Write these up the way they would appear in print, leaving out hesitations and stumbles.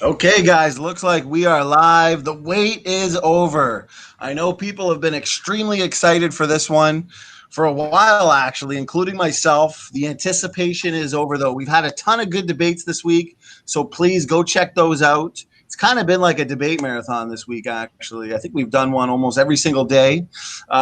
Okay, guys, looks like we are live. The wait is over. I know people have been extremely excited for this one for a while, actually, including myself. The anticipation is over, though. We've had a ton of good debates this week, so please go check those out. It's kind of been like a debate marathon this week, actually. I think we've done one almost every single day.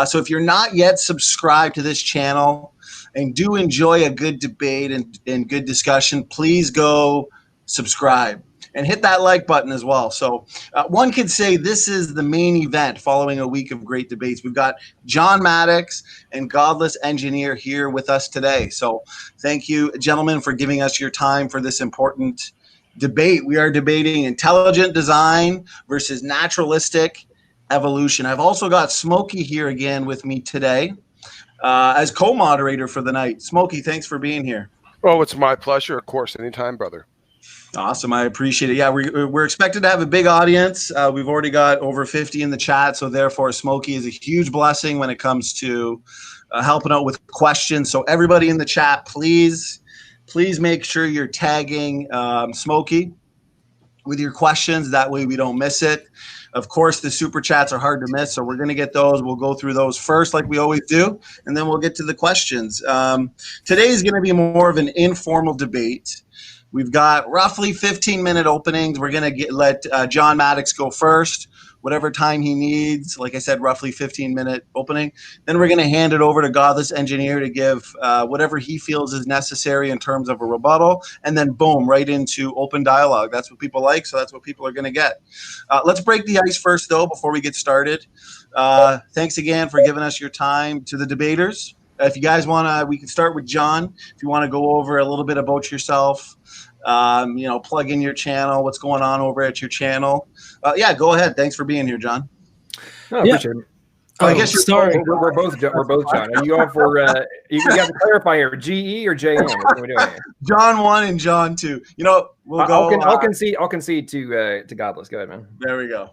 So if you're not yet subscribed to this channel and do enjoy a good debate and good discussion, please go subscribe. And hit that like button as well. So one could say this is the main event following a week of great debates. We've got John Maddox and Godless Engineer here with us today. So thank you, gentlemen, for giving us your time for this important debate. We are debating intelligent design versus naturalistic evolution. I've also got Smokey here again with me today as co-moderator for the night. Smokey, thanks for being here. Oh, it's my pleasure. Of course, anytime, brother. Awesome. I appreciate it. Yeah, we're expected to have a big audience. We've already got over 50 in the chat. So therefore, Smokey is a huge blessing when it comes to helping out with questions. So everybody in the chat, please make sure you're tagging Smokey with your questions. That way we don't miss it. Of course, the super chats are hard to miss. So we're going to get those. We'll go through those first like we always do. And then we'll get to the questions. Today is going to be more of an informal debate. We've got roughly 15-minute openings. We're going to let John Maddox go first, whatever time he needs. Like I said, roughly 15-minute opening. Then we're going to hand it over to Godless Engineer to give whatever he feels is necessary in terms of a rebuttal. And then, boom, right into open dialogue. That's what people like, so that's what people are going to get. Let's break the ice first, though, before we get started. Thanks again for giving us your time. To the debaters, if you guys want to, we can start with John. If you want to go over a little bit about yourself, plug in your channel, what's going on over at your channel. Yeah, go ahead. Thanks for being here, John. Oh, yeah. Appreciate it. I guess you're sorry. We're both John. Are you on for? You got to clarify here: GE or JM? What are we doing here? John 1 and John 2. We'll go. I'll concede to Godless. Go ahead, man. There we go.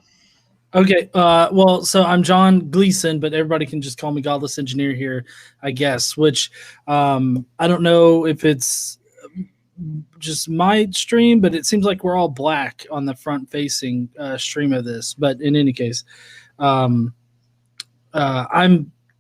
Okay. Well, so I'm John Gleason, but everybody can just call me Godless Engineer here, I guess. Which I don't know if it's just my stream, but it seems like we're all black on the front-facing stream of this. But in any case, I'm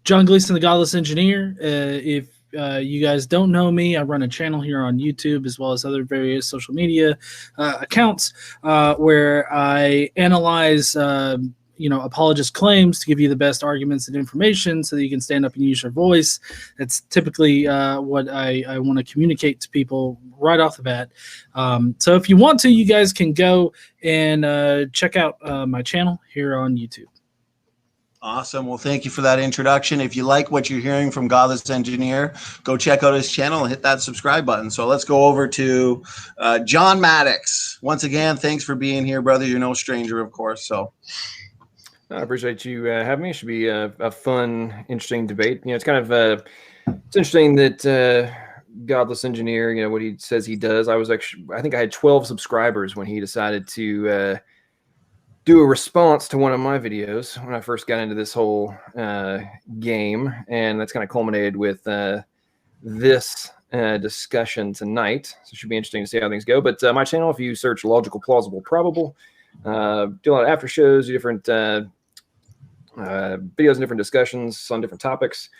John Gleason, the Godless Engineer. If you guys don't know me, I run a channel here on YouTube as well as other various social media accounts where I analyze apologist claims to give you the best arguments and information so that you can stand up and use your voice. That's typically what I want to communicate to people right off the bat. So if you want to, you guys can go and check out my channel here on YouTube. Awesome. Well, thank you for that introduction. If you like what you're hearing from Godless Engineer, go check out his channel and hit that subscribe button. So let's go over to John Maddox. Once again, thanks for being here, brother. You're no stranger, of course. So I appreciate you having me. It should be a fun, interesting debate. It's kind of it's interesting that Godless Engineer, what he says he does. I think I had 12 subscribers when he decided to do a response to one of my videos when I first got into this whole game, and that's kind of culminated with this discussion tonight. So it should be interesting to see how things go. But my channel, if you search logical, plausible, probable, do a lot of after shows, do different videos and different discussions on different topics.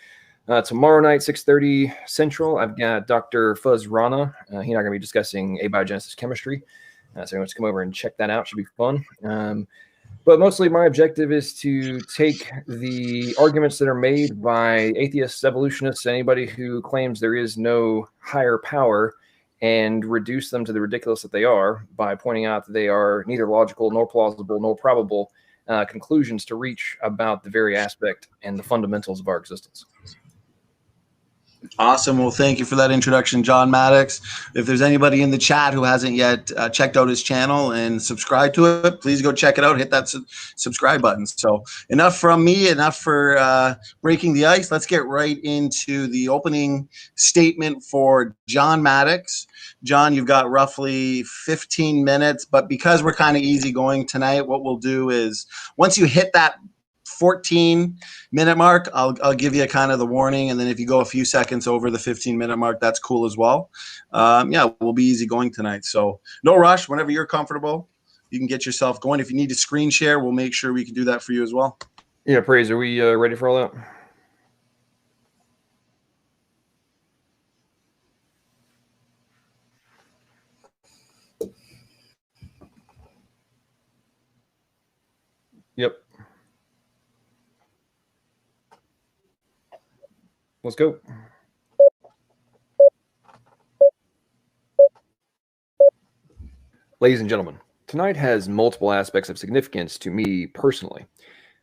Tomorrow night, 6:30 Central, I've got Dr. Fuzz Rana. He's not going to be discussing abiogenesis chemistry. So you want to come over and check that out. Should be fun. But mostly my objective is to take the arguments that are made by atheists, evolutionists, anybody who claims there is no higher power, and reduce them to the ridiculous that they are by pointing out that they are neither logical nor plausible nor probable conclusions to reach about the very aspect and the fundamentals of our existence. Awesome. Well, thank you for that introduction, John Maddox. If there's anybody in the chat who hasn't yet checked out his channel and subscribed to it, please go check it out. Hit that subscribe button. So enough from me, enough for breaking the ice. Let's get right into the opening statement for John Maddox. John, you've got roughly 15 minutes, but because we're kind of easy going tonight, what we'll do is once you hit that 14-minute mark, I'll give you kind of the warning, and then if you go a few seconds over the 15-minute mark, that's cool as well. Yeah, we'll be easy going tonight, so no rush. Whenever you're comfortable, you can get yourself going. If you need to screen share, we'll make sure we can do that for you as well. Yeah, Praise, are we ready for all that? Yep. Let's go. Ladies and gentlemen, tonight has multiple aspects of significance to me personally.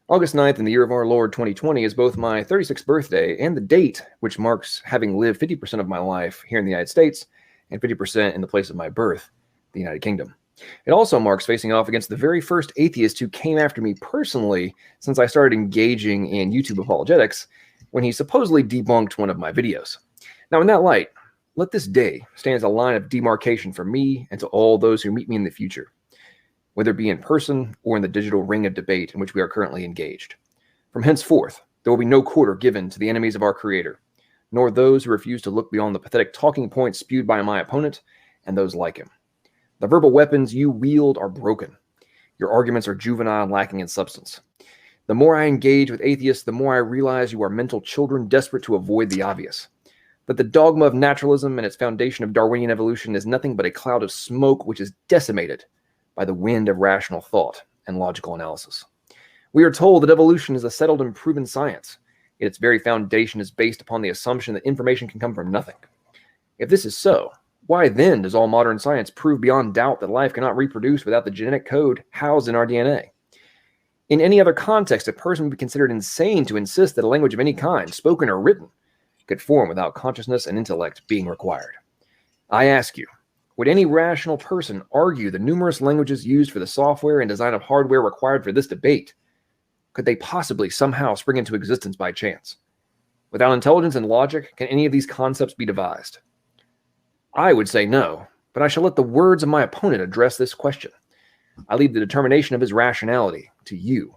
August 9th in the year of our Lord 2020 is both my 36th birthday and the date which marks having lived 50% of my life here in the United States and 50% in the place of my birth, the United Kingdom. It also marks facing off against the very first atheist who came after me personally since I started engaging in YouTube apologetics, when he supposedly debunked one of my videos. Now, in that light, let this day stand as a line of demarcation for me and to all those who meet me in the future, whether it be in person or in the digital ring of debate in which we are currently engaged. From henceforth, there will be no quarter given to the enemies of our Creator, nor those who refuse to look beyond the pathetic talking points spewed by my opponent and those like him. The verbal weapons you wield are broken. Your arguments are juvenile and lacking in substance. The more I engage with atheists, the more I realize you are mental children desperate to avoid the obvious. That the dogma of naturalism and its foundation of Darwinian evolution is nothing but a cloud of smoke which is decimated by the wind of rational thought and logical analysis. We are told that evolution is a settled and proven science, yet its very foundation is based upon the assumption that information can come from nothing. If this is so, why then does all modern science prove beyond doubt that life cannot reproduce without the genetic code housed in our DNA? In any other context, a person would be considered insane to insist that a language of any kind, spoken or written, could form without consciousness and intellect being required. I ask you, would any rational person argue the numerous languages used for the software and design of hardware required for this debate? Could they possibly somehow spring into existence by chance? Without intelligence and logic, can any of these concepts be devised? I would say no, but I shall let the words of my opponent address this question. I leave the determination of his rationality to you,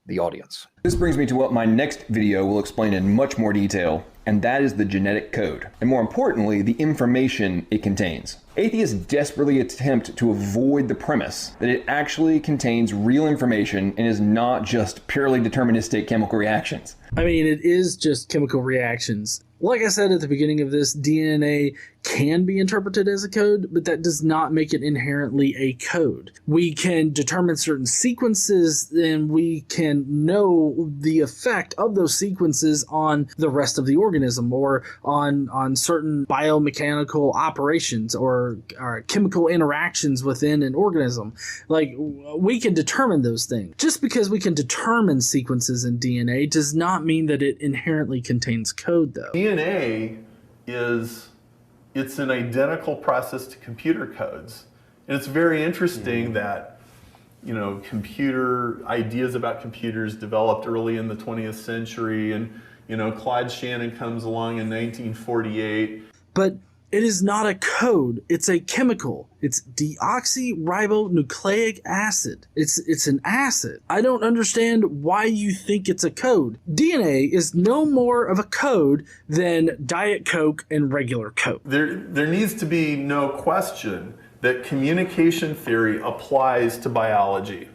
the audience. This brings me to what my next video will explain in much more detail, and that is the genetic code, and more importantly, the information it contains. Atheists desperately attempt to avoid the premise that it actually contains real information and is not just purely deterministic chemical reactions. I mean, it is just chemical reactions. Like I said at the beginning of this, DNA can be interpreted as a code, but that does not make it inherently a code. We can determine certain sequences, and we can know the effect of those sequences on the rest of the organism, or on certain biomechanical operations or chemical interactions within an organism. Like, we can determine those things. Just because we can determine sequences in DNA does not mean that it inherently contains code, though. DNA it's an identical process to computer codes. And it's very interesting that, you know, computer ideas about computers developed early in the 20th century, and, you know, Claude Shannon comes along in 1948. But it is not a code. It's a chemical. It's deoxyribonucleic acid. It's an acid. I don't understand why you think it's a code. DNA is no more of a code than Diet Coke and regular Coke. There needs to be no question that communication theory applies to biology.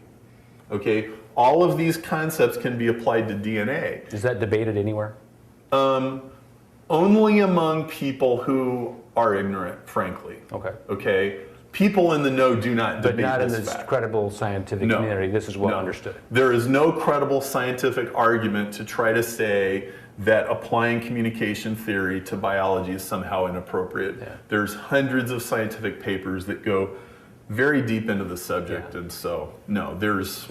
Okay? All of these concepts can be applied to DNA. Is that debated anywhere? Only among people who are ignorant, frankly. Okay. Okay? People in the know do not debate But not in this this fact. credible scientific community. This is well understood. There is no credible scientific argument to try to say that applying communication theory to biology is somehow inappropriate. Yeah. There's hundreds of scientific papers that go very deep into the subject, and so, no, there's...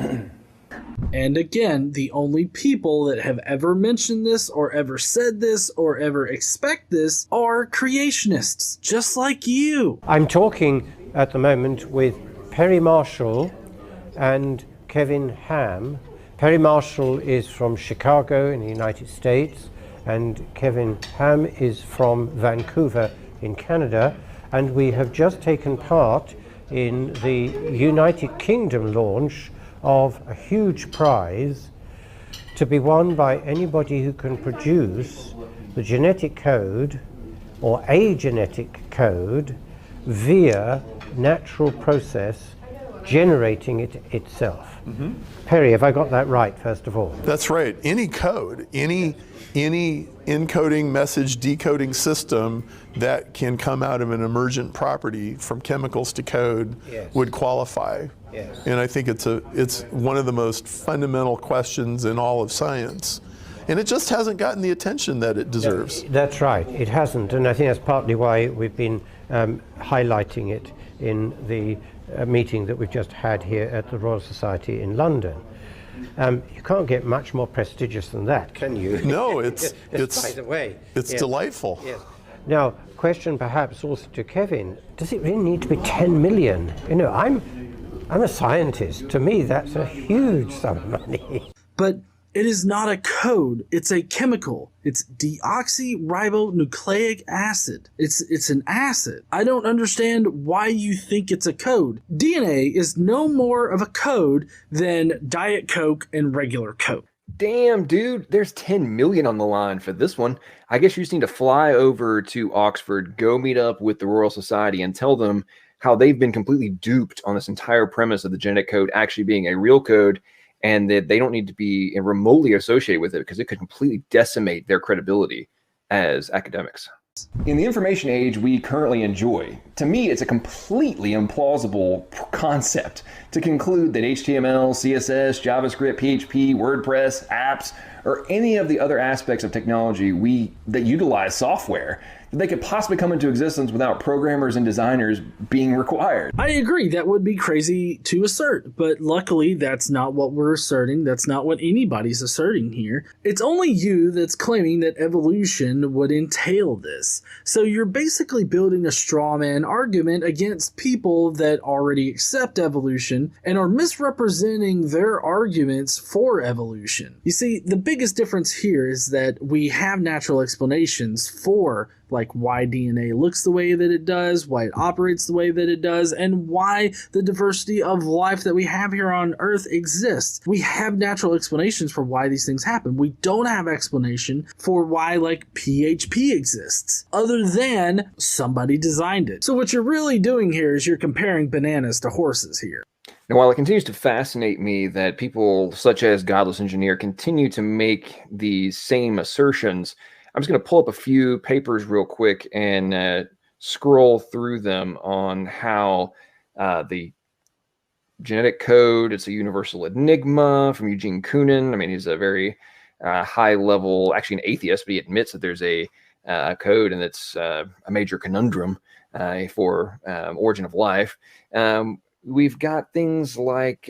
And again, the only people that have ever mentioned this or ever said this or ever expect this are creationists, just like you. I'm talking at the moment with Perry Marshall and Kevin Ham. Perry Marshall is from Chicago in the United States, and Kevin Ham is from Vancouver in Canada, and we have just taken part in the United Kingdom launch of a huge prize to be won by anybody who can produce the genetic code or a genetic code via natural process generating it itself. Mm-hmm. Perry, have I got that right, first of all? That's right. Any code, any encoding, message decoding system that can come out of an emergent property from chemicals to code would qualify. Yes. And I think it's one of the most fundamental questions in all of science. And it just hasn't gotten the attention that it deserves. That's right, it hasn't, and I think that's partly why we've been highlighting it in the meeting that we've just had here at the Royal Society in London. You can't get much more prestigious than that, can you? No, it's by the way, it's delightful. Yes. Now, question perhaps also to Kevin: does it really need to be 10 million? You know, I'm a scientist. To me, that's a huge sum of money. But it is not a code. It's a chemical. It's deoxyribonucleic acid. It's an acid. I don't understand why you think it's a code. DNA is no more of a code than Diet Coke and regular Coke. Damn, dude, there's 10 million on the line for this one. I guess you just need to fly over to Oxford, go meet up with the Royal Society and tell them how they've been completely duped on this entire premise of the genetic code actually being a real code, and that they don't need to be remotely associated with it because it could completely decimate their credibility as academics. In the information age we currently enjoy, to me it's a completely implausible concept to conclude that HTML, CSS, JavaScript, PHP, WordPress, apps, or any of the other aspects of technology that utilize software, that they could possibly come into existence without programmers and designers being required. I agree, that would be crazy to assert, but luckily that's not what we're asserting. That's not what anybody's asserting here. It's only you that's claiming that evolution would entail this. So you're basically building a straw man argument against people that already accept evolution and are misrepresenting their arguments for evolution. You see, the biggest difference here is that we have natural explanations for like why DNA looks the way that it does, why it operates the way that it does, and why the diversity of life that we have here on Earth exists. We have natural explanations for why these things happen. We don't have explanation for why like PHP exists, other than somebody designed it. So what you're really doing here is you're comparing bananas to horses here. Now, while it continues to fascinate me that people such as Godless Engineer continue to make these same assertions, I'm just going to pull up a few papers real quick and scroll through them on how the genetic code, it's a universal enigma from Eugene Koonin. I mean, he's a very high level, actually an atheist, but he admits that there's a code and it's a major conundrum for origin of life. We've got things like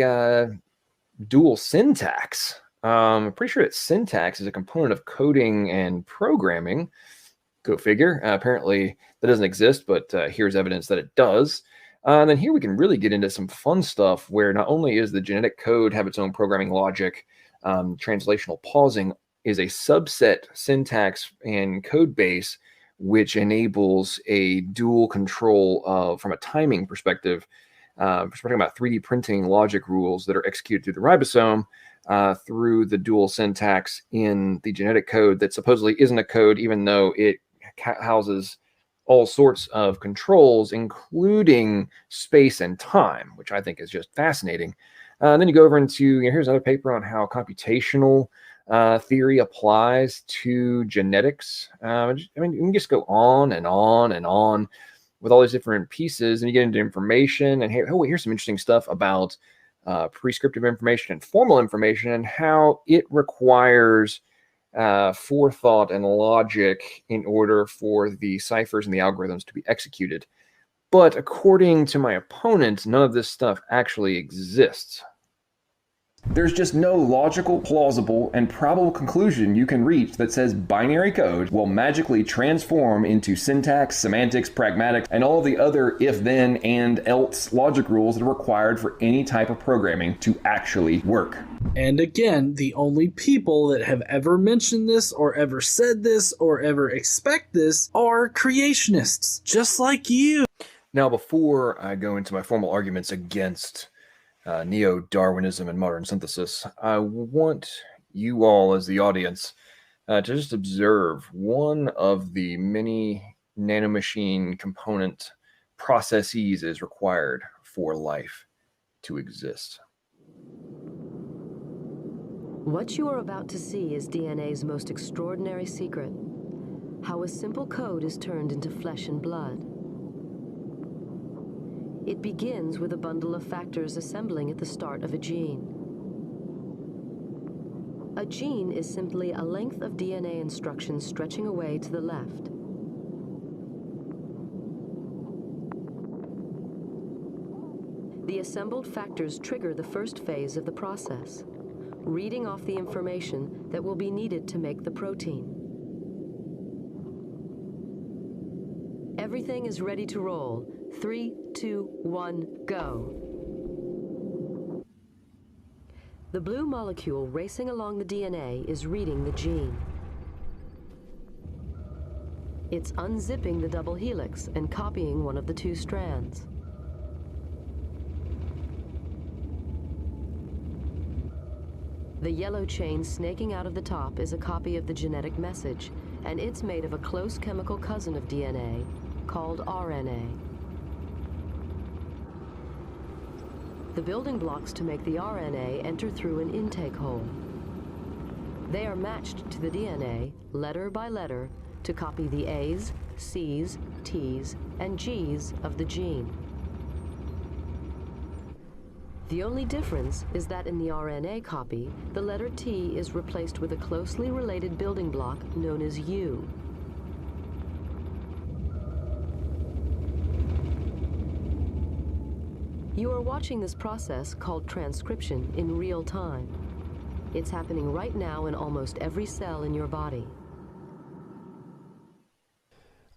dual syntax. I'm pretty sure that syntax is a component of coding and programming. Go figure. Apparently that doesn't exist, but here's evidence that it does. And then here we can really get into some fun stuff where not only is the genetic code have its own programming logic, translational pausing is a subset syntax and code base which enables a dual control of, from a timing perspective, we're talking about 3D printing logic rules that are executed through the ribosome through the dual syntax in the genetic code that supposedly isn't a code, even though it houses all sorts of controls, including space and time, which I think is just fascinating. And then you go over into, here's another paper on how computational theory applies to genetics. I mean, you can just go on and on and on with all these different pieces, and you get into information. And here's some interesting stuff about prescriptive information and formal information and how it requires forethought and logic in order for the ciphers and the algorithms to be executed. But according to my opponent, none of this stuff actually exists. There's just no logical, plausible, and probable conclusion you can reach that says binary code will magically transform into syntax, semantics, pragmatic, and all of the other if, then, and else logic rules that are required for any type of programming to actually work. And again, the only people that have ever mentioned this or ever said this or ever expect this are creationists, just like you. Now, before I go into my formal arguments against neo-Darwinism and modern synthesis, I want you all as the audience to just observe one of the many nanomachine component processes is required for life to exist. What you are about to see is DNA's most extraordinary secret, how a simple code is turned into flesh and blood. It begins with a bundle of factors assembling at the start of a gene. A gene is simply a length of DNA instructions stretching away to the left. The assembled factors trigger the first phase of the process, reading off the information that will be needed to make the protein. Everything is ready to roll. 3, 2, 1, go. The blue molecule racing along the DNA is reading the gene. It's unzipping the double helix and copying one of the 2 strands. The yellow chain snaking out of the top is a copy of the genetic message, and it's made of a close chemical cousin of DNA called RNA. The building blocks to make the RNA enter through an intake hole. They are matched to the DNA, letter by letter, to copy the A's, C's, T's, and G's of the gene. The only difference is that in the RNA copy, the letter T is replaced with a closely related building block known as U. You are watching this process called transcription in real time. It's happening right now in almost every cell in your body.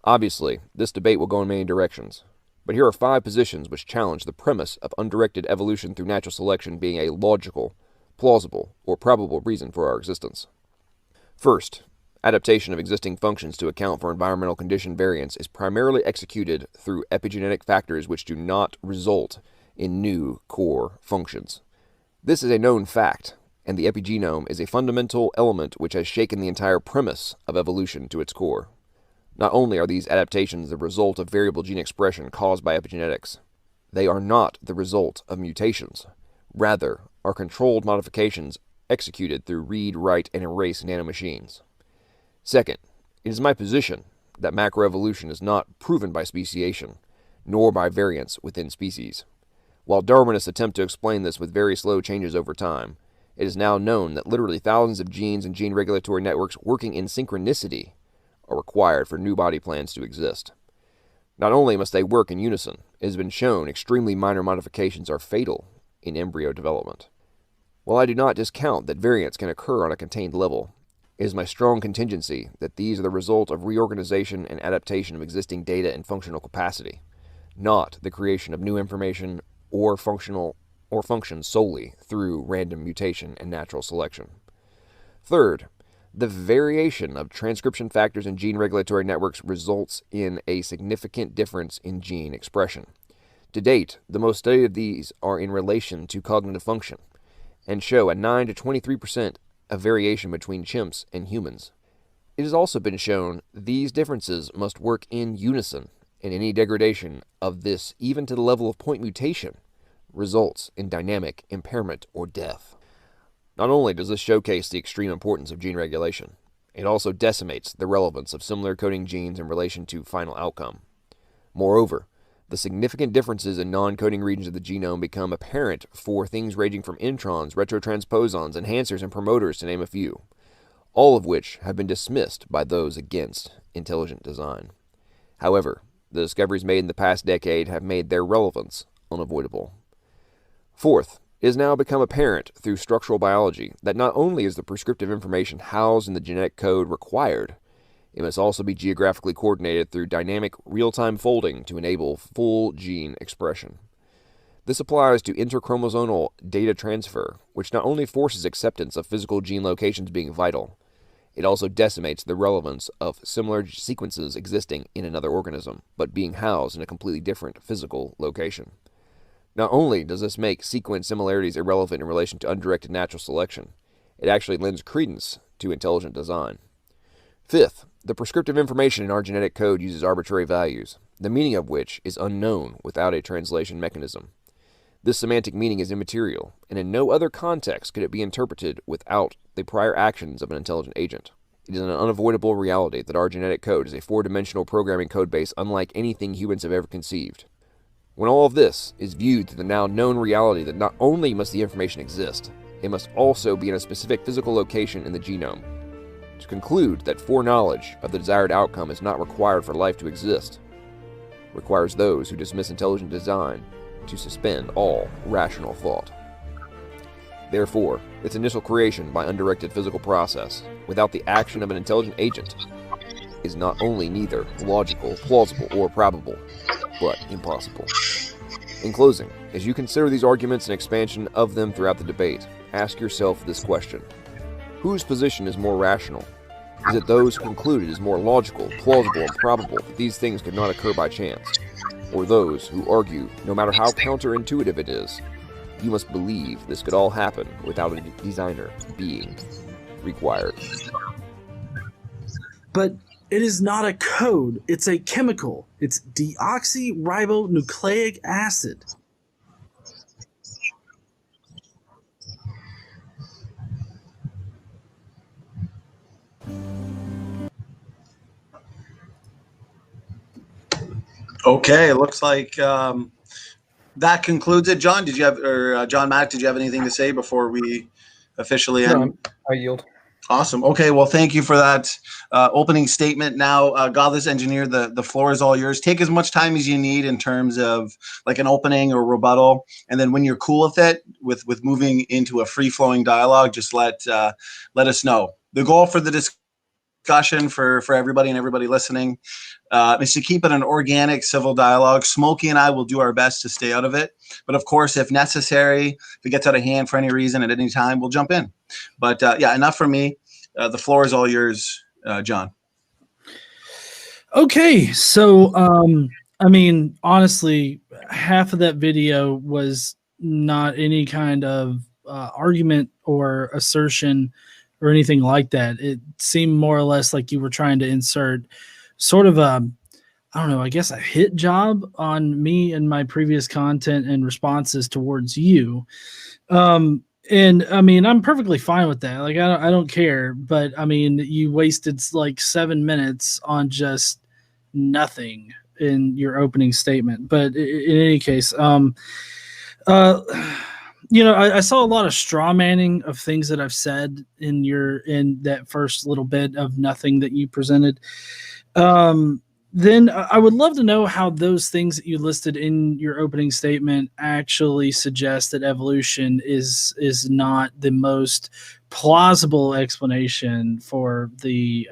Obviously, this debate will go in many directions, but here are 5 positions which challenge the premise of undirected evolution through natural selection being a logical, plausible, or probable reason for our existence. First, adaptation of existing functions to account for environmental condition variance is primarily executed through epigenetic factors which do not result in new core functions. This is a known fact, and the epigenome is a fundamental element which has shaken the entire premise of evolution to its core. Not only are these adaptations the result of variable gene expression caused by epigenetics, they are not the result of mutations. Rather, are controlled modifications executed through read, write, and erase nanomachines. Second, it is my position that macroevolution is not proven by speciation, nor by variance within species. While Darwinists attempt to explain this with very slow changes over time, it is now known that literally thousands of genes and gene regulatory networks working in synchronicity are required for new body plans to exist. Not only must they work in unison, it has been shown extremely minor modifications are fatal in embryo development. While I do not discount that variance can occur on a contained level, it is my strong contingency that these are the result of reorganization and adaptation of existing data and functional capacity, not the creation of new information or function solely through random mutation and natural selection. Third, The variation of transcription factors in gene regulatory networks results in a significant difference in gene expression. To date, the most studied of these are in relation to cognitive function and show a 9 to 23% of variation between chimps and humans. It has also been shown these differences must work in unison, and any degradation of this, even to the level of point mutation, results in dynamic impairment or death. Not only does this showcase the extreme importance of gene regulation, it also decimates the relevance of similar coding genes in relation to final outcome. Moreover, the significant differences in non-coding regions of the genome become apparent for things ranging from introns, retrotransposons, enhancers, and promoters, to name a few, all of which have been dismissed by those against intelligent design. However, the discoveries made in the past decade have made their relevance unavoidable. Fourth, it has now become apparent through structural biology that not only is the prescriptive information housed in the genetic code required, it must also be geographically coordinated through dynamic real-time folding to enable full gene expression. This applies to interchromosomal data transfer, which not only forces acceptance of physical gene locations being vital, it also decimates the relevance of similar sequences existing in another organism, but being housed in a completely different physical location. Not only does this make sequence similarities irrelevant in relation to undirected natural selection, it actually lends credence to intelligent design. Fifth, the prescriptive information in our genetic code uses arbitrary values, the meaning of which is unknown without a translation mechanism. This semantic meaning is immaterial, and in no other context could it be interpreted without the prior actions of an intelligent agent. It is an unavoidable reality that our genetic code is a four-dimensional programming codebase unlike anything humans have ever conceived. When all of this is viewed through the now known reality that not only must the information exist, it must also be in a specific physical location in the genome. To conclude that foreknowledge of the desired outcome is not required for life to exist, requires those who dismiss intelligent design to suspend all rational thought. Therefore, its initial creation by undirected physical process, without the action of an intelligent agent, is not only neither logical, plausible, or probable, but impossible. In closing, as you consider these arguments and expansion of them throughout the debate, ask yourself this question: whose position is more rational? Is it those who conclude it is more logical, plausible, and probable that these things could not occur by chance? Or those who argue, no matter how counterintuitive it is, you must believe this could all happen without a designer being required? But it is not a code. It's a chemical. It's deoxyribonucleic acid. Okay, it looks like that concludes it. John, did you have, or John Mack, did you have anything to say before we officially end? No, I yield. Awesome. Okay, well, thank you for that opening statement. Now, Godless Engineer, the floor is all yours. Take as much time as you need in terms of like an opening or rebuttal, and then when you're cool with it, with moving into a free-flowing dialogue, just let us know. The goal for the discussion for everybody and everybody listening is to keep it an organic civil dialogue. Smokey and I will do our best to stay out of it. But of course, if necessary, if it gets out of hand for any reason at any time, we'll jump in. But yeah, enough from me. The floor is all yours, John. Okay. So, I mean, honestly, half of that video was not any kind of argument or assertion or anything like that. It seemed more or less like you were trying to insert sort of a, I don't know, I guess a hit job on me and my previous content and responses towards you. And I mean, I'm perfectly fine with that. Like, I don't care, but I mean, you wasted like 7 minutes on just nothing in your opening statement. But in any case, you know, I saw a lot of straw manning of things that I've said in that first little bit of nothing that you presented. Then I would love to know how those things that you listed in your opening statement actually suggest that evolution is not the most plausible explanation for the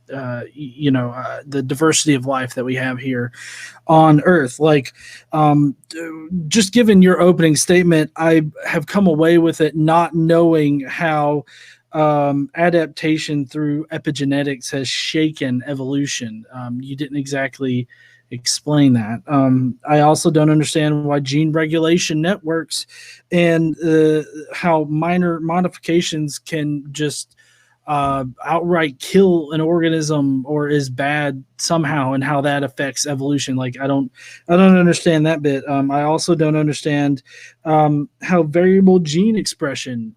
the diversity of life that we have here on Earth. Like, just given your opening statement, I have come away with it not knowing how adaptation through epigenetics has shaken evolution. You didn't exactly explain that. I also don't understand why gene regulation networks and how minor modifications can just outright kill an organism or is bad somehow, and how that affects evolution. Like I don't understand that bit. I also don't understand how variable gene expression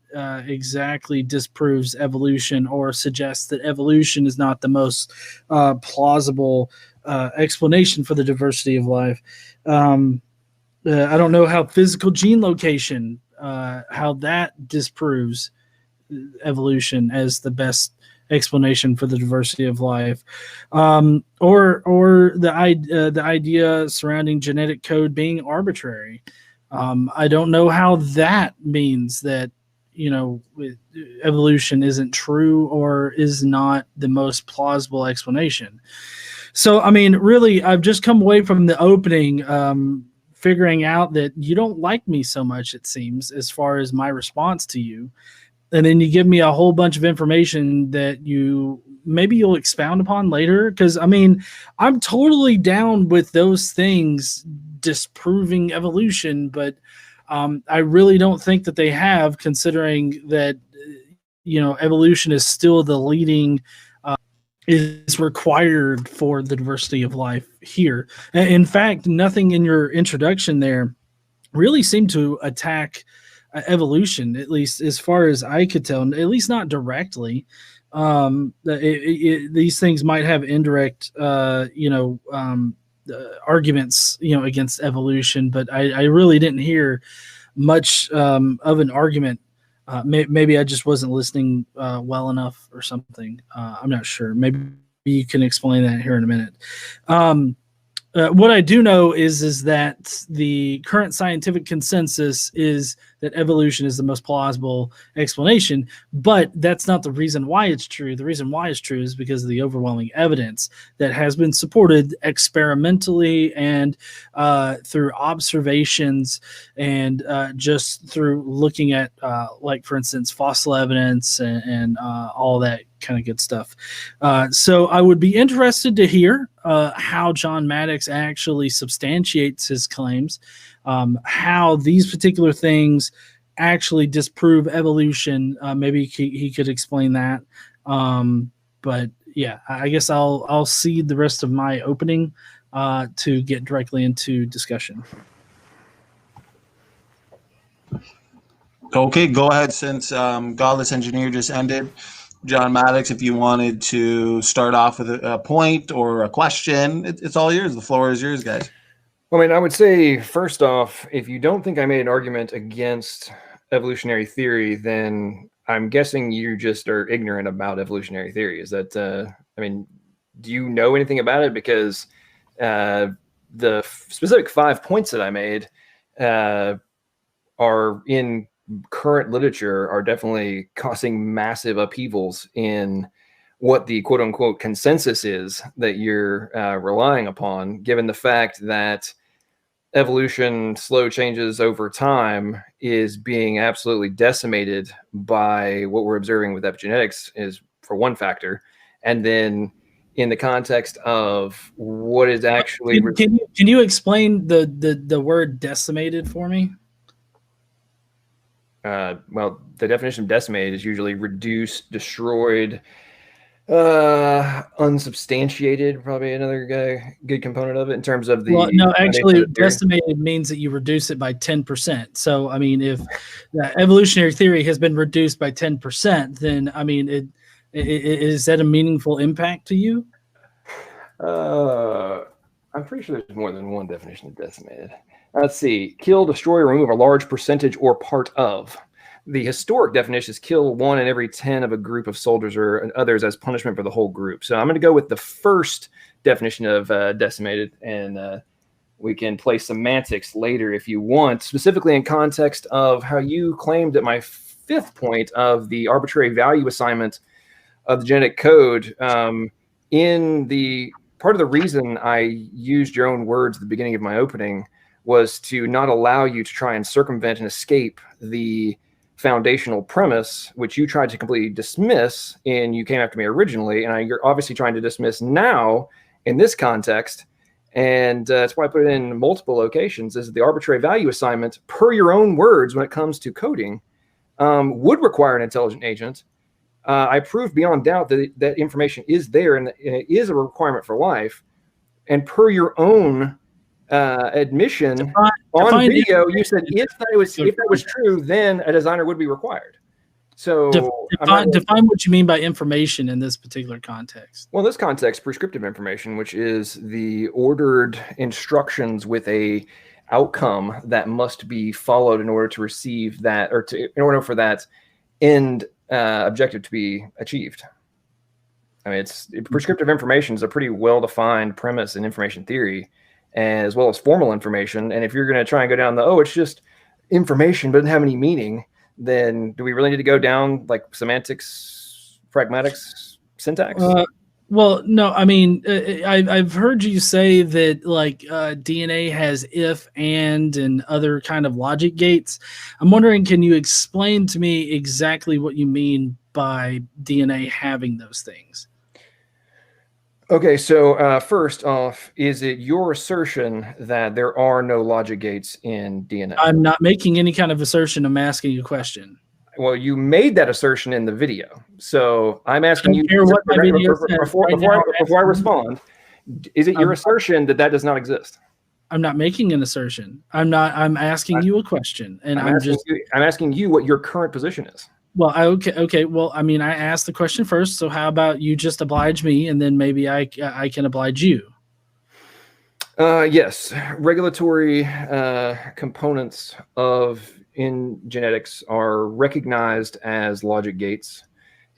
exactly disproves evolution or suggests that evolution is not the most plausible explanation for the diversity of life. I don't know how physical gene location, how that disproves evolution as the best explanation for the diversity of life, or the idea surrounding genetic code being arbitrary. I don't know how that means that evolution isn't true or is not the most plausible explanation. So, I mean, really, I've just come away from the opening figuring out that you don't like me so much, it seems, as far as my response to you. And then you give me a whole bunch of information that you'll expound upon later. Because, I mean, I'm totally down with those things disproving evolution, but I really don't think that they have, considering that, evolution is still the leading is required for the diversity of life here. In fact, nothing in your introduction there really seemed to attack evolution, at least as far as I could tell, at least not directly. These things might have indirect, arguments, against evolution, but I really didn't hear much of an argument. Maybe I just wasn't listening well enough or something. I'm not sure. Maybe you can explain that here in a minute. What I do know is that the current scientific consensus is that evolution is the most plausible explanation, but that's not the reason why it's true. The reason why it's true is because of the overwhelming evidence that has been supported experimentally and through observations and just through looking at, like, for instance, fossil evidence and all that kind of good stuff. So I would be interested to hear how John Maddox actually substantiates his claims, how these particular things actually disprove evolution. Maybe he could explain that. But yeah, I guess I'll cede the rest of my opening to get directly into discussion. Okay, go ahead, since Godless Engineer just ended. John Maddox, if you wanted to start off with a point or a question, it's all yours. The floor is yours, guys. Well, I mean, I would say, first off, if you don't think I made an argument against evolutionary theory, then I'm guessing you just are ignorant about evolutionary theory. Is that, I mean, do you know anything about it? Because the specific 5 points that I made are in current literature, are definitely causing massive upheavals in what the quote unquote consensus is that you're relying upon, given the fact that evolution, slow changes over time, is being absolutely decimated by what we're observing with epigenetics, is for one factor. And then in the context of what is actually... Can you explain the word decimated for me? Well, the definition of decimated is usually reduced, destroyed, unsubstantiated. Probably another good component of it in terms of the. Well, no, actually, decimated means that you reduce it by 10%. So, I mean, if the evolutionary theory has been reduced by 10%, then I mean, is that a meaningful impact to you? I'm pretty sure there's more than one definition of decimated. Let's see. Kill, destroy, or remove a large percentage or part of. The historic definition is kill 1 in every 10 of a group of soldiers or others as punishment for the whole group. So I'm going to go with the first definition of decimated, and we can play semantics later if you want, specifically in context of how you claimed at my 5th point of the arbitrary value assignment of the genetic code. In the part of the reason I used your own words at the beginning of my opening was to not allow you to try and circumvent and escape the foundational premise, which you tried to completely dismiss, and you came after me originally, and you're obviously trying to dismiss now in this context. And that's why I put it in multiple locations, is the arbitrary value assignment, per your own words, when it comes to coding, would require an intelligent agent. I proved beyond doubt that that information is there, and it is a requirement for life. And per your own admission on video, you said if that was true, then a designer would be required. So define what you mean by information in this particular context. Well, in this context, prescriptive information, which is the ordered instructions with a outcome that must be followed in order to receive that, or in order for that end objective to be achieved. I mean, prescriptive information is a pretty well-defined premise in information theory, as well as formal information. And if you're going to try and go down it's just information but doesn't have any meaning, then do we really need to go down like semantics, pragmatics, syntax? Well, no, I mean, I've heard you say that like DNA has if, and other kind of logic gates. I'm wondering, can you explain to me exactly what you mean by DNA having those things? Okay, so first off, is it your assertion that there are no logic gates in DNA? I'm not making any kind of assertion. I'm asking you a question. Well, you made that assertion in the video, so I'm asking you before I respond. Is it your assertion that that does not exist? I'm not making an assertion. I'm asking you a question, and I'm asking you what your current position is. Well, okay. Well, I mean, I asked the question first, so how about you just oblige me, and then maybe I can oblige you. Yes, regulatory components in genetics are recognized as logic gates,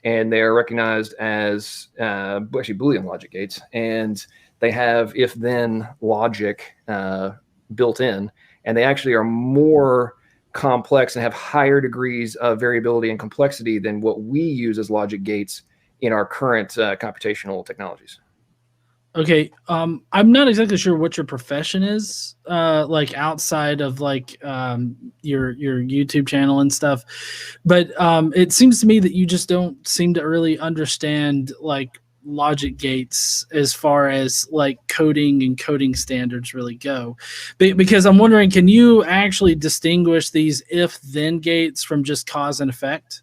and they are recognized as actually Boolean logic gates, and they have if-then logic built in, and they actually are more complex and have higher degrees of variability and complexity than what we use as logic gates in our current computational technologies. Okay, I'm not exactly sure what your profession is, like outside of like your YouTube channel and stuff, but it seems to me that you just don't seem to really understand like logic gates as far as like coding and coding standards really go. Because I'm wondering, can you actually distinguish these if-then gates from just cause and effect?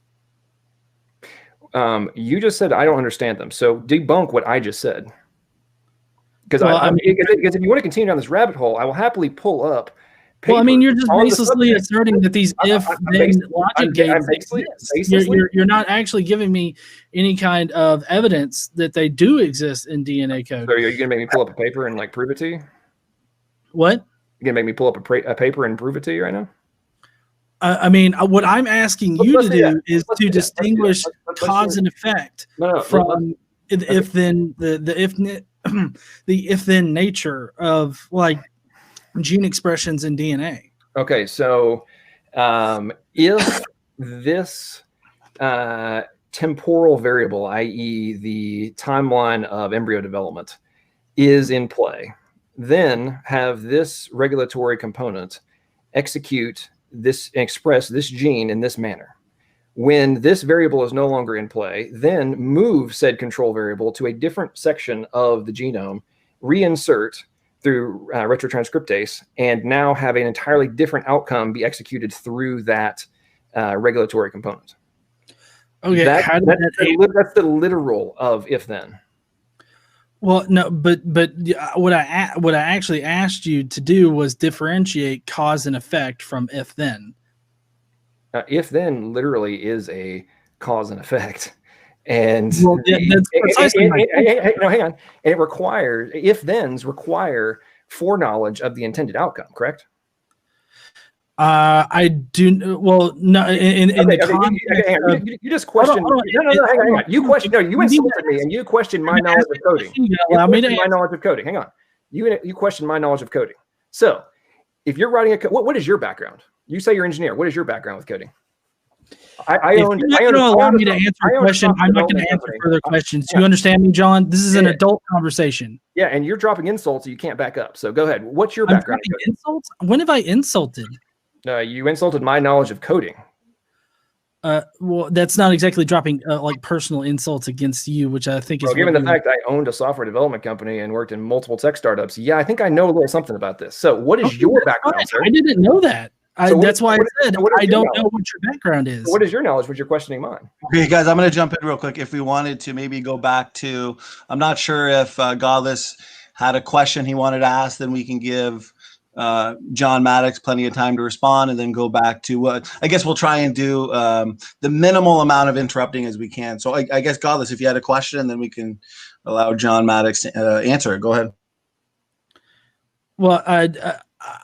You just said I don't understand them, so debunk what I just said. Because if you want to continue down this rabbit hole, I will happily pull up. Well, I mean, you're just baselessly asserting that these if-then logic gates exist. You're not actually giving me any kind of evidence that they do exist in DNA code. So are you going to make me pull up a paper and like prove it to you? What? You're going to make me pull up a paper and prove it to you right now? I mean, what I'm asking you to do is to distinguish cause and effect from the if-then the if-then nature of like gene expressions in DNA. Okay, so if this temporal variable, i.e. the timeline of embryo development, is in play, then have this regulatory component execute this, express this gene in this manner. When this variable is no longer in play, then move said control variable to a different section of the genome, reinsert through retrotranscriptase, and now have an entirely different outcome be executed through that regulatory component. Okay, that's the literal of if-then. Well, no, but what I actually asked you to do was differentiate cause and effect from if-then. If-then literally is a cause and effect. And well, that's precisely no, hang on. It requires if-thens require foreknowledge of the intended outcome, correct? I do. Well, no. You just questioned. No, hang on. You questioned. No, you insulted me, and you questioned my knowledge of coding. Allow me to my knowledge of coding. Hang on. You questioned my knowledge of coding. So, if you're writing what is your background? You say you're an engineer. What is your background with coding? Allow me to answer a question. I'm not going to answer further questions. You understand me, John? This is an adult conversation. Yeah, and you're dropping insults, so you can't back up. So go ahead. What's your background? Insults? When have I insulted? You insulted my knowledge of coding. Well, that's not exactly dropping like personal insults against you, which I think is. Well, given the fact I owned a software development company and worked in multiple tech startups, yeah, I think I know a little something about this. So, what is your background, sir? I didn't know that. That's why I said I don't know what your background is. What is your knowledge? What you're questioning mine? Okay, guys, I'm going to jump in real quick. If we wanted to maybe go back to, I'm not sure if Godless had a question he wanted to ask, then we can give John Maddox plenty of time to respond, and then go back to what I guess we'll try and do the minimal amount of interrupting as we can. So I guess, Godless, if you had a question, then we can allow John Maddox to answer it. Go ahead. Well,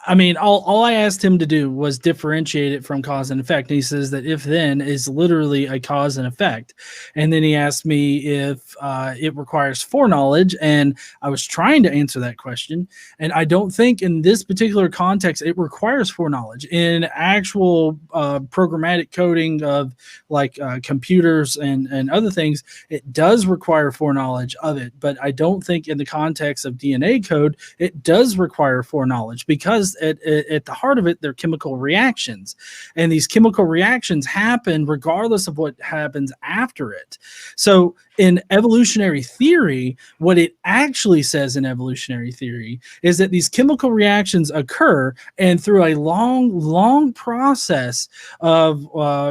I mean, all I asked him to do was differentiate it from cause and effect. And he says that if then is literally a cause and effect. And then he asked me if it requires foreknowledge. And I was trying to answer that question. And I don't think in this particular context, it requires foreknowledge. In actual programmatic coding of like computers and other things, it does require foreknowledge of it. But I don't think in the context of DNA code, it does require foreknowledge, because at the heart of it, they're chemical reactions. And these chemical reactions happen regardless of what happens after it. So in evolutionary theory, what it actually says in evolutionary theory is that these chemical reactions occur, and through a long process of,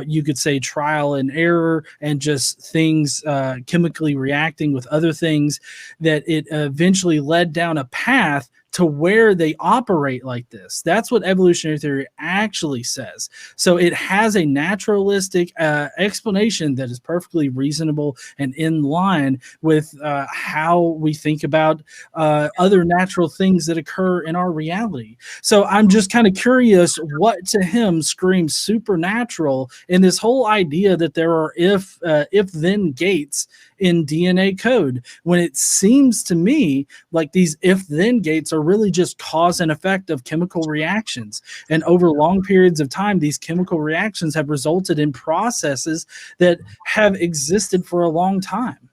you could say, trial and error, and just things chemically reacting with other things, that it eventually led down a path to where they operate like this. That's what evolutionary theory actually says. So it has a naturalistic explanation that is perfectly reasonable and in line with how we think about other natural things that occur in our reality. So I'm just kind of curious what to him screams supernatural in this whole idea that there are if-then gates in DNA code, when it seems to me like these if-then gates are really just cause and effect of chemical reactions. And over long periods of time, these chemical reactions have resulted in processes that have existed for a long time.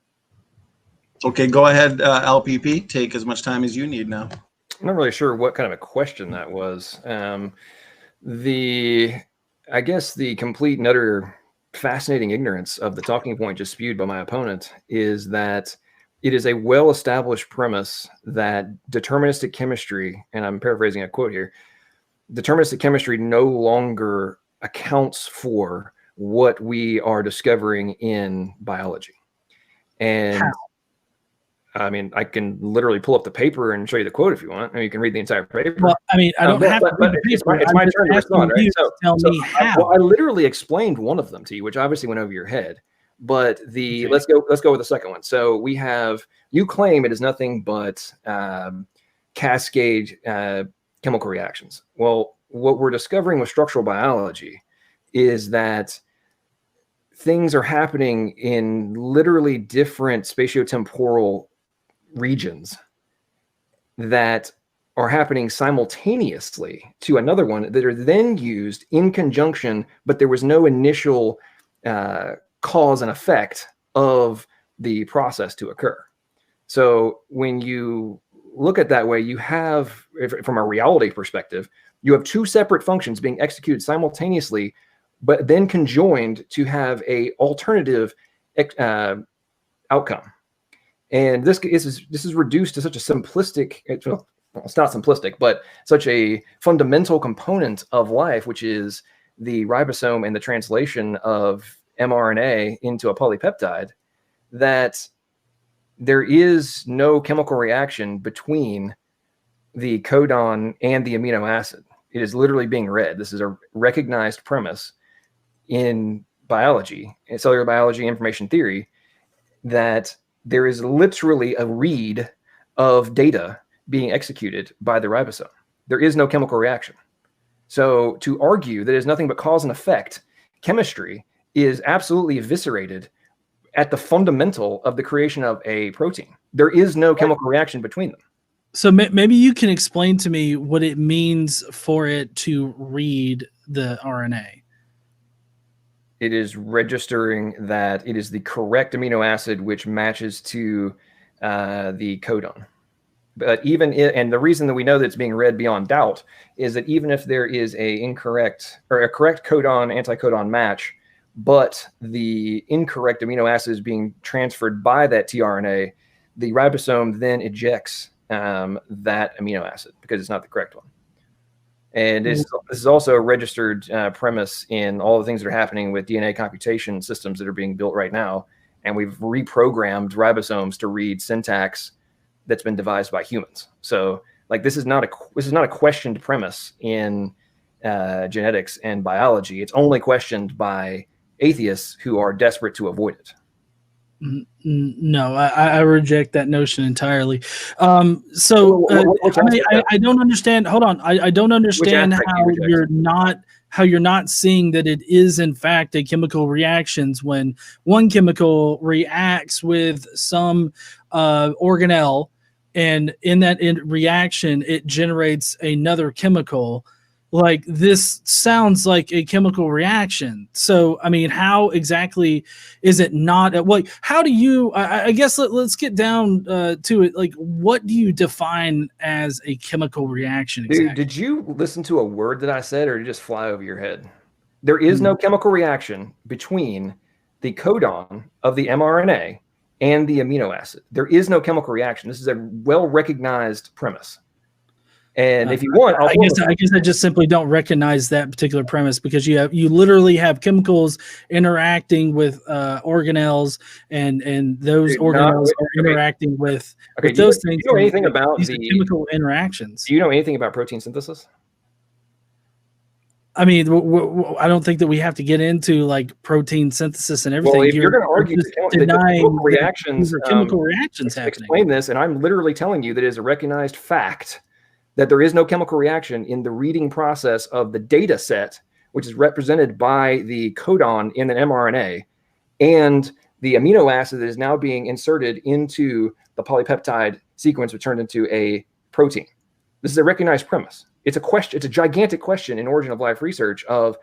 Okay, go ahead, LPP. Take as much time as you need now. I'm not really sure what kind of a question that was. I guess the complete and utter fascinating ignorance of the talking point just spewed by my opponent is that it is a well-established premise that deterministic chemistry, and I'm paraphrasing a quote here, deterministic chemistry no longer accounts for what we are discovering in biology. And how? I mean, I can literally pull up the paper and show you the quote if you want. I mean, you can read the entire paper. Well, I mean, I don't have to read the paper. It's my turn to respond, right? Tell me how. I literally explained one of them to you, which obviously went over your head. But the let's go with the second one. So we have, you claim it is nothing but cascade chemical reactions. Well, what we're discovering with structural biology is that things are happening in literally different spatiotemporal regions that are happening simultaneously to another one that are then used in conjunction, but there was no initial cause and effect of the process to occur. So when you look at that way, you have, from a reality perspective, you have two separate functions being executed simultaneously, but then conjoined to have a alternative outcome. And this is reduced to such a simplistic, well, it's not simplistic, but such a fundamental component of life, which is the ribosome and the translation of mRNA into a polypeptide, that there is no chemical reaction between the codon and the amino acid. It is literally being read. This is a recognized premise in biology, in cellular biology, information theory, that there is literally a read of data being executed by the ribosome. There is no chemical reaction. So to argue that it is nothing but cause and effect, chemistry is absolutely eviscerated at the fundamental of the creation of a protein. There is no chemical reaction between them. So maybe you can explain to me what it means for it to read the RNA. It is registering that it is the correct amino acid which matches to the codon. But and the reason that we know that it's being read beyond doubt is that even if there is a incorrect or a correct codon anti-codon match but the incorrect amino acid is being transferred by that tRNA, the ribosome then ejects that amino acid because it's not the correct one. And this is also a registered premise in all the things that are happening with DNA computation systems that are being built right now. And we've reprogrammed ribosomes to read syntax that's been devised by humans. So like this is not a questioned premise in genetics and biology. It's only questioned by atheists who are desperate to avoid it. No, I reject that notion entirely. I don't understand. Hold on, I don't understand how you're not seeing that it is in fact a chemical reactions when one chemical reacts with some organelle, and in that reaction it generates another chemical. Like this sounds like a chemical reaction. So, I mean, how exactly is it not? How do you, I guess let's get down to it. Like, what do you define as a chemical reaction exactly? Dude, did you listen to a word that I said or did it just fly over your head? There is no chemical reaction between the codon of the mRNA and the amino acid. There is no chemical reaction. This is a well-recognized premise. And if you want, I guess I just simply don't recognize that particular premise because you literally have chemicals interacting with organelles, and those organelles are interacting with those things. Do you know anything about these chemical interactions? Do you know anything about protein synthesis? I mean, I don't think that we have to get into like protein synthesis and everything. Well, if you're going to argue denying chemical reactions happening. Explain this, and I'm literally telling you that it is a recognized fact that there is no chemical reaction in the reading process of the data set, which is represented by the codon in an mRNA, and the amino acid that is now being inserted into the polypeptide sequence, which turned into a protein. This is a recognized premise. It's a question. It's a gigantic question in origin of life research of,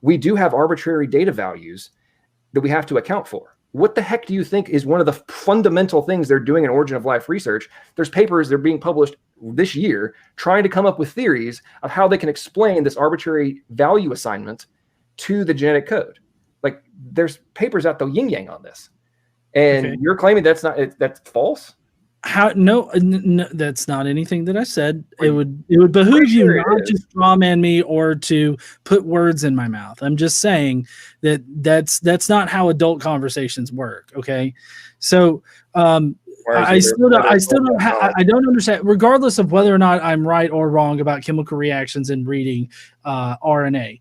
we do have arbitrary data values that we have to account for. What the heck do you think is one of the fundamental things they're doing in origin of life research? There's papers that are being published this year trying to come up with theories of how they can explain this arbitrary value assignment to the genetic code. Like there's papers out there yin yang on this, and you're claiming that's false. How? No, that's not anything that I said. It would behoove you not to strawman me or to put words in my mouth. I'm just saying that's not how adult conversations work. Okay, so I don't understand. Regardless of whether or not I'm right or wrong about chemical reactions in reading RNA,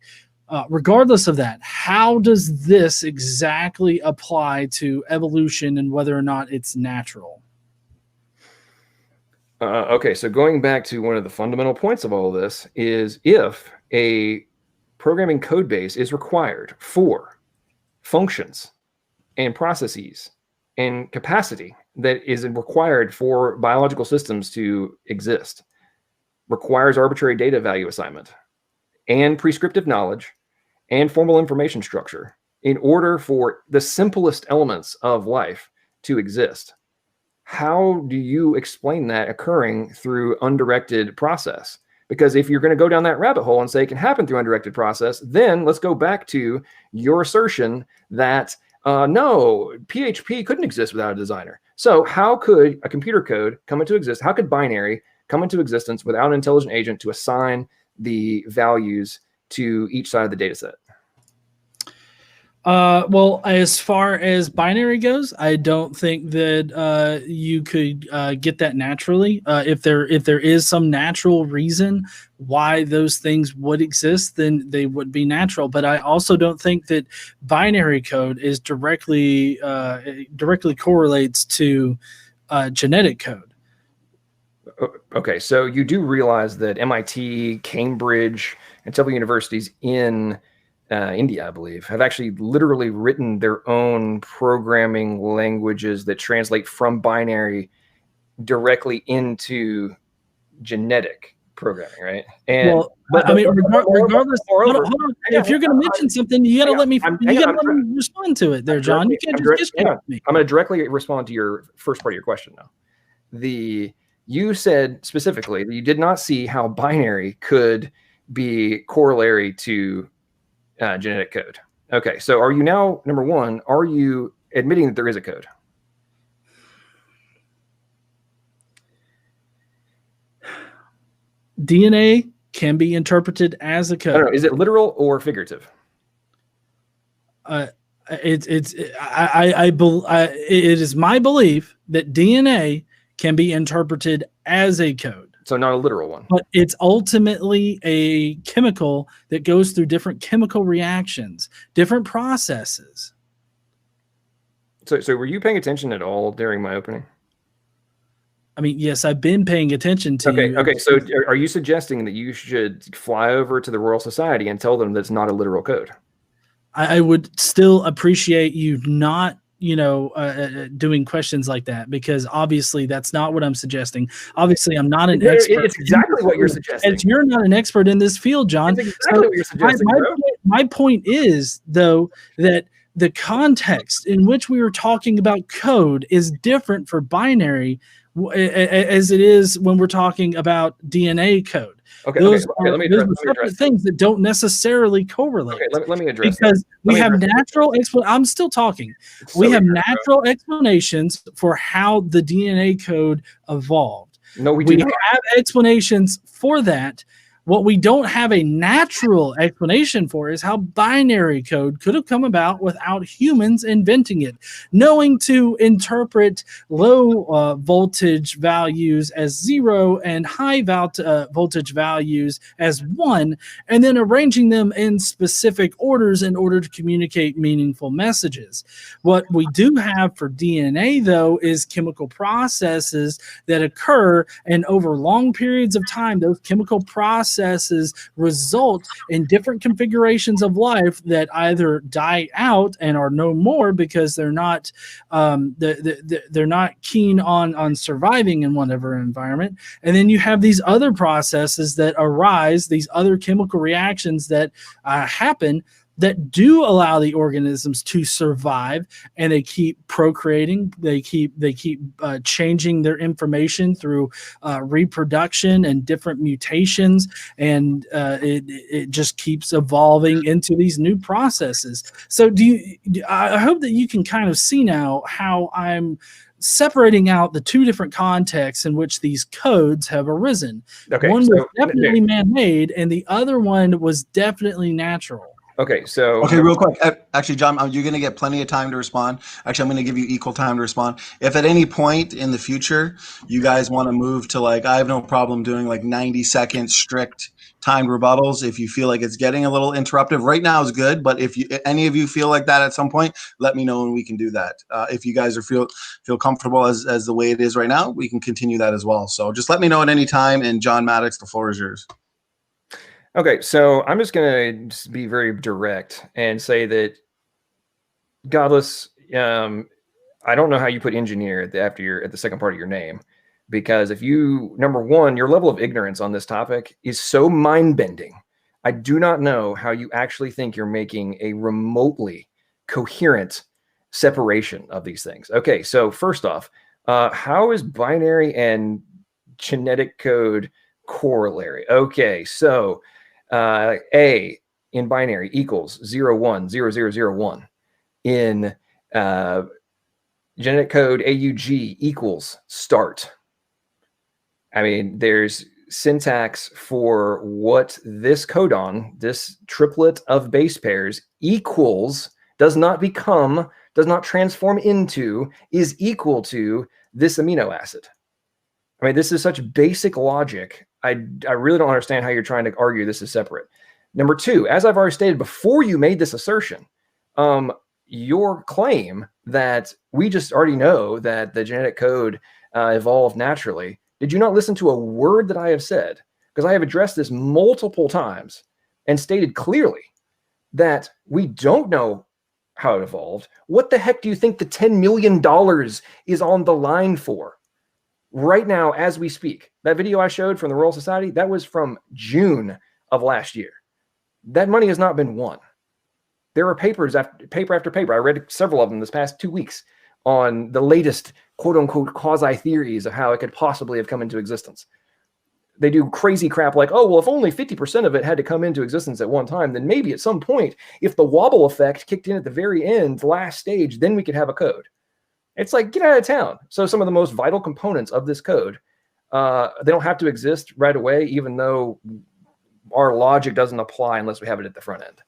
regardless of that, how does this exactly apply to evolution and whether or not it's natural? Okay, so going back to one of the fundamental points of all of this is if a programming code base is required for functions and processes and capacity that is required for biological systems to exist, requires arbitrary data value assignment and prescriptive knowledge and formal information structure in order for the simplest elements of life to exist. How do you explain that occurring through undirected process? Because if you're going to go down that rabbit hole and say it can happen through undirected process, then let's go back to your assertion that no, PHP couldn't exist without a designer. So how could a computer code come into existence? How could binary come into existence without an intelligent agent to assign the values to each side of the data set? Well, as far as binary goes, I don't think that you could get that naturally. If there is some natural reason why those things would exist, then they would be natural. But I also don't think that binary code is directly correlates to genetic code. Okay, so you do realize that MIT, Cambridge, and several universities in India, I believe, have actually literally written their own programming languages that translate from binary directly into genetic programming, right? And well, regardless, hold on. If you're going to mention something, you got to let me. You got to let me respond to it, there, John. You can't just disconnect me. I'm going to directly respond to your first part of your question now. You said specifically that you did not see how binary could be corollary to genetic code. Okay, so are you now, number one, are you admitting that there is a code? DNA can be interpreted as a code. I don't know, is it literal or figurative? It is my belief that DNA can be interpreted as a code. So not a literal one. But it's ultimately a chemical that goes through different chemical reactions, different processes. So were you paying attention at all during my opening? I mean, yes, I've been paying attention to you. Okay. So are you suggesting that you should fly over to the Royal Society and tell them that's not a literal code? I would still appreciate you not, doing questions like that, because obviously that's not what I'm suggesting. Obviously, I'm not an expert. It's exactly what you're suggesting. And you're not an expert in this field, John. That's exactly what you're suggesting, my point is, though, that the context in which we were talking about code is different for binary as it is when we're talking about DNA code. Those are separate things that don't necessarily correlate. Okay, let me address because we have natural I'm still talking. We have natural explanations for how the DNA code evolved. No, we have explanations for that. What we don't have a natural explanation for is how binary code could have come about without humans inventing it. Knowing to interpret low voltage values as 0 and high voltage values as 1, and then arranging them in specific orders in order to communicate meaningful messages. What we do have for DNA, though, is chemical processes that occur, and over long periods of time, those chemical processes result in different configurations of life that either die out and are no more because they're not they're not keen on surviving in whatever environment. And then you have these other processes that arise, these other chemical reactions that happen that do allow the organisms to survive, and they keep procreating. They keep changing their information through reproduction and different mutations, and it just keeps evolving into these new processes. So I hope that you can kind of see now how I'm separating out the two different contexts in which these codes have arisen. Okay, one was definitely man-made, and the other one was definitely natural. Okay, real quick. Actually, John, you're going to get plenty of time to respond. Actually, I'm going to give you equal time to respond. If at any point in the future you guys want to move to I have no problem doing 90-second strict timed rebuttals. If you feel like it's getting a little interruptive, right now is good. But if any of you feel like that at some point, let me know and we can do that. If you guys feel comfortable as the way it is right now, we can continue that as well. So just let me know at any time. And John Maddox, the floor is yours. Okay, so I'm just going to be very direct and say that Godless, I don't know how you put engineer at the second part of your name, because if you, number one, your level of ignorance on this topic is so mind-bending. I do not know how you actually think you're making a remotely coherent separation of these things. Okay, so first off, how is binary and genetic code corollary? Okay, so A in binary equals 0, 1, 0, 0, 0, 1. In genetic code, AUG equals start. I mean, there's syntax for what this codon, this triplet of base pairs equals, does not transform into, is equal to this amino acid. I mean, this is such basic logic. I really don't understand how you're trying to argue this is separate. Number two, as I've already stated before you made this assertion, your claim that we just already know that the genetic code evolved naturally, did you not listen to a word that I have said? Because I have addressed this multiple times and stated clearly that we don't know how it evolved. What the heck do you think the $10 million is on the line for? Right now, as we speak, that video I showed from the Royal Society, that was from June of last year. That money has not been won. There are paper after paper. I read several of them this past 2 weeks on the latest quote unquote quasi theories of how it could possibly have come into existence. they do crazy crap like, oh, well, if only 50% of it had to come into existence at one time, then maybe at some point, if the wobble effect kicked in at the very end, the last stage, then we could have a code. It's like, get out of town. So some of the most vital components of this code, they don't have to exist right away, even though our logic doesn't apply unless we have it at the front end.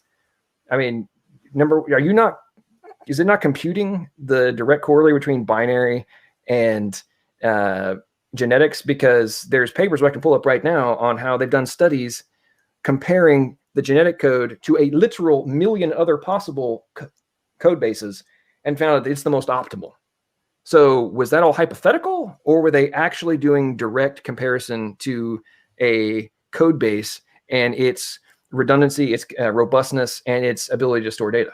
I mean, is it not computing the direct correlate between binary and genetics? Because there's papers I can pull up right now on how they've done studies comparing the genetic code to a literal million other possible code bases and found that it's the most optimal. So was that all hypothetical, or were they actually doing direct comparison to a code base and its redundancy, its robustness, and its ability to store data?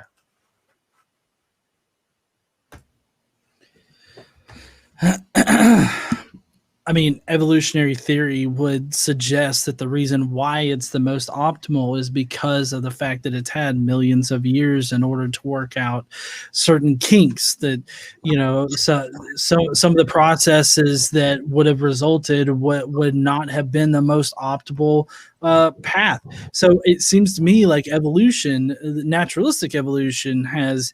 I mean, evolutionary theory would suggest that the reason why it's the most optimal is because of the fact that it's had millions of years in order to work out certain kinks that, so some of the processes that would have resulted would not have been the most optimal path. So it seems to me like evolution, naturalistic evolution, has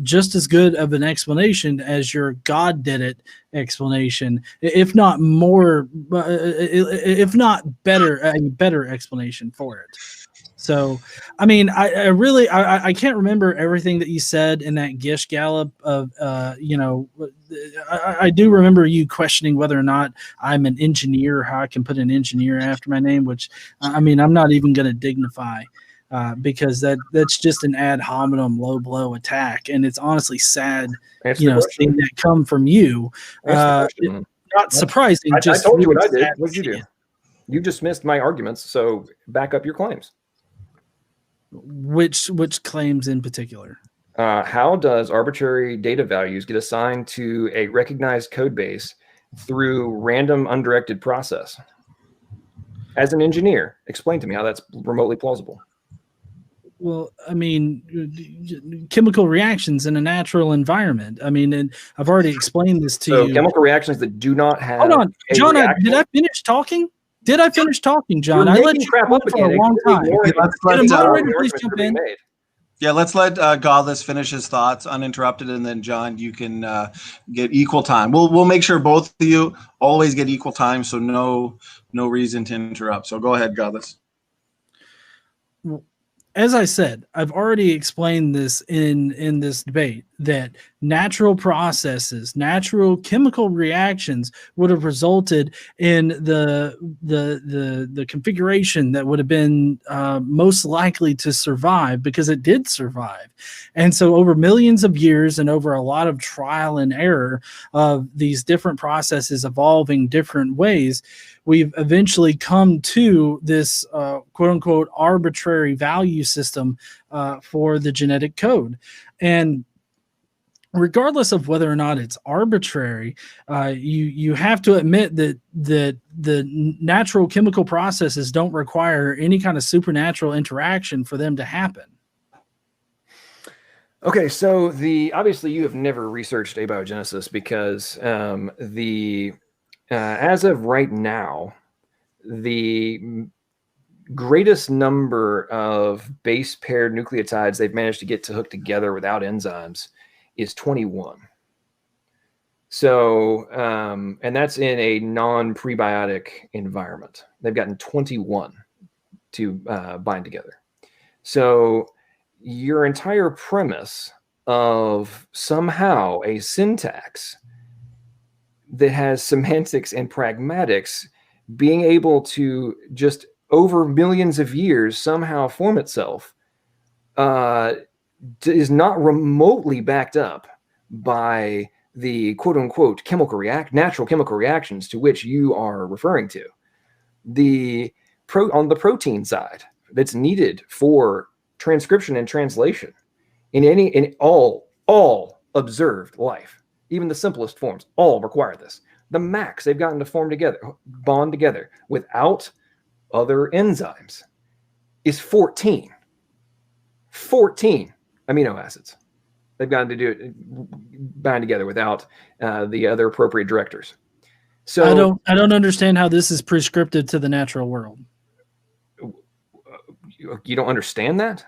just as good of an explanation as your God did it explanation, if not more, if not better, a better explanation for it. So, I mean, I really I can't remember everything that you said in that Gish Gallop of, I do remember you questioning whether or not I'm an engineer, how I can put an engineer after my name, which, I mean, I'm not even going to dignify because that's just an ad hominem low blow attack. And it's honestly sad, seeing that come from you. Not surprising. I told really you what I did. What did you do? You dismissed my arguments, so back up your claims. Which claims in particular? How does arbitrary data values get assigned to a recognized code base through random undirected process? As an engineer, explain to me how that's remotely plausible. Well, I mean, chemical reactions in a natural environment. I mean, and I've already explained this to you. Chemical reactions that do not have. Hold on, John. Did I finish talking? Did I finish talking, John? You're I let you crap up for a long time. Please jump in. Yeah, let's let Godless finish his thoughts uninterrupted, and then John, you can get equal time. We'll make sure both of you always get equal time, so no reason to interrupt. So go ahead, Godless. As I said, I've already explained this in this debate that natural processes, natural chemical reactions would have resulted in the configuration that would have been most likely to survive, because it did survive. And so over millions of years and over a lot of trial and error of these different processes evolving different ways, we've eventually come to this quote unquote arbitrary value system for the genetic code. And regardless of whether or not it's arbitrary, you have to admit that the natural chemical processes don't require any kind of supernatural interaction for them to happen. Okay, so obviously you have never researched abiogenesis, because as of right now, the greatest number of base paired nucleotides they've managed to get to hook together without enzymes is 21. So, and that's in a non-prebiotic environment. They've gotten 21 to bind together. So your entire premise of somehow a syntax that has semantics and pragmatics being able to just over millions of years somehow form itself is not remotely backed up by the quote unquote natural chemical reactions to which you are referring to. On the protein side that's needed for transcription and translation in all observed life, even the simplest forms, all require this. The max they've gotten to bond together without other enzymes is 14 amino acids. They've gotten to do it, bind together without the other appropriate directors. So I don't understand how this is prescriptive to the natural world. You don't understand that?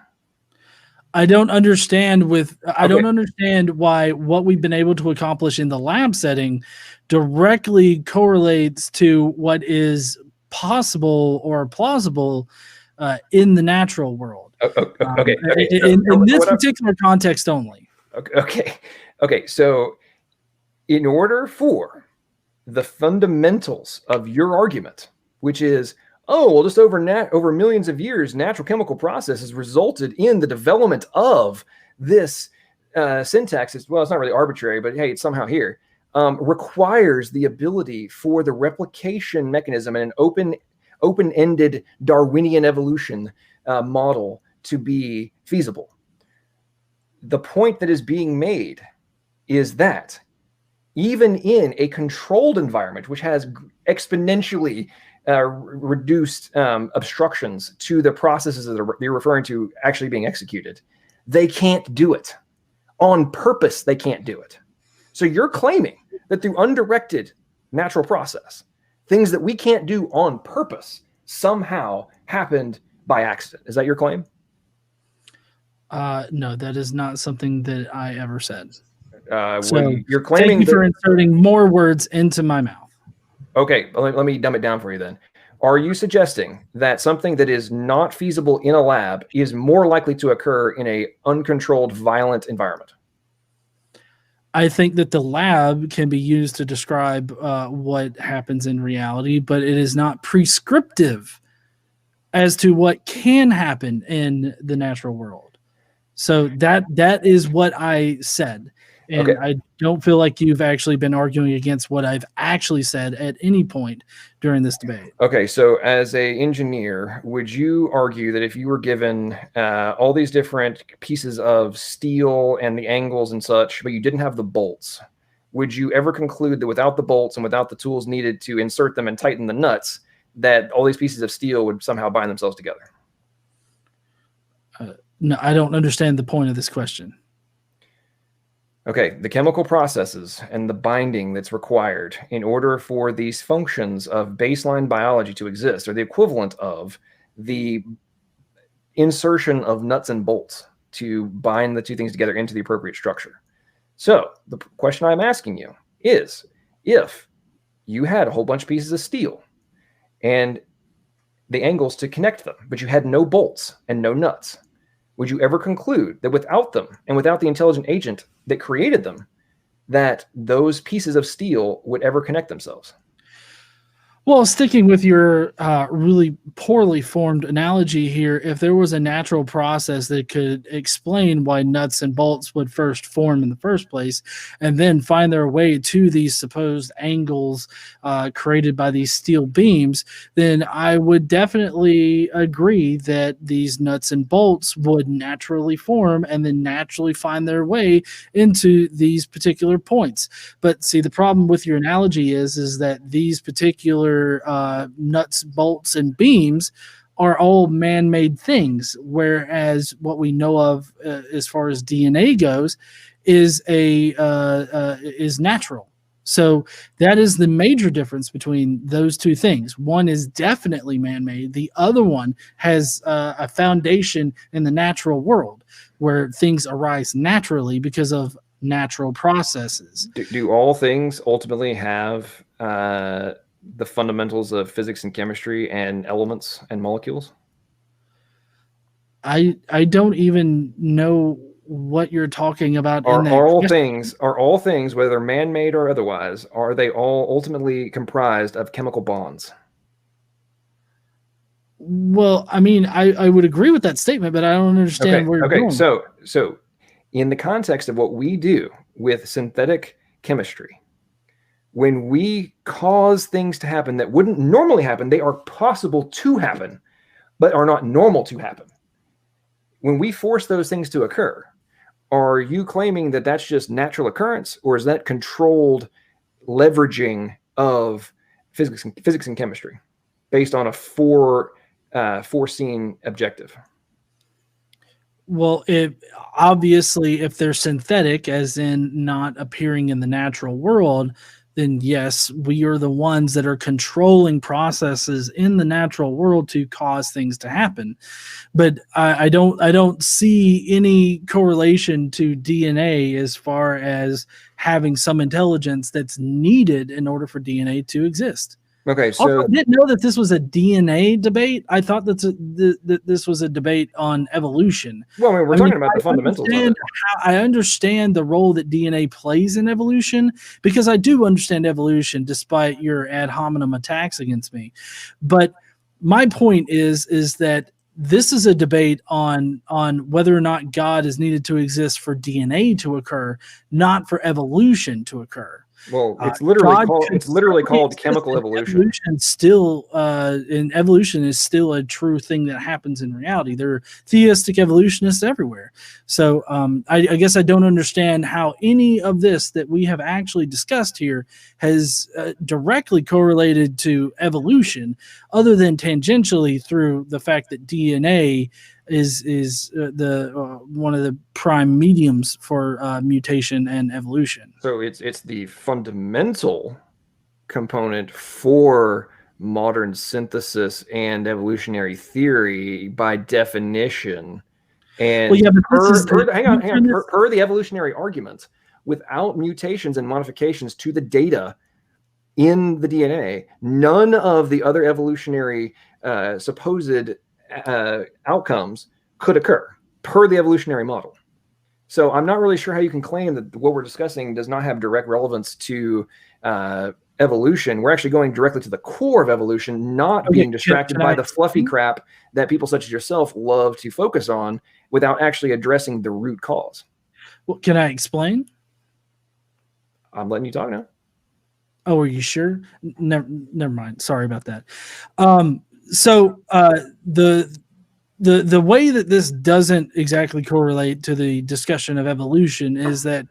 I don't understand don't understand why what we've been able to accomplish in the lab setting directly correlates to what is possible or plausible in the natural world. Okay. In this particular context only. Okay. So in order for the fundamentals of your argument, which is, oh, well, just over millions of years, natural chemical processes resulted in the development of this syntax. Well, it's not really arbitrary, but hey, it's somehow here. Requires the ability for the replication mechanism and an open-ended Darwinian evolution model to be feasible. The point that is being made is that even in a controlled environment, which has exponentially reduced obstructions to the processes that you're referring to actually being executed, they can't do it. On purpose, they can't do it. So you're claiming that through undirected natural process, things that we can't do on purpose somehow happened by accident. Is that your claim? No, that is not something that I ever said. So you're claiming. Thank you for inserting more words into my mouth. Okay, let me dumb it down for you then. Are you suggesting that something that is not feasible in a lab is more likely to occur in an uncontrolled, violent environment? I think that the lab can be used to describe what happens in reality, but it is not prescriptive as to what can happen in the natural world. So that is what I said. And okay. I don't feel like you've actually been arguing against what I've actually said at any point during this debate. Okay, so as an engineer, would you argue that if you were given all these different pieces of steel and the angles and such, but you didn't have the bolts, would you ever conclude that without the bolts and without the tools needed to insert them and tighten the nuts, that all these pieces of steel would somehow bind themselves together? No, I don't understand the point of this question. Okay, the chemical processes and the binding that's required in order for these functions of baseline biology to exist are the equivalent of the insertion of nuts and bolts to bind the two things together into the appropriate structure. So the question I'm asking you is, if you had a whole bunch of pieces of steel and the angles to connect them, but you had no bolts and no nuts, would you ever conclude that without them and without the intelligent agent that created them, that those pieces of steel would ever connect themselves? Well, sticking with your really poorly formed analogy here, if there was a natural process that could explain why nuts and bolts would first form in the first place and then find their way to these supposed angles created by these steel beams, then I would definitely agree that these nuts and bolts would naturally form and then naturally find their way into these particular points. But see, the problem with your analogy is that these particular nuts, bolts, and beams are all man-made things, whereas what we know of as far as DNA goes is natural. So that is the major difference between those two things. One is definitely man-made. The other one has a foundation in the natural world where things arise naturally because of natural processes. Do all things ultimately have the fundamentals of physics and chemistry and elements and molecules? I don't even know what you're talking about. Are all things, whether man-made or otherwise, are they all ultimately comprised of chemical bonds? Well, I mean, I would agree with that statement, but I don't understand where you're going. So in the context of what we do with synthetic chemistry, when we cause things to happen that wouldn't normally happen, they are possible to happen, but are not normal to happen. When we force those things to occur, are you claiming that that's just natural occurrence, or is that controlled leveraging of physics and chemistry based on a foreseen objective? Well, obviously, if they're synthetic, as in not appearing in the natural world, then yes, we are the ones that are controlling processes in the natural world to cause things to happen. But I don't see any correlation to DNA as far as having some intelligence that's needed in order for DNA to exist. Okay, Also, so I didn't know that this was a DNA debate. I thought that this was a debate on evolution. well, I mean, we're talking about the fundamentals of it. I understand the role that DNA plays in evolution, because I do understand evolution despite your ad hominem attacks against me. But my point is that this is a debate on whether or not God is needed to exist for DNA to occur, not for evolution to occur. Well, it's literally called chemical evolution. Evolution is still a true thing that happens in reality. There are theistic evolutionists everywhere. So I guess I don't understand how any of this that we have actually discussed here has directly correlated to evolution, other than tangentially through the fact that DNA is the one of the prime mediums for mutation and evolution. So it's the fundamental component for modern synthesis and evolutionary theory by definition. And well, yeah, but hang on. Per the evolutionary argument, without mutations and modifications to the data in the DNA, none of the other evolutionary supposed outcomes could occur per the evolutionary model. So I'm not really sure how you can claim that what we're discussing does not have direct relevance to evolution. We're actually going directly to the core of evolution, not being distracted by the fluffy crap that people such as yourself love to focus on without actually addressing the root cause. Well, can I explain? I'm letting you talk now. Oh, are you sure? Never mind. Sorry about that. The way that this doesn't exactly correlate to the discussion of evolution is that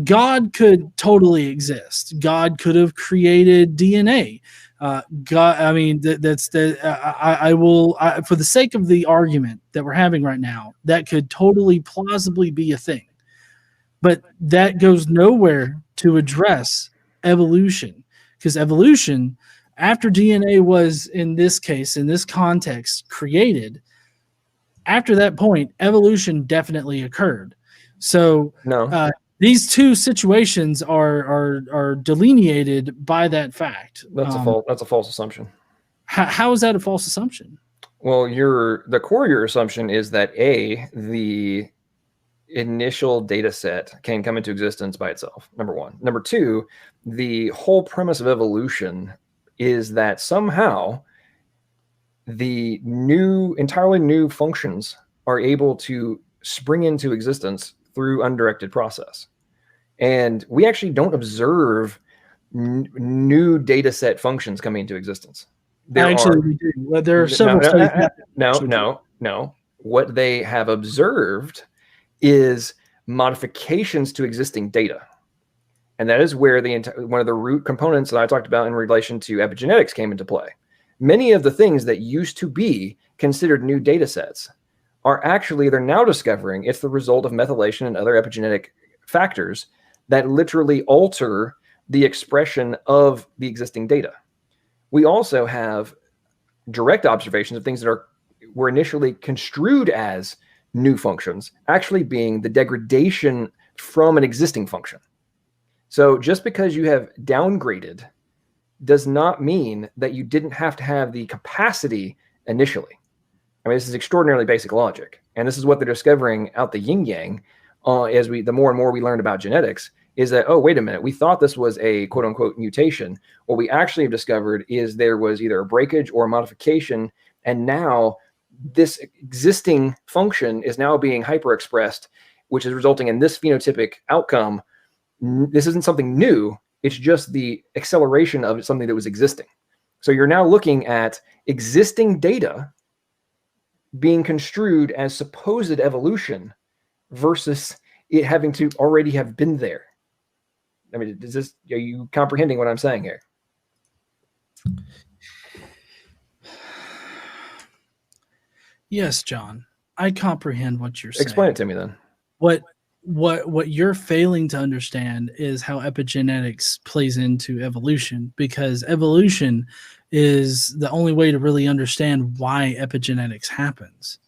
God could totally exist. God could have created DNA. God, I mean, I will, for the sake of the argument that we're having right now, that could totally plausibly be a thing. But that goes nowhere to address evolution, because evolution, after DNA was, in this case, in this context, created, after that point, evolution definitely occurred. So no, these two situations are delineated by that fact. That's a false assumption. How is that a false assumption? Well, the core of your assumption is that the initial data set can come into existence by itself, number one. Number two, the whole premise of evolution is that somehow the entirely new functions are able to spring into existence through undirected process. And we actually don't observe new data set functions coming into existence. We do. Well, there are several. No. What they have observed is modifications to existing data. And that is where one of the root components that I talked about in relation to epigenetics came into play. Many of the things that used to be considered new data sets they're now discovering it's the result of methylation and other epigenetic factors that literally alter the expression of the existing data. We also have direct observations of things that were initially construed as new functions, actually being the degradation from an existing function. So just because you have downgraded does not mean that you didn't have to have the capacity initially. I mean, this is extraordinarily basic logic. And this is what they're discovering out the yin-yang the more and more we learned about genetics, is that, oh, wait a minute, we thought this was a quote-unquote mutation. What we actually have discovered is there was either a breakage or a modification, and now this existing function is now being hyperexpressed, which is resulting in this phenotypic outcome. This isn't something new. It's just the acceleration of something that was existing. So you're now looking at existing data being construed as supposed evolution versus it having to already have been there. I mean, are you comprehending what I'm saying here? Yes, John. I comprehend what you're saying. Explain it to me then. What what you're failing to understand is how epigenetics plays into evolution, because evolution is the only way to really understand why epigenetics happens.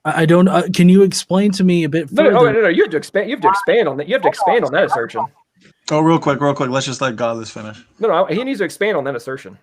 I don't. Can you explain to me a bit further? No. You have to expand. You have to expand on that. You have to expand on that assertion. Oh, real quick. Let's just let Godless finish. No, he needs to expand on that assertion.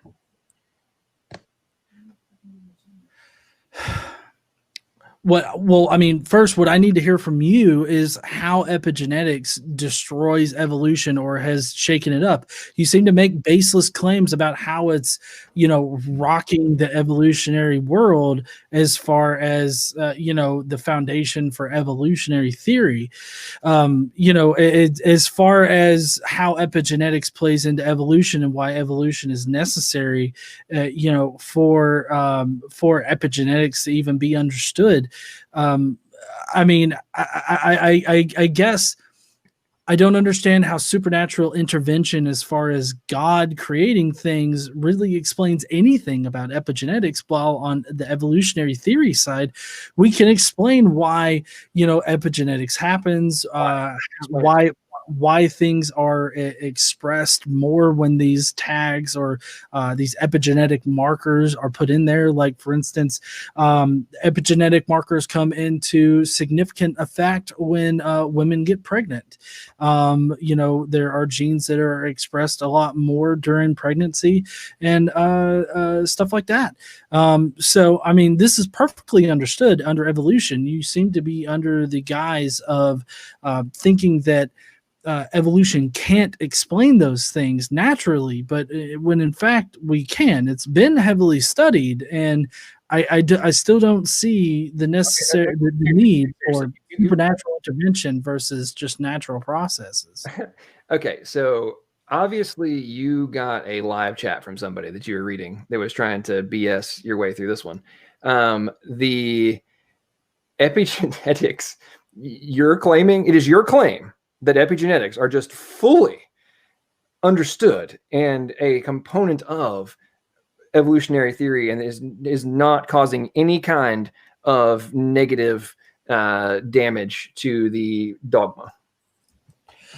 Well, I mean, first, what I need to hear from you is how epigenetics destroys evolution or has shaken it up. You seem to make baseless claims about how it's, rocking the evolutionary world as far as, the foundation for evolutionary theory. As far as how epigenetics plays into evolution and why evolution is necessary, for epigenetics to even be understood. I mean, I guess I don't understand how supernatural intervention as far as God creating things really explains anything about epigenetics, while on the evolutionary theory side, we can explain why, epigenetics happens, why things are expressed more when these tags or these epigenetic markers are put in there. Like, for instance, epigenetic markers come into significant effect when women get pregnant. There are genes that are expressed a lot more during pregnancy and stuff like that. So, I mean, this is perfectly understood under evolution. You seem to be under the guise of thinking that evolution can't explain those things naturally, but when in fact we can. It's been heavily studied, and I still don't see the necessary the need for supernatural intervention versus just natural processes. Okay, so obviously you got a live chat from somebody that you were reading that was trying to BS your way through this one. The epigenetics, it is your claim that epigenetics are just fully understood and a component of evolutionary theory, and is not causing any kind of negative damage to the dogma.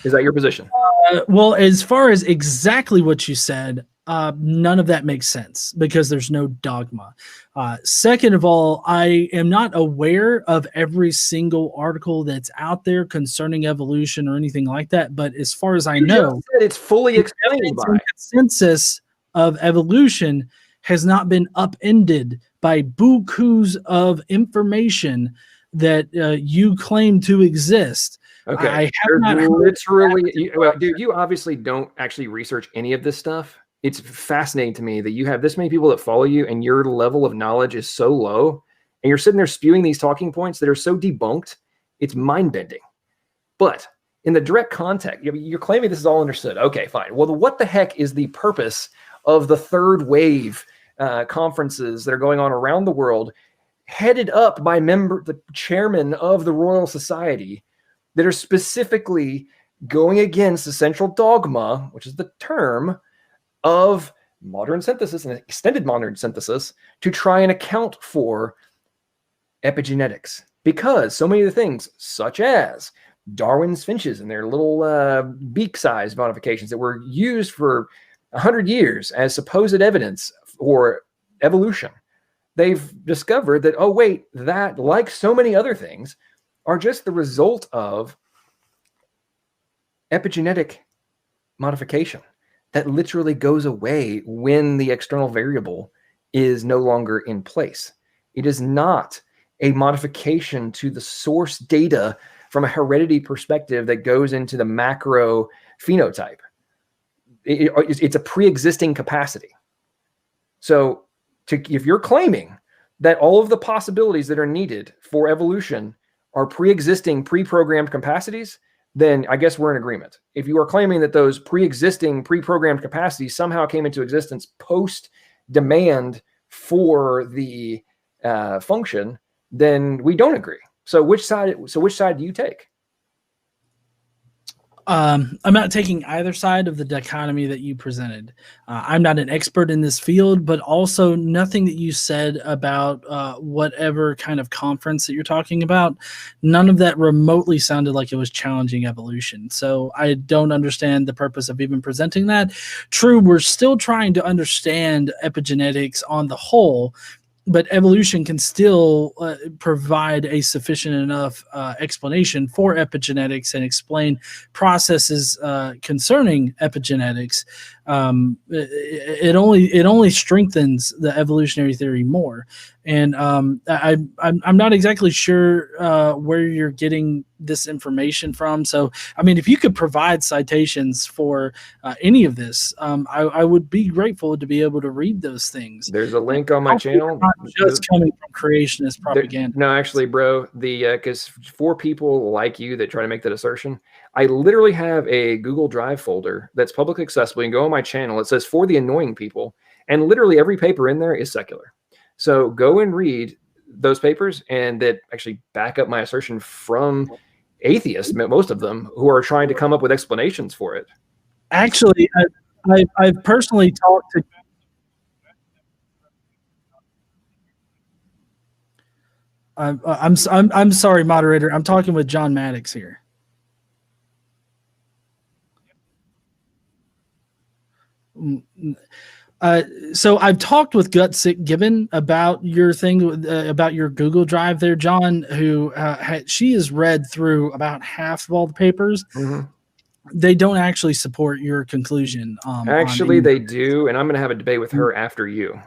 Is that your position? Well, as far as exactly what you said, none of that makes sense because there's no dogma. Second of all, I am not aware of every single article that's out there concerning evolution or anything like that. But as far as I know, it's fully explained by the consensus of evolution has not been upended by bukus of information that you claim to exist. Okay, I have not heard dude, you obviously don't actually research any of this stuff. It's fascinating to me that you have this many people that follow you and your level of knowledge is so low, and you're sitting there spewing these talking points that are so debunked. It's mind-bending. But in the direct context, you're claiming this is all understood. Okay, fine. Well, what the heck is the purpose of the third wave conferences that are going on around the world, headed up by the chairman of the Royal Society, that are specifically going against the central dogma, which is the term of modern synthesis and extended modern synthesis, to try and account for epigenetics? Because so many of the things, such as Darwin's finches and their little beak-sized modifications that were used for 100 years as supposed evidence for evolution, they've discovered that, oh wait, that, like so many other things, are just the result of epigenetic modification that literally goes away when the external variable is no longer in place. It is not a modification to the source data from a heredity perspective that goes into the macro phenotype. It's a pre-existing capacity. So if you're claiming that all of the possibilities that are needed for evolution are pre-existing, pre-programmed capacities, then I guess we're in agreement. If you are claiming that those pre-existing, pre-programmed capacities somehow came into existence post-demand for the function, then we don't agree. So which side do you take? I'm not taking either side of the dichotomy that you presented. I'm not an expert in this field, but also nothing that you said about whatever kind of conference that you're talking about, none of that remotely sounded like it was challenging evolution. So I don't understand the purpose of even presenting that. True, we're still trying to understand epigenetics on the whole, but evolution can still provide a sufficient enough explanation for epigenetics and explain processes concerning epigenetics. It only strengthens the evolutionary theory more. And I'm not exactly sure where you're getting this information from. So, I mean, if you could provide citations for any of this, I would be grateful to be able to read those things. There's a link on my channel. Not just coming from creationist propaganda. No, actually, bro, because for people like you that try to make that assertion, I literally have a Google Drive folder that's publicly accessible. You can go on my channel. It says for the annoying people, and literally every paper in there is secular. So go and read those papers, and that actually back up my assertion from atheists, most of them, who are trying to come up with explanations for it. Actually, I've personally talked to. I'm sorry, moderator. I'm talking with John Maddox here. So I've talked with Gutsick Gibbon about your thing, about your Google Drive there, John, who she has read through about half of all the papers. Mm-hmm. They don't actually support your conclusion. Actually, they do, and I'm going to have a debate with her after you.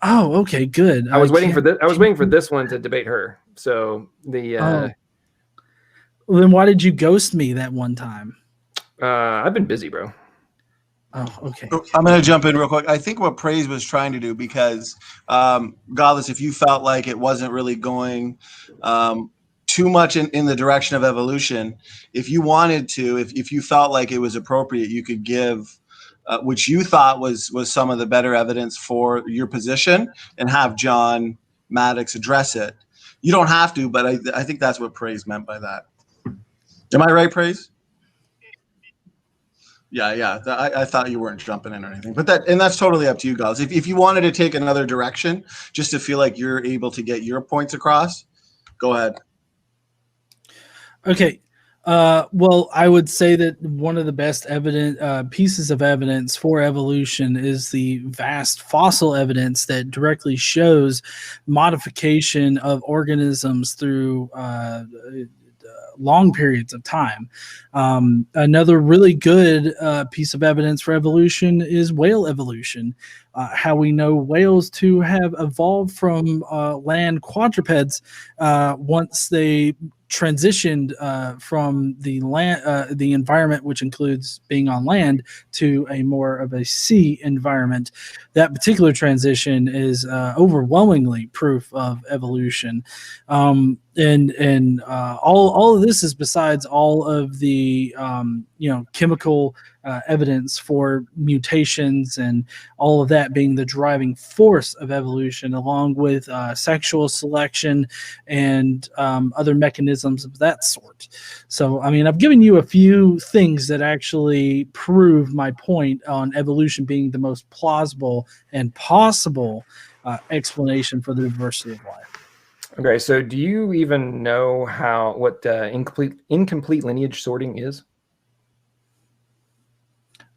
Oh, okay, good. I was waiting for this. I was waiting for this one to debate her. So the. Well, then why did you ghost me that one time? I've been busy, bro. Oh, okay. I'm going to jump in real quick. I think what Praise was trying to do, because Godless, if you felt like it wasn't really going too much in the direction of evolution, if you wanted to, if you felt like it was appropriate, you could give which you thought was some of the better evidence for your position, and have John Maddox address it. You don't have to, but I think that's what Praise meant by that. Am I right, Praise? Yeah. I thought you weren't jumping in or anything, but that's totally up to you guys. If you wanted to take another direction, just to feel like you're able to get your points across, go ahead. Okay. Well, I would say that one of the best pieces of evidence for evolution is the vast fossil evidence that directly shows modification of organisms through long periods of time. Another really good piece of evidence for evolution is whale evolution. How we know whales to have evolved from land quadrupeds once they transitioned from the land, the environment, which includes being on land, to a more of a sea environment. That particular transition is overwhelmingly proof of evolution, and all of this is besides all of the chemical evidence for mutations and all of that being the driving force of evolution, along with sexual selection and other mechanisms of that sort. So, I mean, I've given you a few things that actually prove my point on evolution being the most plausible and possible explanation for the diversity of life. Okay, so do you even know what incomplete lineage sorting is?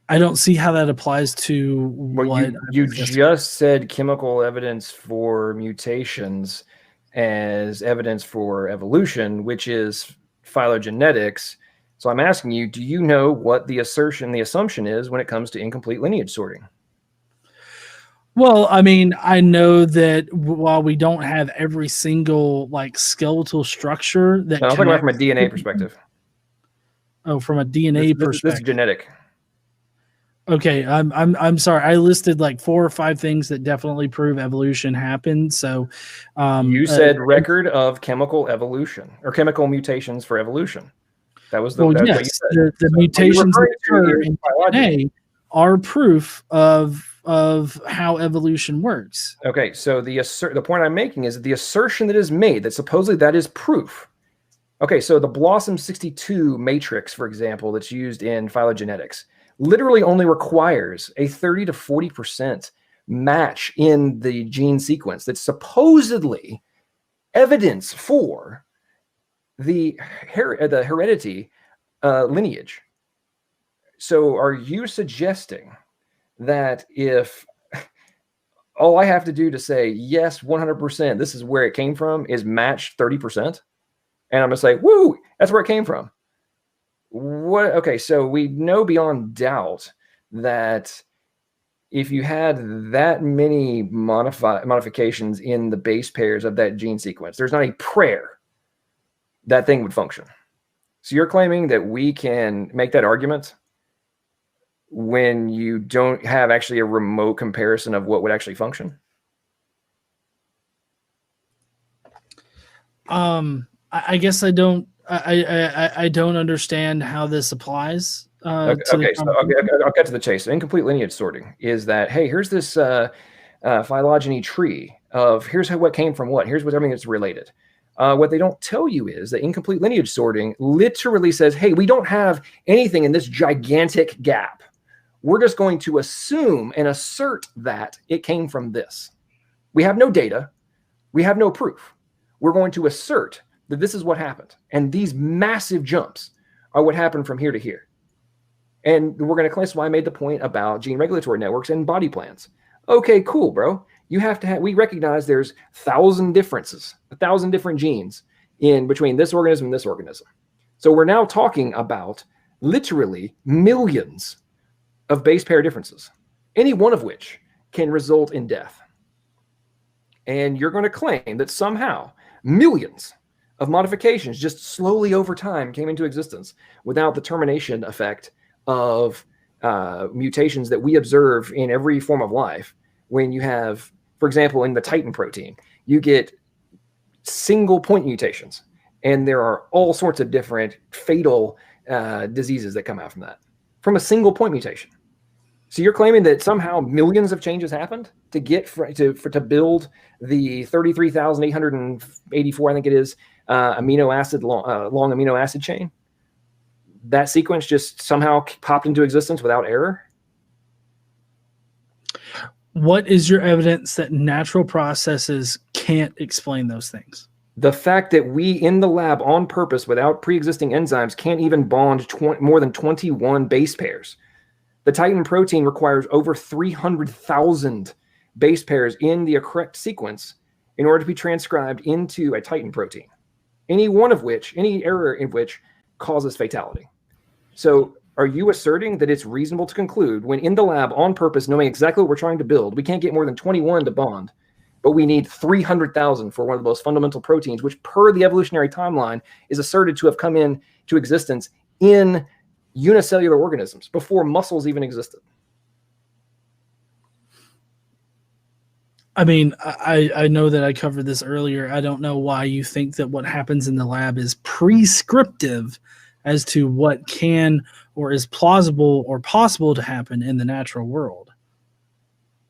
I don't see how that applies to what you just said. Chemical evidence for mutations as evidence for evolution, which is phylogenetics. So I'm asking you, do you know what the assumption is when it comes to incomplete lineage sorting? Well, I mean, I know that while we don't have every single skeletal structure that I'm talking about from a DNA perspective. Oh, from a DNA perspective. This is genetic. Okay, I'm sorry. I listed 4 or 5 things that definitely prove evolution happened. So you said record of chemical evolution or chemical mutations for evolution. That was what you said. The mutations that occur in DNA are proof of how evolution works. Okay, so the point I'm making is the assertion that is made that supposedly that is proof Okay, so the Blossom 62 matrix, for example, that's used in phylogenetics, literally only requires a 30 to 40% match in the gene sequence that's supposedly evidence for the heredity lineage. So are you suggesting that if all I have to do to say, yes, 100%, this is where it came from, is match 30%? And I'm going to say, woo, that's where it came from. What? Okay, so we know beyond doubt that if you had that many modifications in the base pairs of that gene sequence, there's not a prayer that thing would function. So you're claiming that we can make that argument when you don't have actually a remote comparison of what would actually function? I guess I don't. I don't understand how this applies. Okay, so I'll get to the chase. Incomplete lineage sorting is that, hey, here's this phylogeny tree of here's what came from what. Here's what everything that's related. What they don't tell you is that incomplete lineage sorting literally says, hey, we don't have anything in this gigantic gap. We're just going to assume and assert that it came from this. We have no data. We have no proof. We're going to assert that this is what happened. And these massive jumps are what happened from here to here. And we're going to claim why I made the point about gene regulatory networks and body plans. Okay, cool, bro. You have to have, we recognize there's 1,000 differences, 1,000 different genes in between this organism and this organism. So we're now talking about literally millions of base pair differences, any one of which can result in death. And you're going to claim that somehow millions of modifications just slowly over time came into existence without the termination effect of mutations that we observe in every form of life. When you have, for example, in the Titan protein, you get single point mutations, and there are all sorts of different fatal diseases that come out from that, from a single point mutation. So you're claiming that somehow millions of changes happened to get to build the 33,884, I think it is, amino acid long amino acid chain. That sequence just somehow popped into existence without error. What is your evidence that natural processes can't explain those things? The fact that we in the lab on purpose without pre-existing enzymes can't even bond more than 21 base pairs. The Titan protein requires over 300,000 base pairs in the correct sequence in order to be transcribed into a Titan protein. Any error in which causes fatality. So are you asserting that it's reasonable to conclude when in the lab on purpose, knowing exactly what we're trying to build, we can't get more than 21 to bond, but we need 300,000 for one of the most fundamental proteins, which per the evolutionary timeline is asserted to have come into existence in unicellular organisms before muscles even existed? I mean, I know that I covered this earlier. I don't know why you think that what happens in the lab is prescriptive as to what can or is plausible or possible to happen in the natural world.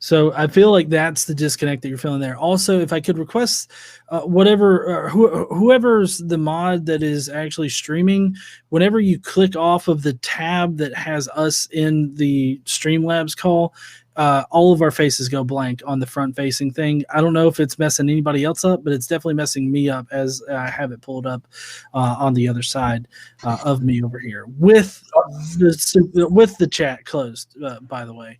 So I feel like that's the disconnect that you're feeling there. Also, if I could request whoever's the mod that is actually streaming, whenever you click off of the tab that has us in the Streamlabs call, all of our faces go blank on the front-facing thing. I don't know if it's messing anybody else up, but it's definitely messing me up as I have it pulled up on the other side of me over here with the chat closed, by the way.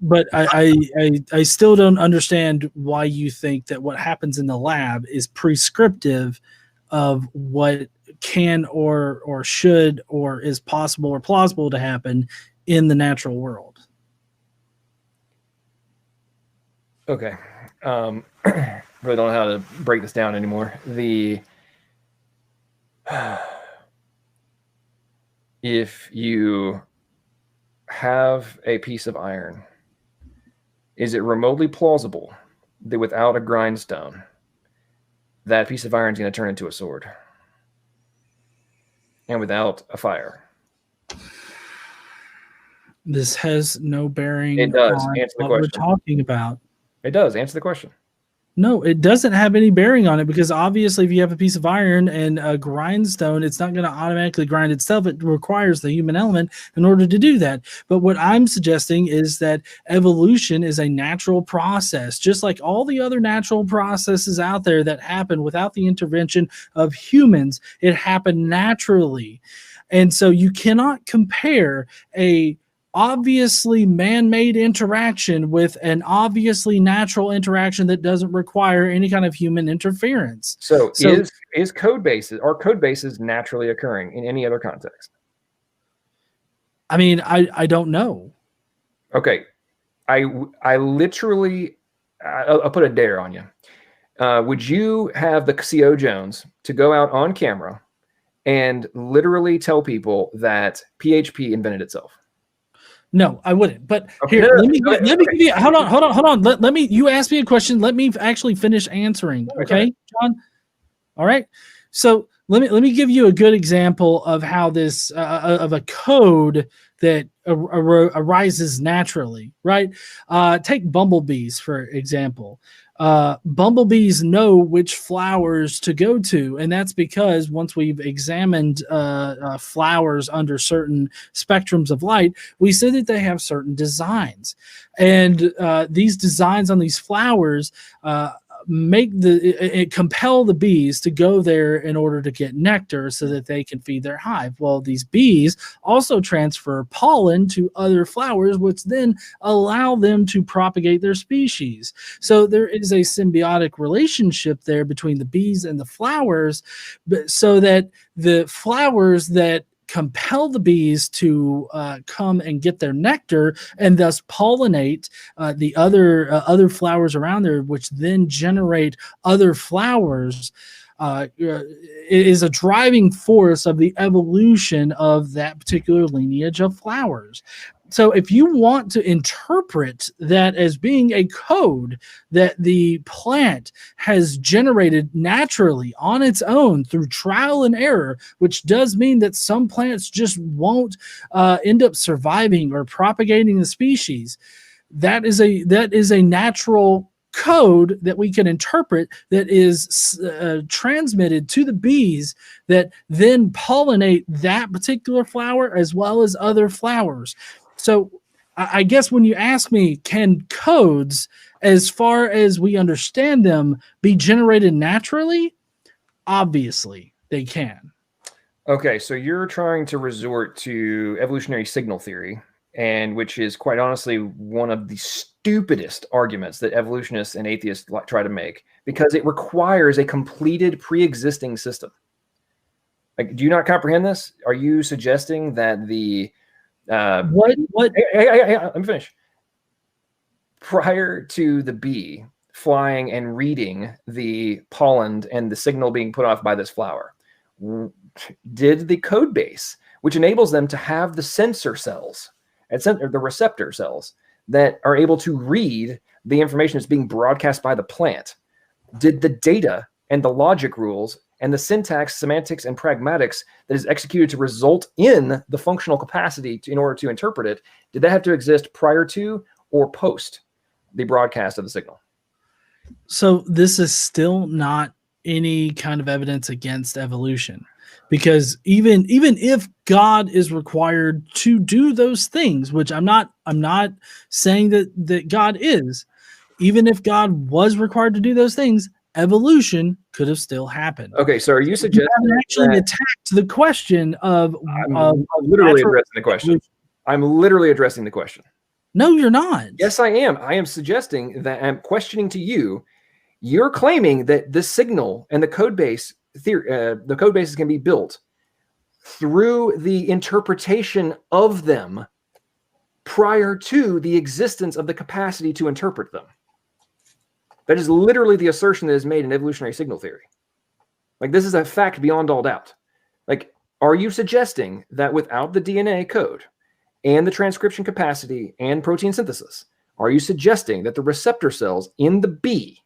But I still don't understand why you think that what happens in the lab is prescriptive of what can or should or is possible or plausible to happen in the natural world. Okay. Really don't know how to break this down anymore. If you have a piece of iron, is it remotely plausible that without a grindstone, that piece of iron is going to turn into a sword? And without a fire? This has no bearing it does. on Answer the what question. we're talking about. It does. Answer the question. No, it doesn't have any bearing on it, because obviously if you have a piece of iron and a grindstone, it's not going to automatically grind itself. It requires the human element in order to do that. But what I'm suggesting is that evolution is a natural process, just like all the other natural processes out there that happen without the intervention of humans. It happened naturally. And so you cannot compare a obviously man-made interaction with an obviously natural interaction that doesn't require any kind of human interference. So is code bases, are code bases naturally occurring in any other context? I mean, I don't know. Okay. I literally, I'll put a dare on you. Would you have the CO Jones to go out on camera and literally tell people that PHP invented itself? No, I wouldn't. But okay. Here, let me give you. Hold on. Let me. You asked me a question. Let me actually finish answering. Okay, John. All right. So let me give you a good example of how this of a code that arises naturally. Right. Take bumblebees for example. Bumblebees know which flowers to go to, and that's because once we've examined flowers under certain spectrums of light, we see that they have certain designs, and these designs on these flowers compel the bees to go there in order to get nectar so that they can feed their hive. Well, these bees also transfer pollen to other flowers, which then allow them to propagate their species. So there is a symbiotic relationship there between the bees and the flowers, so that the flowers that compel the bees to come and get their nectar and thus pollinate the other flowers around there, which then generate other flowers, is a driving force of the evolution of that particular lineage of flowers. So if you want to interpret that as being a code that the plant has generated naturally on its own through trial and error, which does mean that some plants just won't end up surviving or propagating the species, that is a natural code that we can interpret that is transmitted to the bees that then pollinate that particular flower as well as other flowers. So I guess when you ask me, can codes, as far as we understand them, be generated naturally? Obviously, they can. Okay, so you're trying to resort to evolutionary signal theory, and which is quite honestly one of the stupidest arguments that evolutionists and atheists try to make, because it requires a completed pre-existing system. Like, do you not comprehend this? Are you suggesting that the what let me finish. Prior to the bee flying and reading the pollen and the signal being put off by this flower, did the code base, which enables them to have the sensor cells, the receptor cells that are able to read the information that's being broadcast by the plant, did the data and the logic rules and the syntax, semantics, and pragmatics that is executed to result in the functional capacity in order to interpret it, did that have to exist prior to or post the broadcast of the signal? So this is still not any kind of evidence against evolution, because even if God is required to do those things, which I'm not saying that God is, even if God was required to do those things, evolution could have still happened. Okay, so are you suggesting you actually attacked the question of? I'm literally addressing the question. I'm literally addressing the question. No, you're not. Yes, I am. I am suggesting that I'm questioning to you. You're claiming that the signal and the code base theory, the code bases can be built through the interpretation of them prior to the existence of the capacity to interpret them. That is literally the assertion that is made in evolutionary signal theory. Like, this is a fact beyond all doubt. Like, are you suggesting that without the DNA code and the transcription capacity and protein synthesis, are you suggesting that the receptor cells in the bee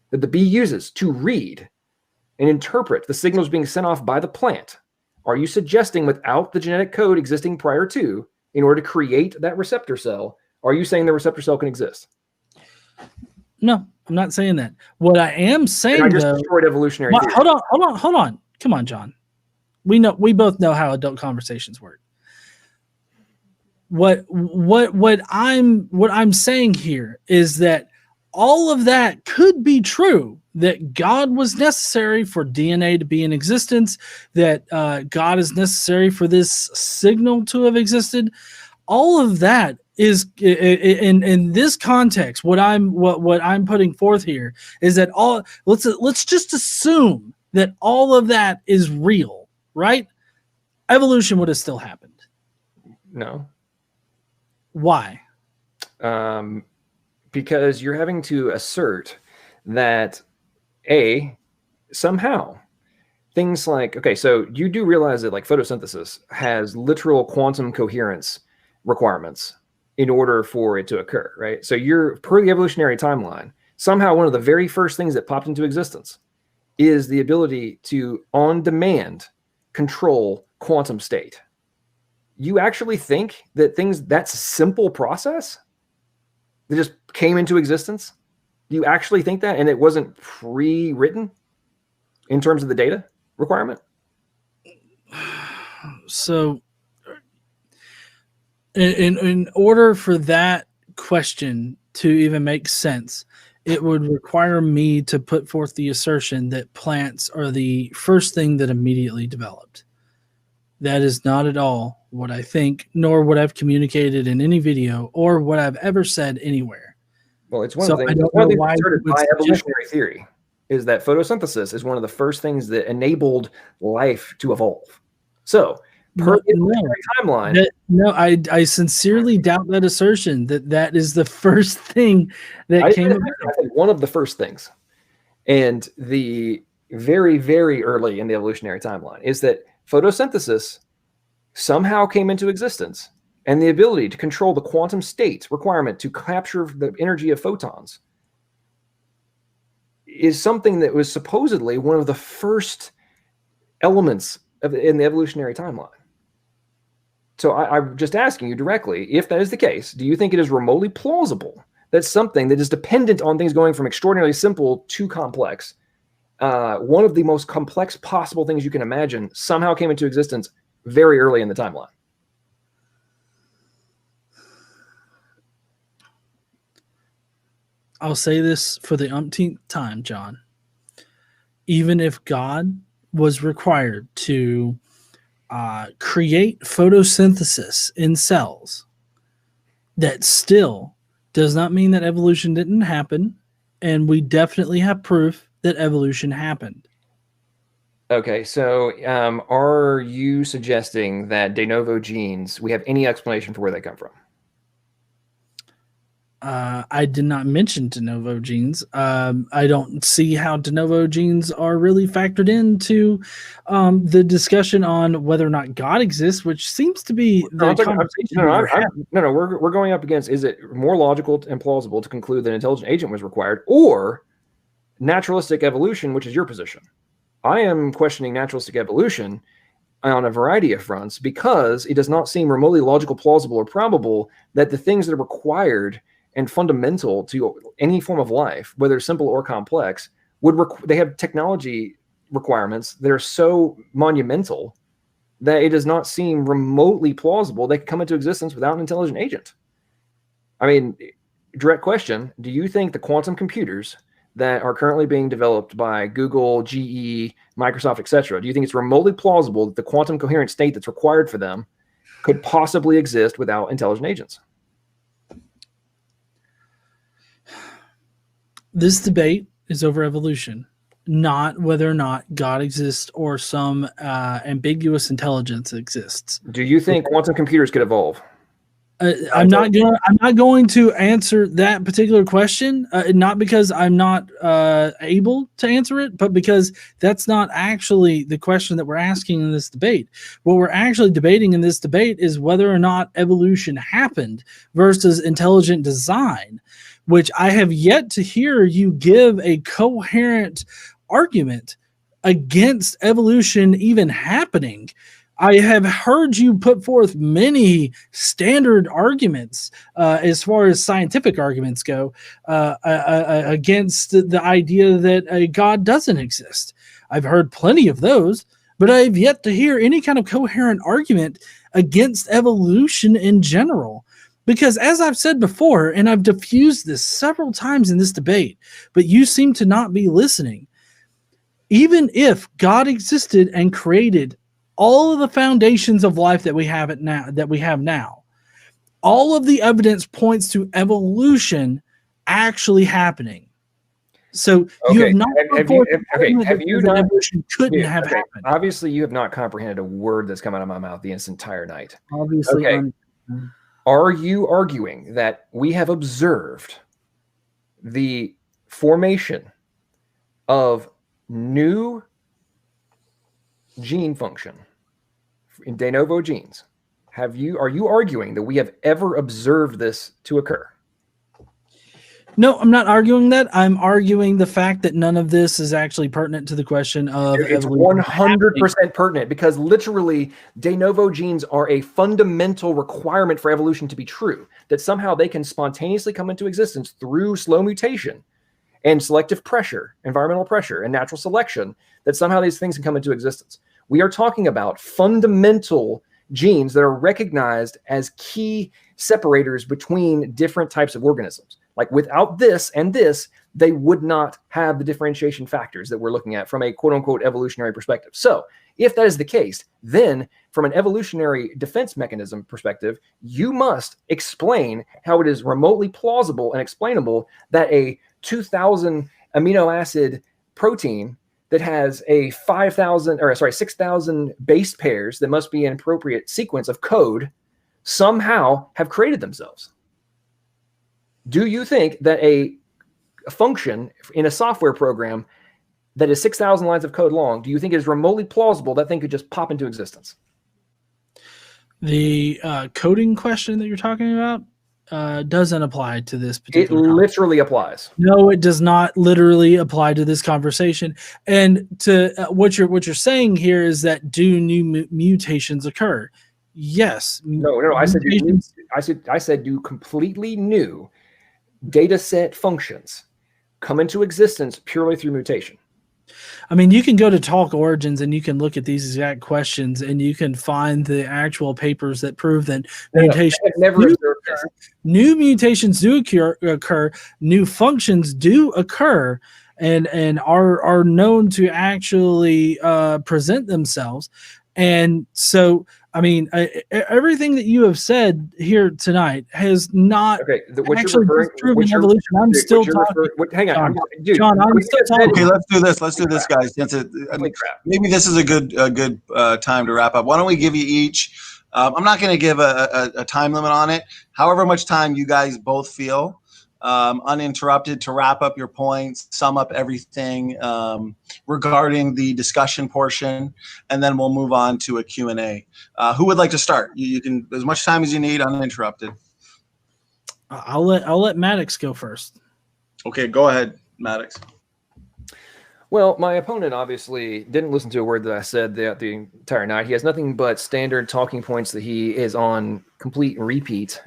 that the bee uses to read and interpret the signals being sent off by the plant, are you suggesting without the genetic code existing prior to, in order to create that receptor cell, are you saying the receptor cell can exist? No, I'm not saying that. What I am saying, I just though, destroyed evolutionary theory. hold on. Come on, John. We both know how adult conversations work. What I'm saying here is that all of that could be true, that God was necessary for DNA to be in existence, that God is necessary for this signal to have existed. All of that is in this context. What I'm putting forth here is that let's just assume that all of that is real, right? Evolution would have still happened. No. Why? Because you're having to assert that somehow things like, okay, so you do realize that like photosynthesis has literal quantum coherence requirements in order for it to occur, right? So you're, per the evolutionary timeline, somehow one of the very first things that popped into existence is the ability to, on demand, control quantum state. You actually think that that's a simple process that just came into existence? Do you actually think that? And it wasn't pre-written in terms of the data requirement? So in order for that question to even make sense, it would require me to put forth the assertion that plants are the first thing that immediately developed. That is not at all what I think, nor what I've communicated in any video or what I've ever said anywhere. Well, it's one of the things asserted by evolutionary theory is that photosynthesis is one of the first things that enabled life to evolve. So, per the evolutionary timeline. I sincerely doubt that assertion that is the first thing that came about. I think one of the first things, and the very, very early in the evolutionary timeline, is that photosynthesis somehow came into existence, and the ability to control the quantum state requirement to capture the energy of photons is something that was supposedly one of the first elements in the evolutionary timeline. So I'm just asking you directly, if that is the case, do you think it is remotely plausible that something that is dependent on things going from extraordinarily simple to complex, one of the most complex possible things you can imagine, somehow came into existence very early in the timeline? I'll say this for the umpteenth time, John. Even if God was required to create photosynthesis in cells, that still does not mean that evolution didn't happen, and we definitely have proof that evolution happened. Okay, so are you suggesting that de novo genes, we have any explanation for where they come from? I did not mention de novo genes. I don't see how de novo genes are really factored into the discussion on whether or not God exists, which seems to be the conversation. We're going up against, is it more logical and plausible to conclude that an intelligent agent was required, or naturalistic evolution, which is your position? I am questioning naturalistic evolution on a variety of fronts because it does not seem remotely logical, plausible, or probable that the things that are required and fundamental to any form of life, whether simple or complex, they have technology requirements that are so monumental that it does not seem remotely plausible they could come into existence without an intelligent agent. I mean, direct question, do you think the quantum computers that are currently being developed by Google, GE, Microsoft, etc., do you think it's remotely plausible that the quantum coherent state that's required for them could possibly exist without intelligent agents? This debate is over evolution, not whether or not God exists or some ambiguous intelligence exists. Do you think quantum computers could evolve? I'm not going to answer that particular question, not because I'm not able to answer it, but because that's not actually the question that we're asking in this debate. What we're actually debating in this debate is whether or not evolution happened versus intelligent design, which I have yet to hear you give a coherent argument against evolution even happening. I have heard you put forth many standard arguments as far as scientific arguments go against the idea that a God doesn't exist. I've heard plenty of those, but I've yet to hear any kind of coherent argument against evolution in general. Because as I've said before, and I've diffused this several times in this debate, but you seem to not be listening. Even if God existed and created all of the foundations of life that we have now, all of the evidence points to evolution actually happening. So you have not evolution couldn't have happened. Obviously, you have not comprehended a word that's come out of my mouth this entire night. Obviously, okay. Are you arguing that we have observed the formation of new gene function in de novo genes? Are you arguing that we have ever observed this to occur? No, I'm not arguing that. I'm arguing the fact that none of this is actually pertinent to the question of it's evolution. 100% pertinent, because literally de novo genes are a fundamental requirement for evolution to be true, that somehow they can spontaneously come into existence through slow mutation and selective pressure, environmental pressure, and natural selection, that somehow these things can come into existence. We are talking about fundamental genes that are recognized as key separators between different types of organisms. Like without this and this, they would not have the differentiation factors that we're looking at from a quote unquote evolutionary perspective. So if that is the case, then from an evolutionary defense mechanism perspective, you must explain how it is remotely plausible and explainable that a 2,000 amino acid protein that has a 6,000 base pairs that must be an appropriate sequence of code somehow have created themselves. Do you think that a function in a software program that is 6,000 lines of code long, do you think it is remotely plausible that thing could just pop into existence? The coding question that you're talking about doesn't apply to this particular. It literally applies. No, it does not literally apply to this conversation. And to what you're saying here is that do new mutations occur? Yes. No. I said do completely new data set functions come into existence purely through mutation. I mean, you can go to Talk Origins and you can look at these exact questions and you can find the actual papers that prove that new mutations do occur, new functions do occur, and are known to actually present themselves. And so, I mean, everything that you have said here tonight has not actually proven evolution. I'm still talking. Hang on, John, I'm still talking. Okay, let's do this, guys. Maybe this is a good time to wrap up. Why don't we give you each? I'm not going to give a time limit on it. However much time you guys both feel uninterrupted to wrap up your points, sum up everything regarding the discussion portion, and then we'll move on to a Q&A. Who would like to start? You can, as much time as you need, uninterrupted. I'll let Maddox go first. Okay, go ahead, Maddox. Well, my opponent obviously didn't listen to a word that I said the entire night. He has nothing but standard talking points that he is on complete repeat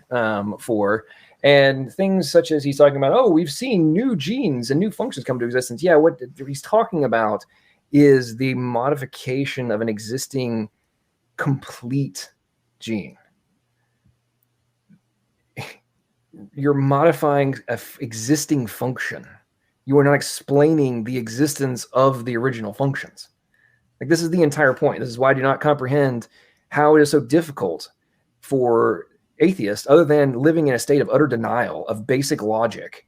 for. And things such as he's talking about, oh, we've seen new genes and new functions come to existence. Yeah, what he's talking about is the modification of an existing complete gene. You're modifying an existing function. You are not explaining the existence of the original functions. Like, this is the entire point. This is why I do not comprehend how it is so difficult for atheists, other than living in a state of utter denial of basic logic,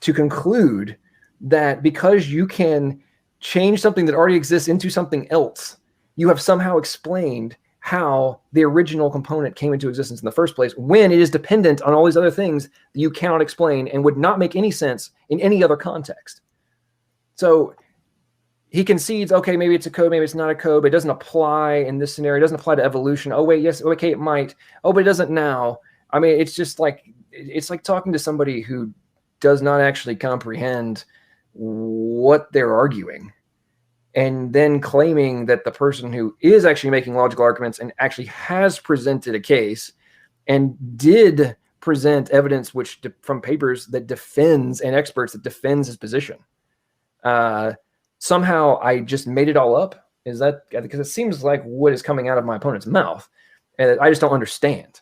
to conclude that because you can change something that already exists into something else, you have somehow explained how the original component came into existence in the first place, when it is dependent on all these other things that you cannot explain and would not make any sense in any other context. So he concedes, okay, maybe it's a code, maybe it's not a code, but it doesn't apply in this scenario. It doesn't apply to evolution. Oh, wait, yes, okay, it might. Oh, but it doesn't now. I mean, it's just like, it's like talking to somebody who does not actually comprehend what they're arguing. and then claiming that the person who is actually making logical arguments and actually has presented a case and did present evidence from papers that defends and experts that defends his position. Somehow I just made it all up. Is that because it seems like what is coming out of my opponent's mouth, and I just don't understand.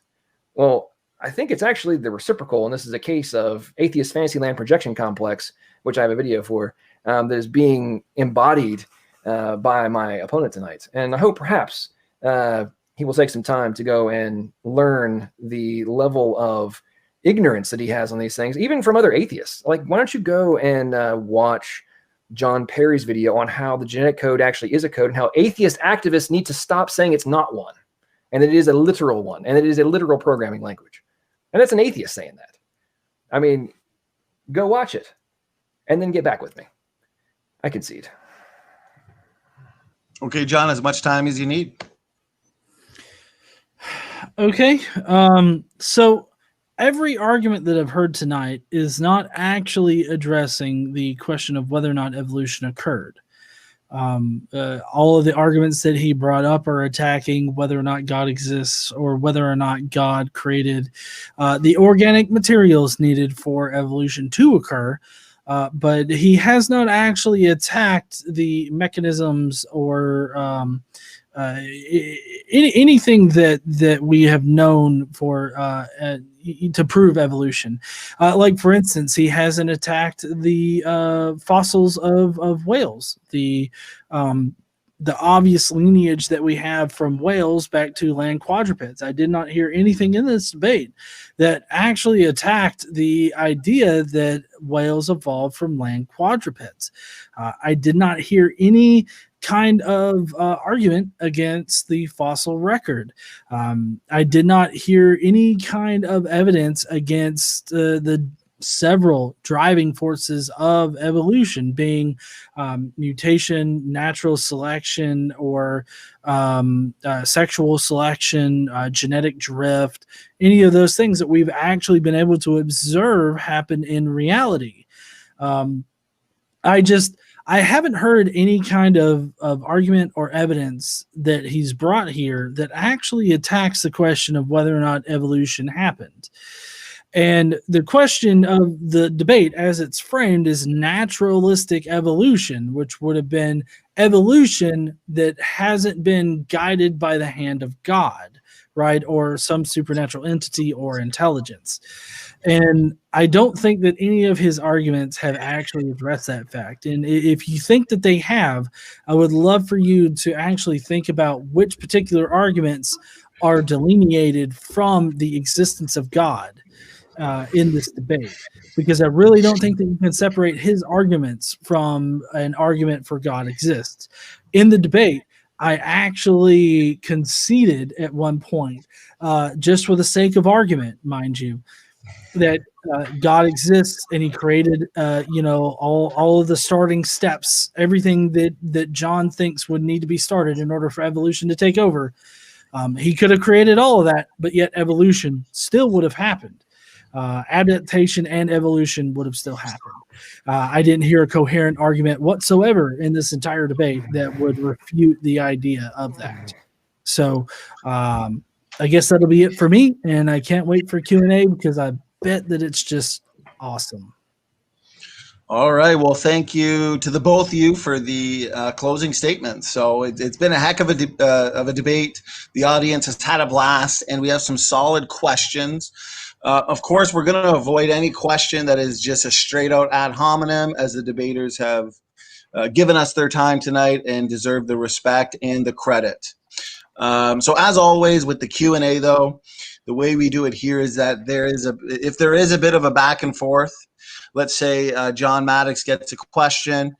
Well, I think it's actually the reciprocal, and this is a case of atheist Fantasyland projection complex, which I have a video for, that is being embodied by my opponent tonight. And I hope perhaps he will take some time to go and learn the level of ignorance that he has on these things, even from other atheists. Like, why don't you go and watch John Perry's video on how the genetic code actually is a code and how atheist activists need to stop saying it's not one, and that it is a literal one, and it is a literal programming language. And that's an atheist saying that. I mean, go watch it and then get back with me. I concede. Okay, John, as much time as you need. Okay. So every argument that I've heard tonight is not actually addressing the question of whether or not evolution occurred. All of the arguments that he brought up are attacking whether or not God exists or whether or not God created the organic materials needed for evolution to occur. But he has not actually attacked the mechanisms or anything that we have known for to prove evolution. Like, for instance, he hasn't attacked the fossils of whales, the obvious lineage that we have from whales back to land quadrupeds. I did not hear anything in this debate that actually attacked the idea that whales evolved from land quadrupeds. I did not hear any kind of argument against the fossil record. I did not hear any kind of evidence against the several driving forces of evolution, being mutation, natural selection, or sexual selection, genetic drift, any of those things that we've actually been able to observe happen in reality. I haven't heard any kind of argument or evidence that he's brought here that actually attacks the question of whether or not evolution happened. And the question of the debate as it's framed is naturalistic evolution, which would have been evolution that hasn't been guided by the hand of God, right? Or some supernatural entity or intelligence. And I don't think that any of his arguments have actually addressed that fact. And if you think that they have, I would love for you to actually think about which particular arguments are delineated from the existence of God in this debate, because I really don't think that you can separate his arguments from an argument for God exists. In the debate, I actually conceded at one point, just for the sake of argument, mind you, that God exists and he created, all of the starting steps, everything that John thinks would need to be started in order for evolution to take over. He could have created all of that, but yet evolution still would have happened. Adaptation and evolution would have still happened. I didn't hear a coherent argument whatsoever in this entire debate that would refute the idea of that. So I guess that'll be it for me, and I can't wait for Q&A because I bet that it's just awesome. All right. Well, thank you to the both of you for the closing statements. So it's been a heck of a debate. The audience has had a blast, and we have some solid questions. Of course, we're going to avoid any question that is just a straight out ad hominem, as the debaters have given us their time tonight and deserve the respect and the credit. So as always with the Q&A, though, the way we do it here is that if there is a bit of a back and forth, let's say John Maddox gets a question,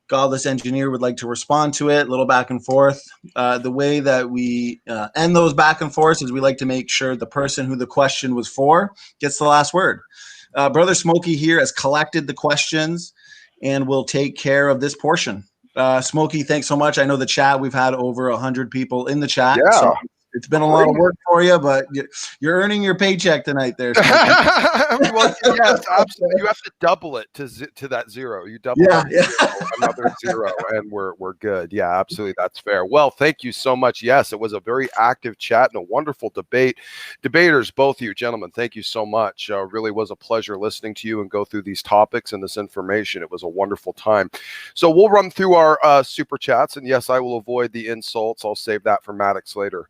Godless Engineer would like to respond to it, a little back and forth. The way that we end those back and forths is we like to make sure the person who the question was for gets the last word. Brother Smokey here has collected the questions and will take care of this portion. Smokey, thanks so much. I know the chat, we've had over 100 people in the chat. Yeah. So It's been a lot of work for you, but you're earning your paycheck tonight there. Well, yes, absolutely. You have to double it to that zero. You double another zero, and we're good. Yeah, absolutely. That's fair. Well, thank you so much. Yes, it was a very active chat and a wonderful debate. Debaters, both of you gentlemen, thank you so much. Really was a pleasure listening to you and go through these topics and this information. It was a wonderful time. So we'll run through our super chats, and yes, I will avoid the insults. I'll save that for Maddox later.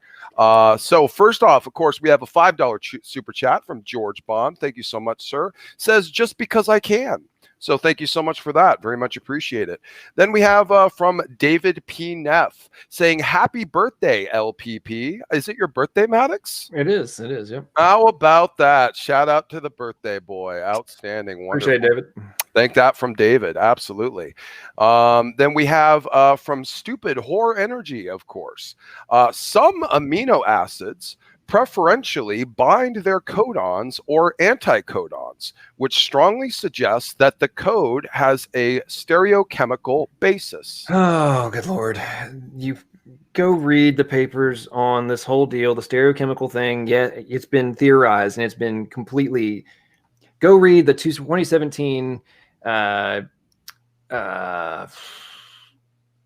So first off, of course, we have a $5 super chat from George Bond. Thank you so much, sir. Says, just because I can. So thank you so much for that. Very much appreciate it. Then we have from David P. Neff saying, happy birthday, LPP. Is it your birthday, Maddox? It is. It is. Yep. How about that? Shout out to the birthday boy. Outstanding. Wonderful. Appreciate it, David. Thank that from David. Absolutely. Then we have from Stupid Horror Energy, of course. Some amino acids preferentially bind their codons or anticodons, which strongly suggests that the code has a stereochemical basis. Oh, good Lord. You go read the papers on this whole deal, the stereochemical thing. Yeah, it's been theorized and it's been completely... Go read the 2017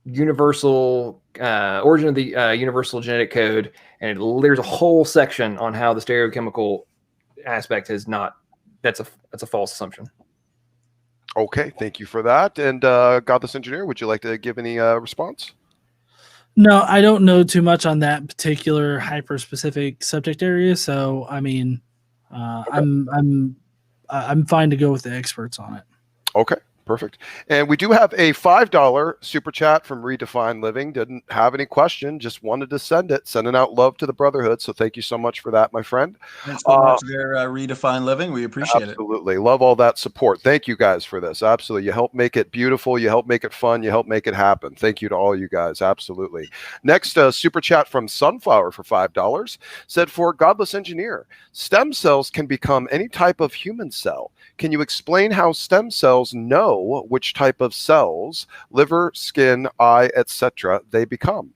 universal origin of the universal genetic code, and there's a whole section on how the stereochemical aspect is not. That's a false assumption. Okay, thank you for that. And Godless Engineer, would you like to give any response? No, I don't know too much on that particular hyper-specific subject area. So, I mean, I'm fine to go with the experts on it. Okay, perfect. And we do have a $5 super chat from Redefine Living. Didn't have any question, just wanted to send it. Sending out love to the Brotherhood. So thank you so much for that, my friend. Thanks so much there, Redefine Living. We appreciate it. Absolutely. Love all that support. Thank you guys for this. Absolutely. You help make it beautiful. You help make it fun. You help make it happen. Thank you to all you guys. Absolutely. Next, super chat from Sunflower for $5 said, for Godless Engineer, stem cells can become any type of human cell. Can you explain how stem cells know which type of cells, liver, skin, eye, etc., they become?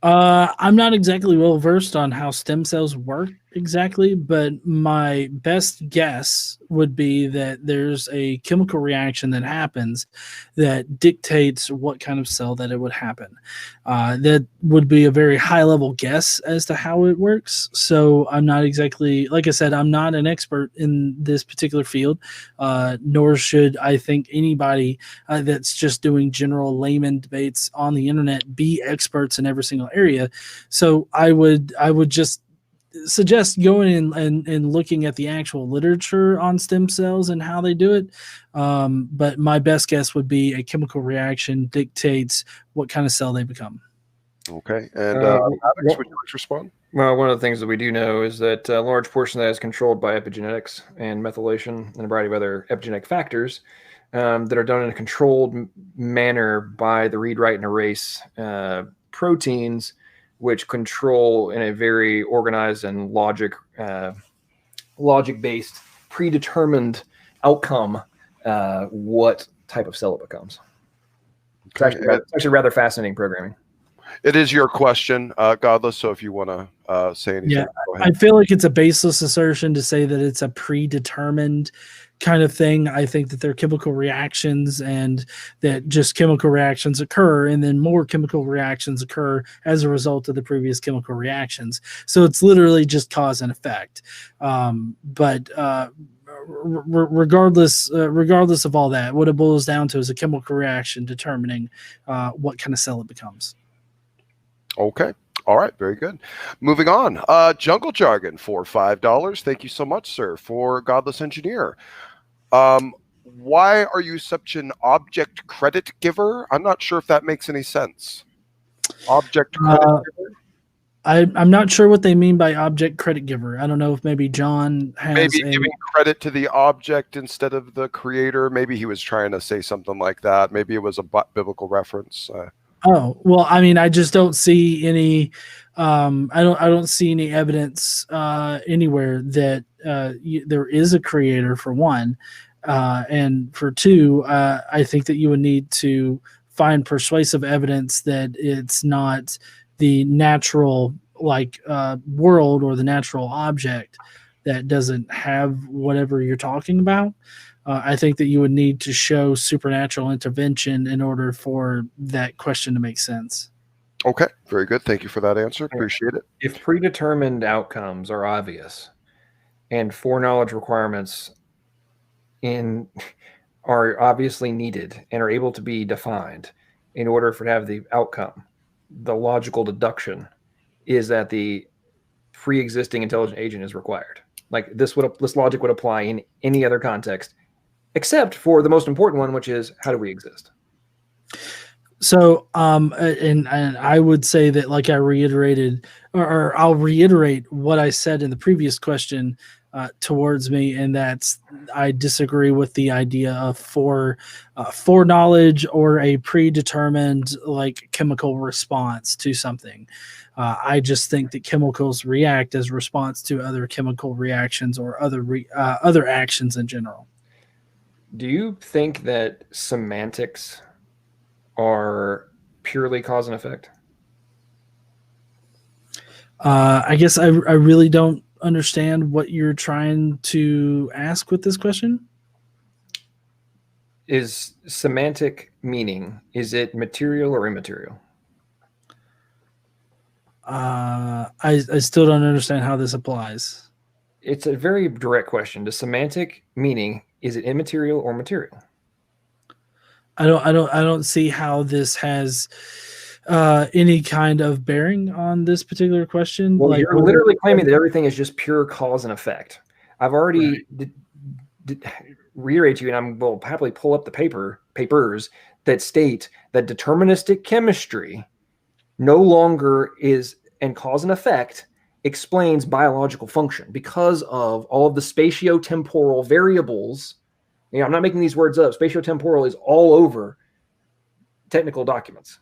I'm not exactly well versed on how stem cells work exactly, but my best guess would be that there's a chemical reaction that happens that dictates what kind of cell that it would happen. That would be a very high level guess as to how it works. So I'm not exactly, like I said, I'm not an expert in this particular field, nor should I think anybody that's just doing general layman debates on the internet be experts in every single area. So I would just suggest going and looking at the actual literature on stem cells and how they do it. But my best guess would be a chemical reaction dictates what kind of cell they become. Okay. And Alex, would you like to respond? Well, one of the things that we do know is that a large portion of that is controlled by epigenetics and methylation and a variety of other epigenetic factors that are done in a controlled manner by the read, write, and erase proteins, which control in a very organized and logic-based, predetermined outcome what type of cell it becomes. It's actually rather fascinating programming. It is your question, Godless, so if you want to say anything, go ahead. I feel like it's a baseless assertion to say that it's a predetermined kind of thing. I think that there are chemical reactions and that just chemical reactions occur, and then more chemical reactions occur as a result of the previous chemical reactions. So it's literally just cause and effect. Regardless of all that, what it boils down to is a chemical reaction determining what kind of cell it becomes. Okay. All right. Very good. Moving on. Jungle Jargon for $5. Thank you so much, sir, for Godless Engineer. Why are you such an object credit giver? I'm not sure if that makes any sense. Object credit giver? I'm not sure what they mean by object credit giver. I don't know if maybe John has giving credit to the object instead of the creator. Maybe he was trying to say something like that. Maybe it was a biblical reference. Oh, well, I mean, I just don't see any I don't see any evidence anywhere that there is a creator, for one, and for two, I think that you would need to find persuasive evidence that it's not the natural world or the natural object that doesn't have whatever you're talking about. I think that you would need to show supernatural intervention in order for that question to make sense. Okay, very good. Thank you for that answer. Appreciate it. If predetermined outcomes are obvious and foreknowledge requirements are obviously needed and are able to be defined in order for to have the outcome, the logical deduction is that the pre-existing intelligent agent is required. Like this logic would apply in any other context, except for the most important one, which is how do we exist? So, and I would say that, like I reiterated, or I'll reiterate what I said in the previous question towards me, and that's I disagree with the idea of foreknowledge or a predetermined chemical response to something. I just think that chemicals react as response to other chemical reactions or other actions in general. Do you think that semantics are purely cause and effect? I guess I really don't understand what you're trying to ask with this question. Is semantic meaning, is it material or immaterial? I still don't understand how this applies. It's a very direct question. Does semantic meaning, is it immaterial or material? I don't see how this has any kind of bearing on this particular question. Well, you're literally claiming that everything is just pure cause and effect. I've already reiterated to you, and I will happily pull up the papers that state that deterministic chemistry no longer is, and cause and effect explains biological function because of all of the spatiotemporal variables. You know, I'm not making these words up. Spatiotemporal is all over technical documents.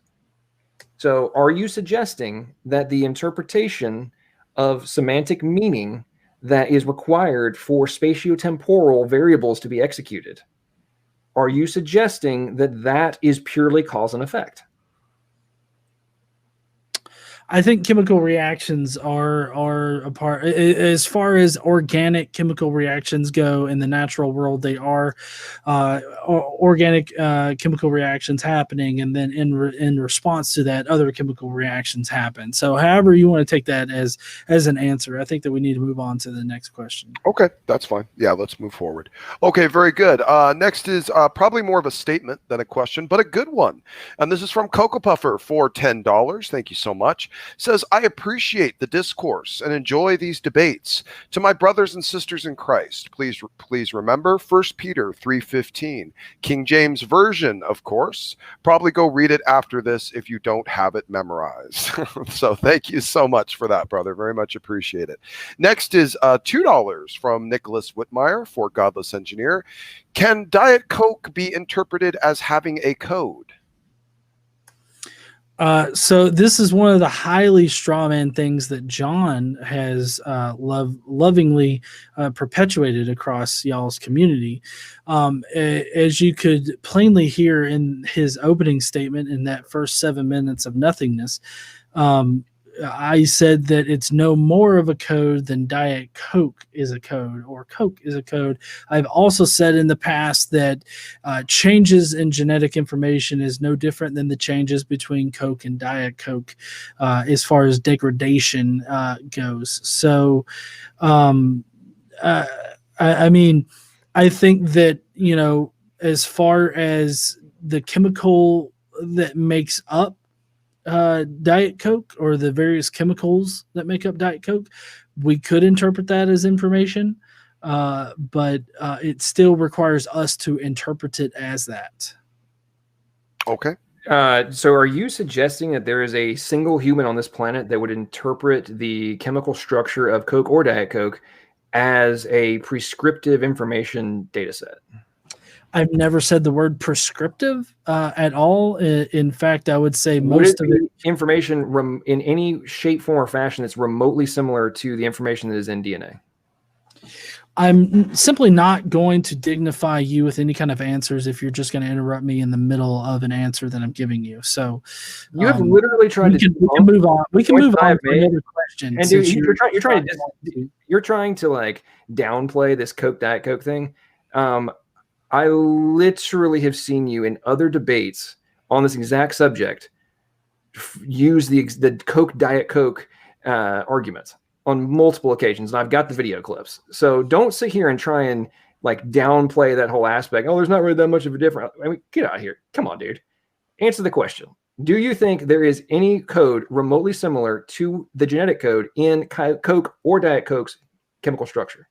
So are you suggesting that the interpretation of semantic meaning that is required for spatiotemporal variables to be executed, are you suggesting that that is purely cause and effect? I think chemical reactions are a part, as far as organic chemical reactions go in the natural world. They are organic chemical reactions happening, and then in response to that, other chemical reactions happen. So however you want to take that as an answer, I think that we need to move on to the next question. Okay, that's fine. Yeah, let's move forward. Okay, very good. Next is probably more of a statement than a question, but a good one. And this is from Cocoa Puffer for $10. Thank you so much. Says, I appreciate the discourse and enjoy these debates. To my brothers and sisters in Christ, please remember 1 Peter 3:15, King James Version, of course. Probably go read it after this if you don't have it memorized. So thank you so much for that, brother. Very much appreciate it. Next is $2 from Nicholas Whitmire for Godless Engineer. Can Diet Coke be interpreted as having a code? So this is one of the highly strawman things that John has lovingly perpetuated across y'all's community. As you could plainly hear in his opening statement in that first 7 minutes of nothingness, I said that it's no more of a code than Diet Coke is a code, or Coke is a code. I've also said in the past that changes in genetic information is no different than the changes between Coke and Diet Coke as far as degradation goes. So, I mean, I think that, you know, as far as the chemical that makes up Diet Coke, or the various chemicals that make up Diet Coke, we could interpret that as information, but it still requires us to interpret it as that. Okay. So are you suggesting that there is a single human on this planet that would interpret the chemical structure of Coke or Diet Coke as a prescriptive information data set? I've never said the word prescriptive at all. In fact, I would say most of it information in any shape, form, or fashion that's remotely similar to the information that is in DNA. I'm simply not going to dignify you with any kind of answers if you're just going to interrupt me in the middle of an answer that I'm giving you. So you have literally tried we can move on. We can move on to another question. And dude, you're trying to like downplay this Diet Coke thing. I literally have seen you in other debates on this exact subject use the Diet Coke arguments on multiple occasions, and I've got the video clips. So don't sit here and try and like downplay that whole aspect. Oh, there's not really that much of a difference. I mean, get out of here. Come on, dude. Answer the question. Do you think there is any code remotely similar to the genetic code in Coke or Diet Coke's chemical structure?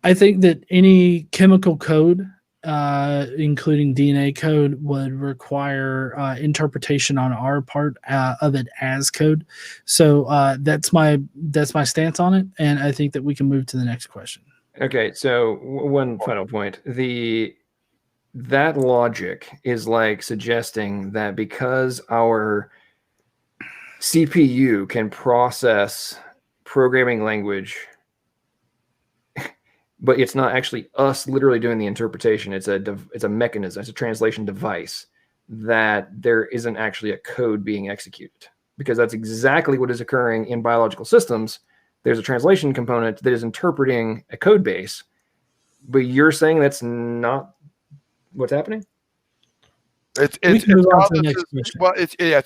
I think that any chemical code, including DNA code, would require interpretation on our part of it as code. So that's my stance on it, and I think that we can move to the next question. Okay, so one final point. That logic is like suggesting that because our CPU can process programming language, but it's not actually us literally doing the interpretation. It's a mechanism. It's a translation device, that there isn't actually a code being executed, because that's exactly what is occurring in biological systems. There's a translation component that is interpreting a code base, but you're saying that's not what's happening? It's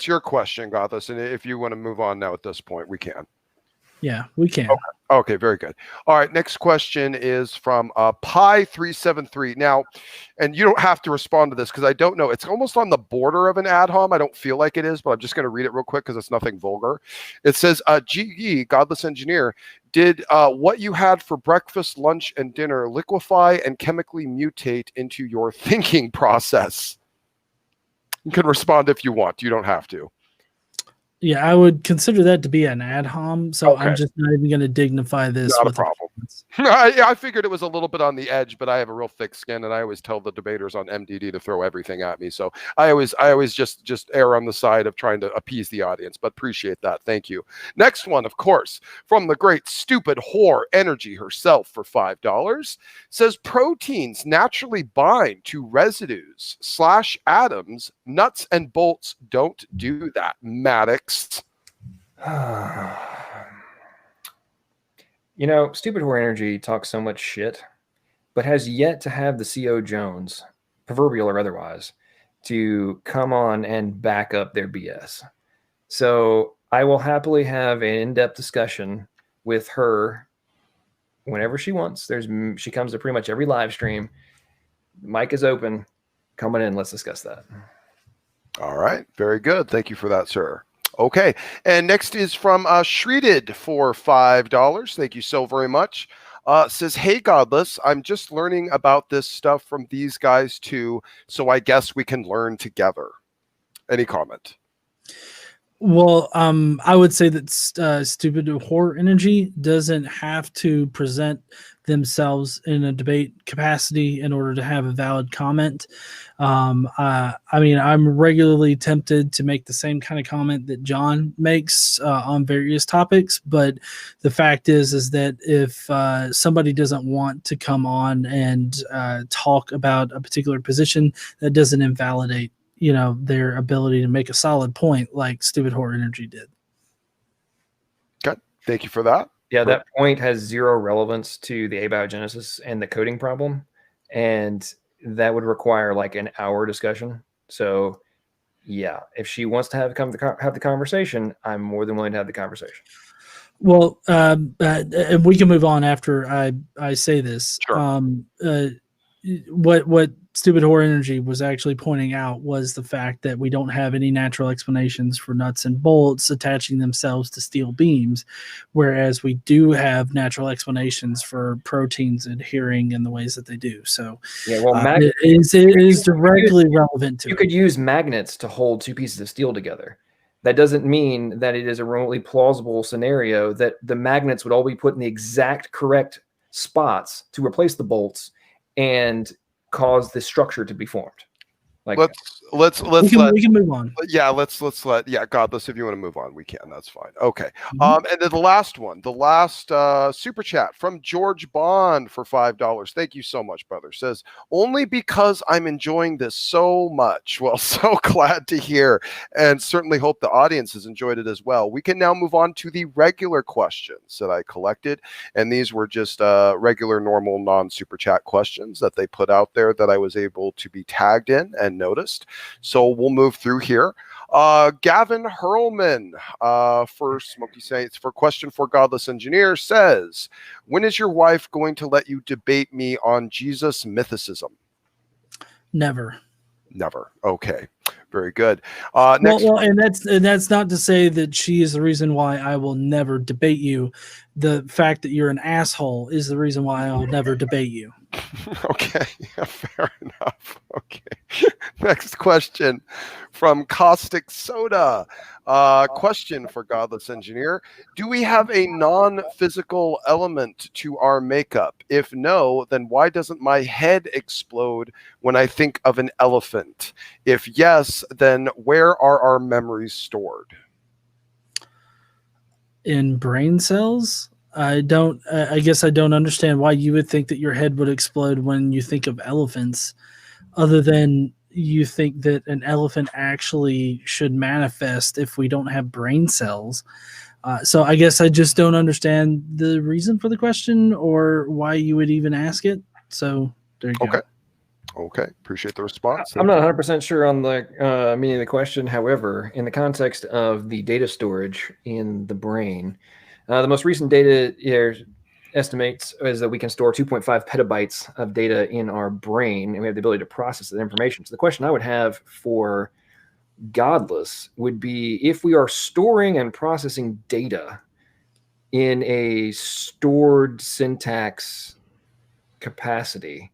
your question, Godless, and if you want to move on now at this point, we can. Yeah, we can. Okay, very good. All right, next question is from Pi373. Now, and you don't have to respond to this because I don't know. It's almost on the border of an ad hom. I don't feel like it is, but I'm just going to read it real quick because it's nothing vulgar. It says, GE, Godless Engineer, did what you had for breakfast, lunch, and dinner liquefy and chemically mutate into your thinking process? You can respond if you want. You don't have to. Yeah, I would consider that to be an ad hom, so okay. I'm just not even going to dignify this. Not a problem. I figured it was a little bit on the edge, but I have a real thick skin, and I always tell the debaters on MDD to throw everything at me. So I always just err on the side of trying to appease the audience, but appreciate that. Thank you. Next one, of course, from the great stupid whore Energy herself for $5, says proteins naturally bind to residues / atoms. Nuts and bolts don't do that. Maddox. You know, stupid whore Energy talks so much shit, but has yet to have the CO Jones, proverbial or otherwise, to come on and back up their BS. So I will happily have an in-depth discussion with her whenever she wants. She comes to pretty much every live stream. Mic is open. Come on in. Let's discuss that. All right. Very good. Thank you for that, sir. Okay, and next is from Shreeded for $5. Thank you so very much. Says, hey, Godless, I'm just learning about this stuff from these guys too, so I guess we can learn together. Any comment? Well, I would say that stupid whore Energy doesn't have to present themselves in a debate capacity in order to have a valid comment. I mean, I'm regularly tempted to make the same kind of comment that John makes on various topics, but the fact is that if somebody doesn't want to come on and talk about a particular position, that doesn't invalidate their ability to make a solid point like stupid whore Energy did. Okay, thank you for that. Yeah, that point has zero relevance to the abiogenesis and the coding problem, and that would require like an hour discussion. So yeah, if she wants to have the conversation, I'm more than willing to have the conversation. Well, and we can move on after I say this. Sure. What stupid whore Energy was actually pointing out was the fact that we don't have any natural explanations for nuts and bolts attaching themselves to steel beams, whereas we do have natural explanations for proteins adhering in the ways that they do. So yeah, well, it is directly relevant to. You could use magnets to hold two pieces of steel together. That doesn't mean that it is a remotely plausible scenario that the magnets would all be put in the exact correct spots to replace the bolts and cause the structure to be formed. Like, let's we can move on. Yeah, let's let Godless, if you want to move on, we can. That's fine. Okay. Mm-hmm. And then the last super chat from George Bond for $5. Thank you so much, brother. Says, only because I'm enjoying this so much. Well, so glad to hear, and certainly hope the audience has enjoyed it as well. We can now move on to the regular questions that I collected, and these were just regular, normal, non-super chat questions that they put out there that I was able to be tagged in and noticed. So we'll move through here. Gavin Hurlman for Smoky Saints for question for Godless Engineer says, when is your wife going to let you debate me on Jesus mythicism? Never. Okay. Very good. Next, well, and that's not to say that she is the reason why I will never debate you. The fact that you're an asshole is the reason why I'll never debate you. Okay, fair enough. Okay. Next question from Caustic Soda. Question for Godless Engineer. Do we have a non-physical element to our makeup? If no, then why doesn't my head explode when I think of an elephant? If yes, then where are our memories stored? In brain cells? I guess I don't understand why you would think that your head would explode when you think of elephants, other than you think that an elephant actually should manifest if we don't have brain cells. So I guess I just don't understand the reason for the question or why you would even ask it. So there you go. Okay. Appreciate the response. I'm not 100% sure on the meaning of the question. However, in the context of the data storage in the brain, the most recent data estimates is that we can store 2.5 petabytes of data in our brain, and we have the ability to process that information. So the question I would have for Godless would be, if we are storing and processing data in a stored syntax capacity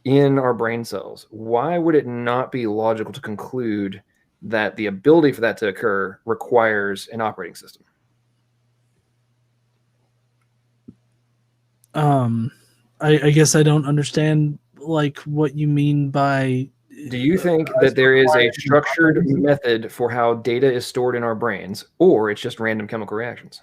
in our brain cells, why would it not be logical to conclude that the ability for that to occur requires an operating system? I guess I don't understand like what you mean by. Do you think that there is a structured method for how data is stored in our brains, or it's just random chemical reactions?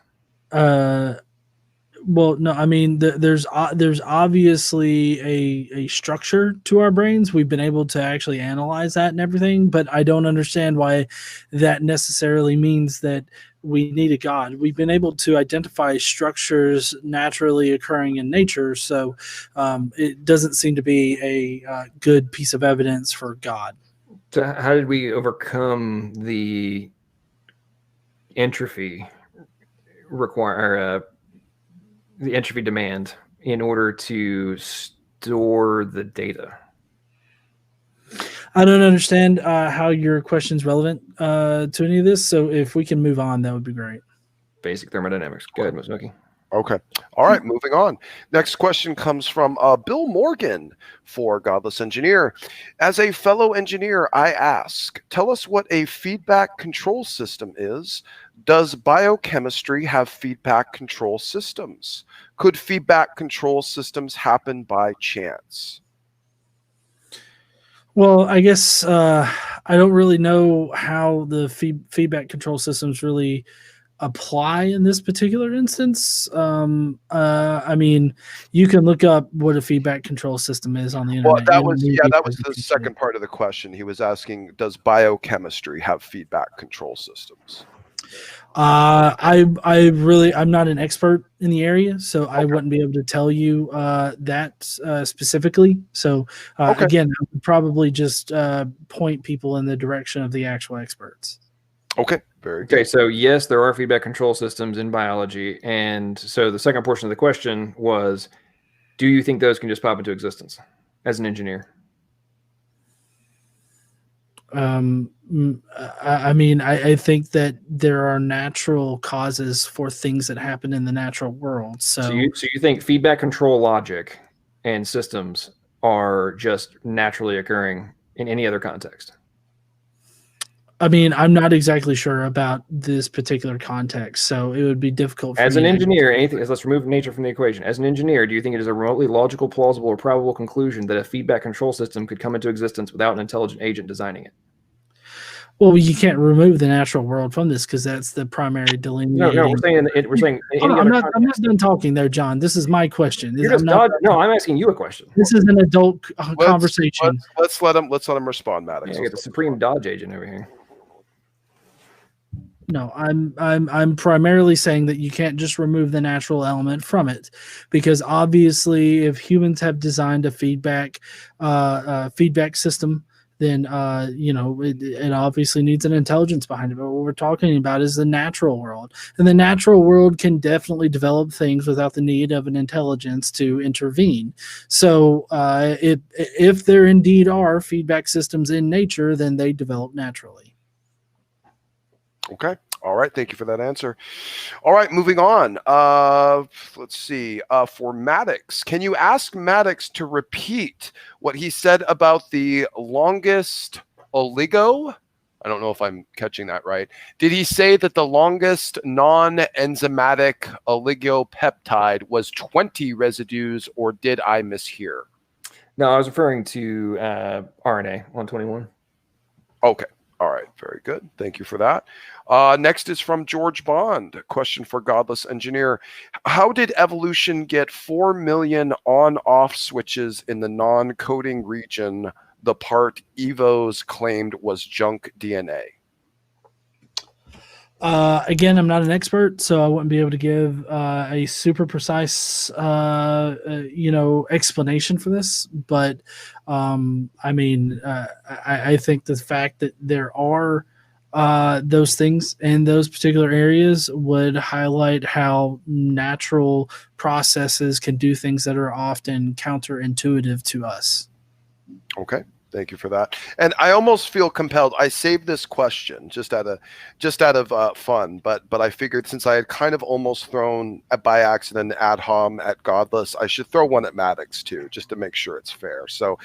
Well, no, I mean, there's obviously a structure to our brains. We've been able to actually analyze that and everything, but I don't understand why that necessarily means that we need a God. We've been able to identify structures naturally occurring in nature, so it doesn't seem to be a good piece of evidence for God. So how did we overcome the entropy the entropy demand in order to store the data? I don't understand how your question's relevant to any of this. So if we can move on, that would be great. Basic thermodynamics. Go ahead, Smokey. Okay. All right, moving on. Next question comes from Bill Morgan for Godless Engineer. As a fellow engineer, I ask, tell us what a feedback control system is. Does biochemistry have feedback control systems? Could feedback control systems happen by chance? Well, I guess I don't really know how the feedback control systems really apply in this particular instance. I mean, you can look up what a feedback control system is on the internet. Well, that was the second part of the question. He was asking, does biochemistry have feedback control systems? I'm not an expert in the area, so I wouldn't be able to tell you that specifically. So again, I would probably just point people in the direction of the actual experts. Okay, very good. Okay, so yes, there are feedback control systems in biology, and so the second portion of the question was, do you think those can just pop into existence as an engineer? I mean, I think that there are natural causes for things that happen in the natural world. So you think feedback control logic and systems are just naturally occurring in any other context? I mean, I'm not exactly sure about this particular context, so it would be difficult for As me an to- engineer, let's remove nature from the equation. As an engineer, do you think it is a remotely logical, plausible, or probable conclusion that a feedback control system could come into existence without an intelligent agent designing it? Well, you can't remove the natural world from this because that's the primary delineating. No, we're saying I'm not done talking there, John. This is my question. I'm asking you a question. This is an adult conversation. Let's let him respond, Maddox. Yeah, I get the supreme Dodge agent over here. No, I'm primarily saying that you can't just remove the natural element from it, because obviously, if humans have designed a feedback system, then it obviously needs an intelligence behind it. But what we're talking about is the natural world, and the natural world can definitely develop things without the need of an intelligence to intervene. So, if there indeed are feedback systems in nature, then they develop naturally. Okay. All right. Thank you for that answer. All right. Moving on. Let's see. For Maddox, can you ask Maddox to repeat what he said about the longest oligo? I don't know if I'm catching that right. Did he say that the longest non-enzymatic oligopeptide was 20 residues, or did I mishear? No, I was referring to RNA 121. Okay. All right, very good. Thank you for that. Next is from George Bond. A question for Godless Engineer. How did evolution get 4 million on-off switches in the non-coding region, the part Evos claimed was junk DNA? Again, I'm not an expert, so I wouldn't be able to give a super precise, explanation for this. But I think the fact that there are those things in those particular areas would highlight how natural processes can do things that are often counterintuitive to us. Okay. Thank you for that. And I almost feel compelled. I saved this question just out of fun, but I figured since I had kind of almost thrown by accident ad hom at Godless, I should throw one at Maddox too, just to make sure it's fair. So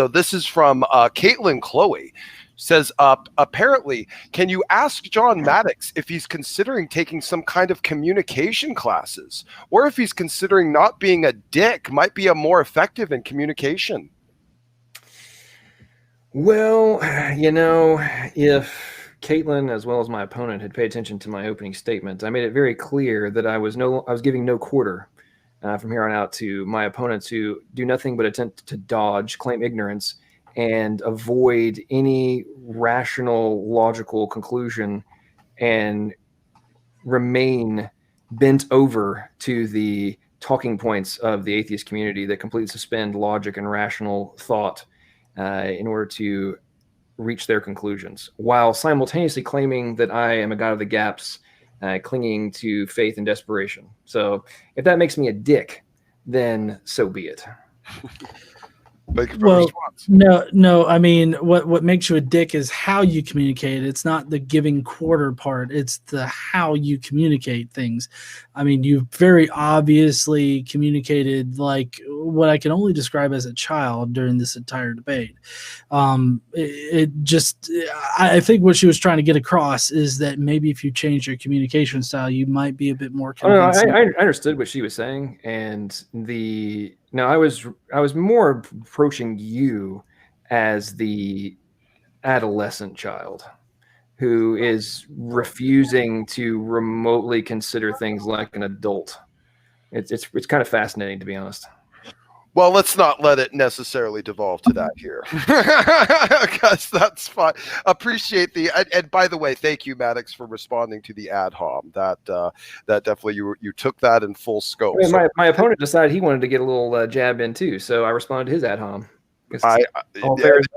this is from Caitlin Chloe. Says, apparently, can you ask John Maddox if he's considering taking some kind of communication classes, or if he's considering not being a dick might be a more effective in communication? Well, if Caitlin, as well as my opponent, had paid attention to my opening statement, I made it very clear that I was giving no quarter from here on out to my opponents who do nothing but attempt to dodge, claim ignorance, and avoid any rational, logical conclusion, and remain bent over to the talking points of the atheist community that completely suspend logic and rational thought in order to reach their conclusions, while simultaneously claiming that I am a god of the gaps, clinging to faith and desperation. So if that makes me a dick, then so be it. No. I mean, what makes you a dick is how you communicate. It's not the giving quarter part. It's the how you communicate things. I mean, you very obviously communicated like what I can only describe as a child during this entire debate. I think what she was trying to get across is that maybe if you change your communication style, you might be a bit more convincing. I understood what she was saying, and I was more approaching you as the adolescent child who is refusing to remotely consider things like an adult. It's kind of fascinating, to be honest. Well, let's not let it necessarily devolve to that here, because that's fine. Appreciate and by the way, thank you, Maddox, for responding to the ad hom. That definitely you took that in full scope. I mean, my opponent decided he wanted to get a little jab in too, so I responded to his ad hom.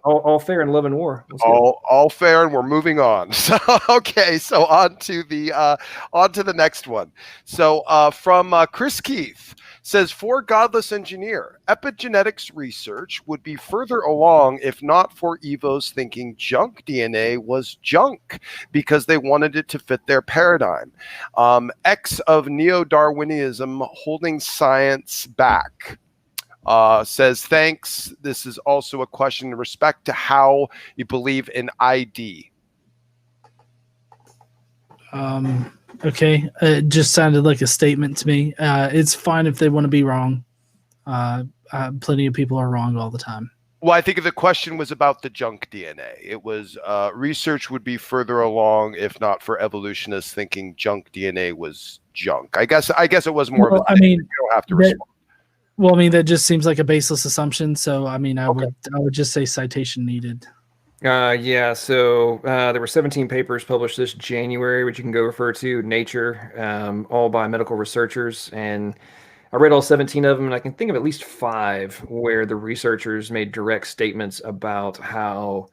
All fair in love and war. All fair, and we're moving on. So okay, so on to the next one. So from Chris Keith. Says, for Godless Engineer, epigenetics research would be further along if not for Evos thinking junk DNA was junk because they wanted it to fit their paradigm. X of neo-Darwinism holding science back. Says, thanks. This is also a question in respect to how you believe in ID. Okay, it just sounded like a statement to me. It's fine if they want to be wrong. Plenty of people are wrong all the time. Well, I think the question was about the junk DNA. It was research would be further along if not for evolutionists thinking junk DNA was junk. I guess it was more of a thing. You don't have to respond. Well, I mean, that just seems like a baseless assumption. So, I mean, I would just say citation needed. Yeah, so there were 17 papers published this January, which you can go refer to, Nature, all by medical researchers. And I read all 17 of them, and I can think of at least 5 where the researchers made direct statements about how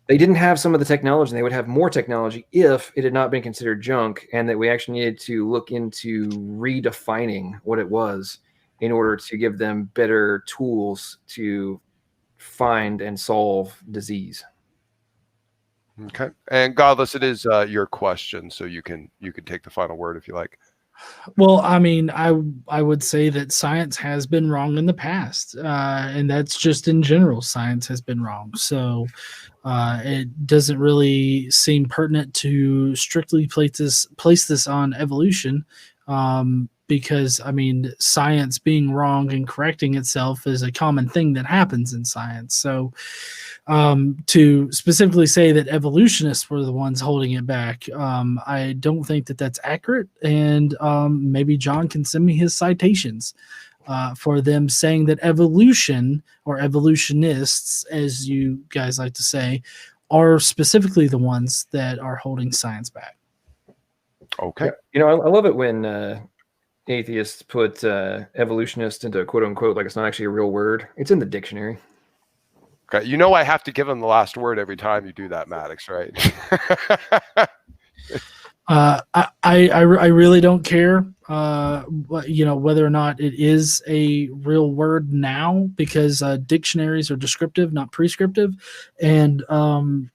they didn't have some of the technology, and they would have more technology if it had not been considered junk, and that we actually needed to look into redefining what it was in order to give them better tools to find and solve disease. Okay. And Godless, it is your question, so you can take the final word if you like. Well, I mean, I would say that science has been wrong in the past, and that's just in general. Science has been wrong, so it doesn't really seem pertinent to strictly place this on evolution, because I mean, science being wrong and correcting itself is a common thing that happens in science. So to specifically say that evolutionists were the ones holding it back, I don't think that that's accurate. And maybe John can send me his citations for them saying that evolution, or evolutionists, as you guys like to say, are specifically the ones that are holding science back. Okay. You know, I love it when atheists put evolutionist into quote unquote like it's not actually a real word. It's in the dictionary. Okay, you know I have to give him the last word every time you do that, Maddox, right? I really don't care, you know, whether or not it is a real word now, because dictionaries are descriptive, not prescriptive, and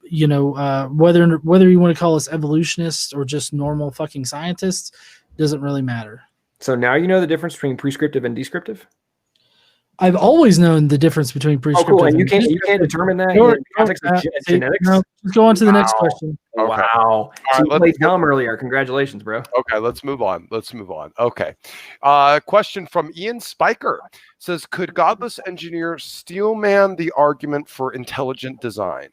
you know, whether you want to call us evolutionists or just normal fucking scientists doesn't really matter. So now you know the difference between prescriptive and descriptive? I've always known the difference between prescriptive. Oh, cool. And you can't determine that in the context of genetics? No, let's go on to the next question. Okay. Wow. So you played dumb earlier. Congratulations, bro. Okay, let's move on. Okay. Question from Ian Spiker says, could Godless Engineer steelman the argument for intelligent design?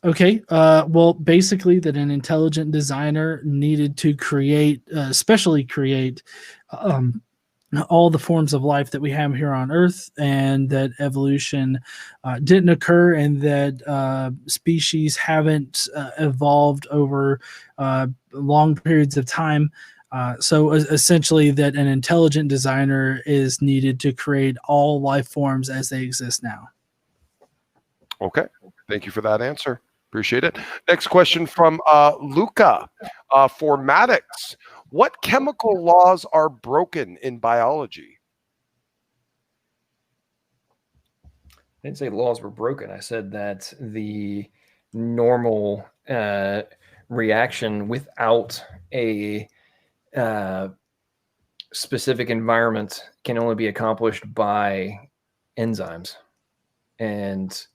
Okay. Well, basically that an intelligent designer needed to especially create all the forms of life that we have here on Earth, and that evolution didn't occur, and that species haven't evolved over long periods of time. So essentially that an intelligent designer is needed to create all life forms as they exist now. Okay. Thank you for that answer. Appreciate it. Next question from Luca for Maddox. What chemical laws are broken in biology? I didn't say laws were broken. I said that the normal reaction without a specific environment can only be accomplished by enzymes and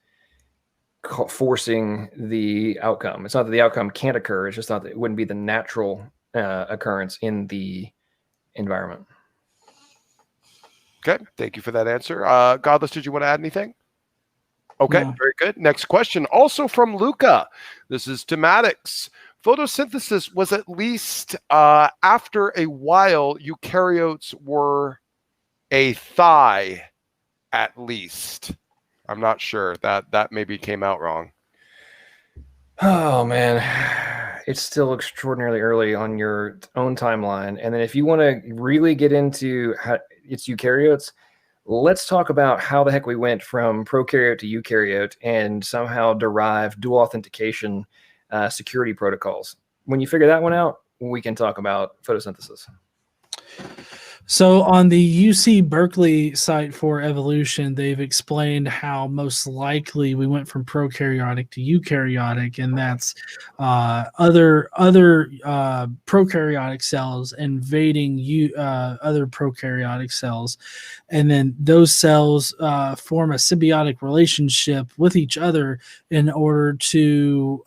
forcing the outcome. It's not that the outcome can't occur. It's just not that it wouldn't be the natural occurrence in the environment. Okay, thank you for that answer. Godless, did you want to add anything? Okay, no. Very good. Next question, also from Luca. This is to Maddox. Photosynthesis was at least after a while, eukaryotes were a thigh, at least. I'm not sure. That maybe came out wrong. Oh, man. It's still extraordinarily early on your own timeline. And then if you want to really get into how it's eukaryotes, let's talk about how the heck we went from prokaryote to eukaryote and somehow derive dual authentication security protocols. When you figure that one out, we can talk about photosynthesis. So on the UC Berkeley site for evolution, they've explained how most likely we went from prokaryotic to eukaryotic, and that's other prokaryotic cells invading other prokaryotic cells, and then those cells form a symbiotic relationship with each other in order to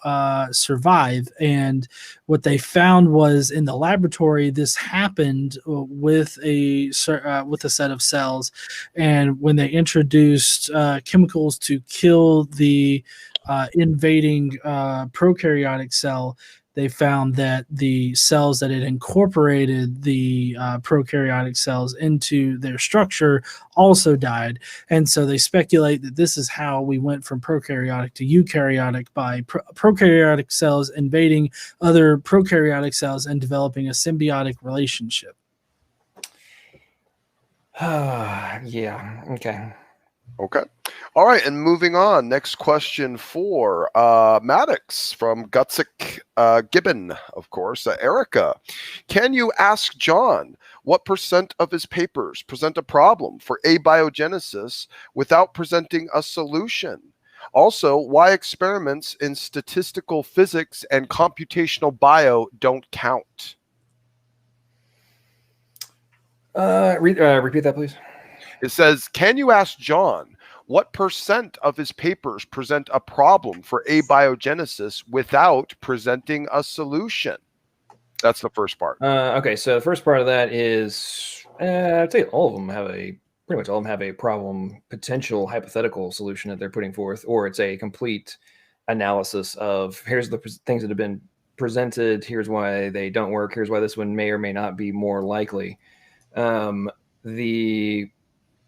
survive. And what they found was in the laboratory, this happened with a set of cells, and when they introduced chemicals to kill the invading prokaryotic cell, they found that the cells that had incorporated the prokaryotic cells into their structure also died. And so they speculate that this is how we went from prokaryotic to eukaryotic, by prokaryotic cells invading other prokaryotic cells and developing a symbiotic relationship. Yeah. Okay. Okay. All right. And moving on. Next question for Maddox from Gutsick Gibbon, of course. Erica, can you ask John what % of his papers present a problem for abiogenesis without presenting a solution? Also, why experiments in statistical physics and computational bio don't count? Repeat that, please. It says, can you ask John what % of his papers present a problem for abiogenesis without presenting a solution? That's the first part. Okay, so the first part of that is, I'd say all of them have pretty much all of them have a problem potential hypothetical solution that they're putting forth, or it's a complete analysis of here's the things that have been presented, here's why they don't work, here's why this one may or may not be more likely. The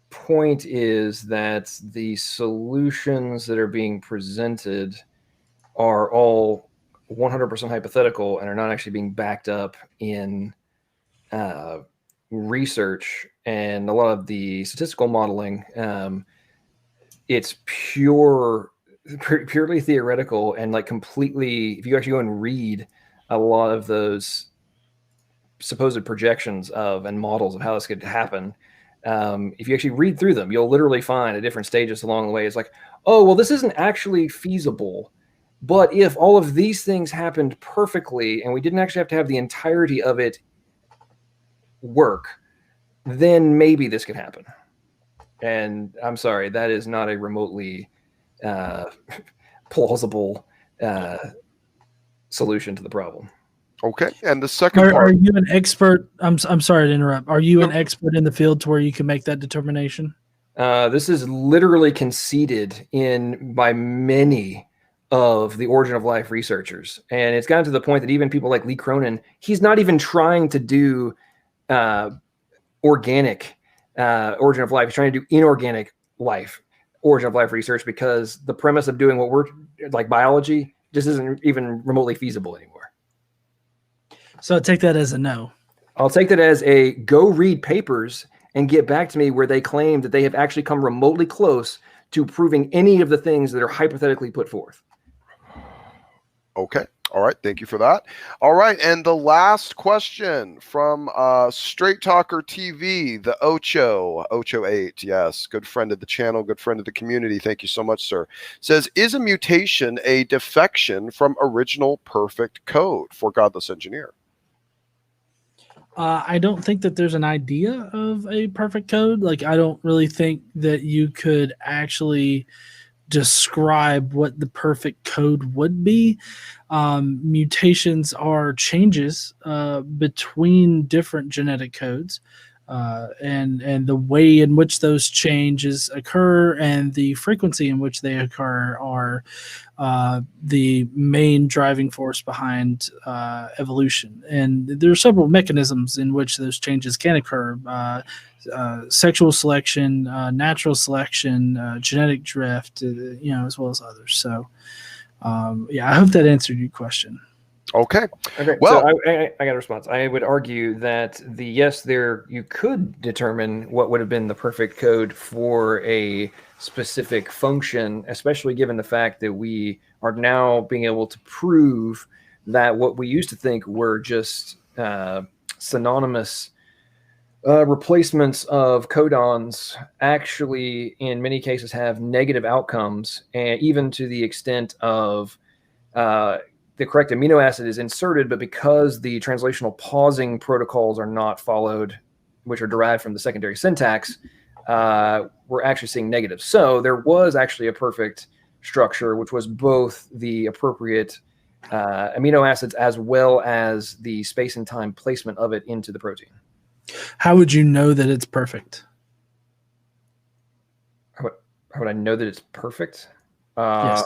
point is that the solutions that are being presented are all 100% hypothetical and are not actually being backed up in research. And a lot of the statistical modeling, it's purely theoretical and like completely, if you actually go and read a lot of those supposed projections of and models of how this could happen, if you actually read through them, you'll literally find at different stages along the way, it's like, oh, well, this isn't actually feasible. But if all of these things happened perfectly and we didn't actually have to have the entirety of it work, then maybe this could happen. And I'm sorry, that is not a remotely plausible solution to the problem. Okay, and the second part. Are you an expert? I'm sorry to interrupt. Are you an expert in the field to where you can make that determination? This is literally conceded in by many of the origin of life researchers. And it's gotten to the point that even people like Lee Cronin, he's not even trying to do organic origin of life. He's trying to do inorganic life, origin of life research, because the premise of doing what we're like biology just isn't even remotely feasible anymore. So take that as a no. I'll take that as a go read papers and get back to me where they claim that they have actually come remotely close to proving any of the things that are hypothetically put forth. Okay. All right. Thank you for that. All right. And the last question from Straight Talker TV, the Ocho8. Yes. Good friend of the channel. Good friend of the community. Thank you so much, sir. Says, is a mutation a defection from original perfect code for Godless Engineer? I don't think that there's an idea of a perfect code. Like, I don't really think that you could actually describe what the perfect code would be. Mutations are changes between different genetic codes, and the way in which those changes occur and the frequency in which they occur are the main driving force behind evolution. And there are several mechanisms in which those changes can occur. Sexual selection, natural selection, genetic drift, as well as others. So, I hope that answered your question. Okay. Well, so I got a response. I would argue that you could determine what would have been the perfect code for a specific function, especially given the fact that we are now being able to prove that what we used to think were just synonymous replacements of codons actually, in many cases, have negative outcomes, and even to the extent of the correct amino acid is inserted, but because the translational pausing protocols are not followed, which are derived from the secondary syntax, we're actually seeing negatives. So there was actually a perfect structure, which was both the appropriate amino acids as well as the space and time placement of it into the protein. How would you know that it's perfect? How would I know that it's perfect? Yes.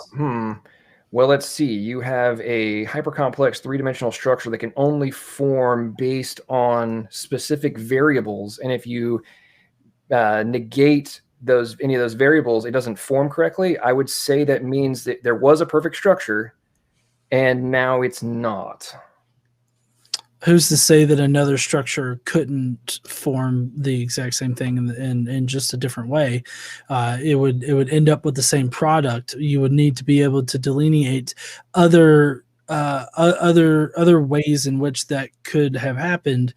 Well, let's see. You have a hypercomplex three-dimensional structure that can only form based on specific variables. And if you negate any of those variables, it doesn't form correctly. I would say that means that there was a perfect structure and now it's not. Who's to say that another structure couldn't form the exact same thing in just a different way? It would end up with the same product. You would need to be able to delineate other ways in which that could have happened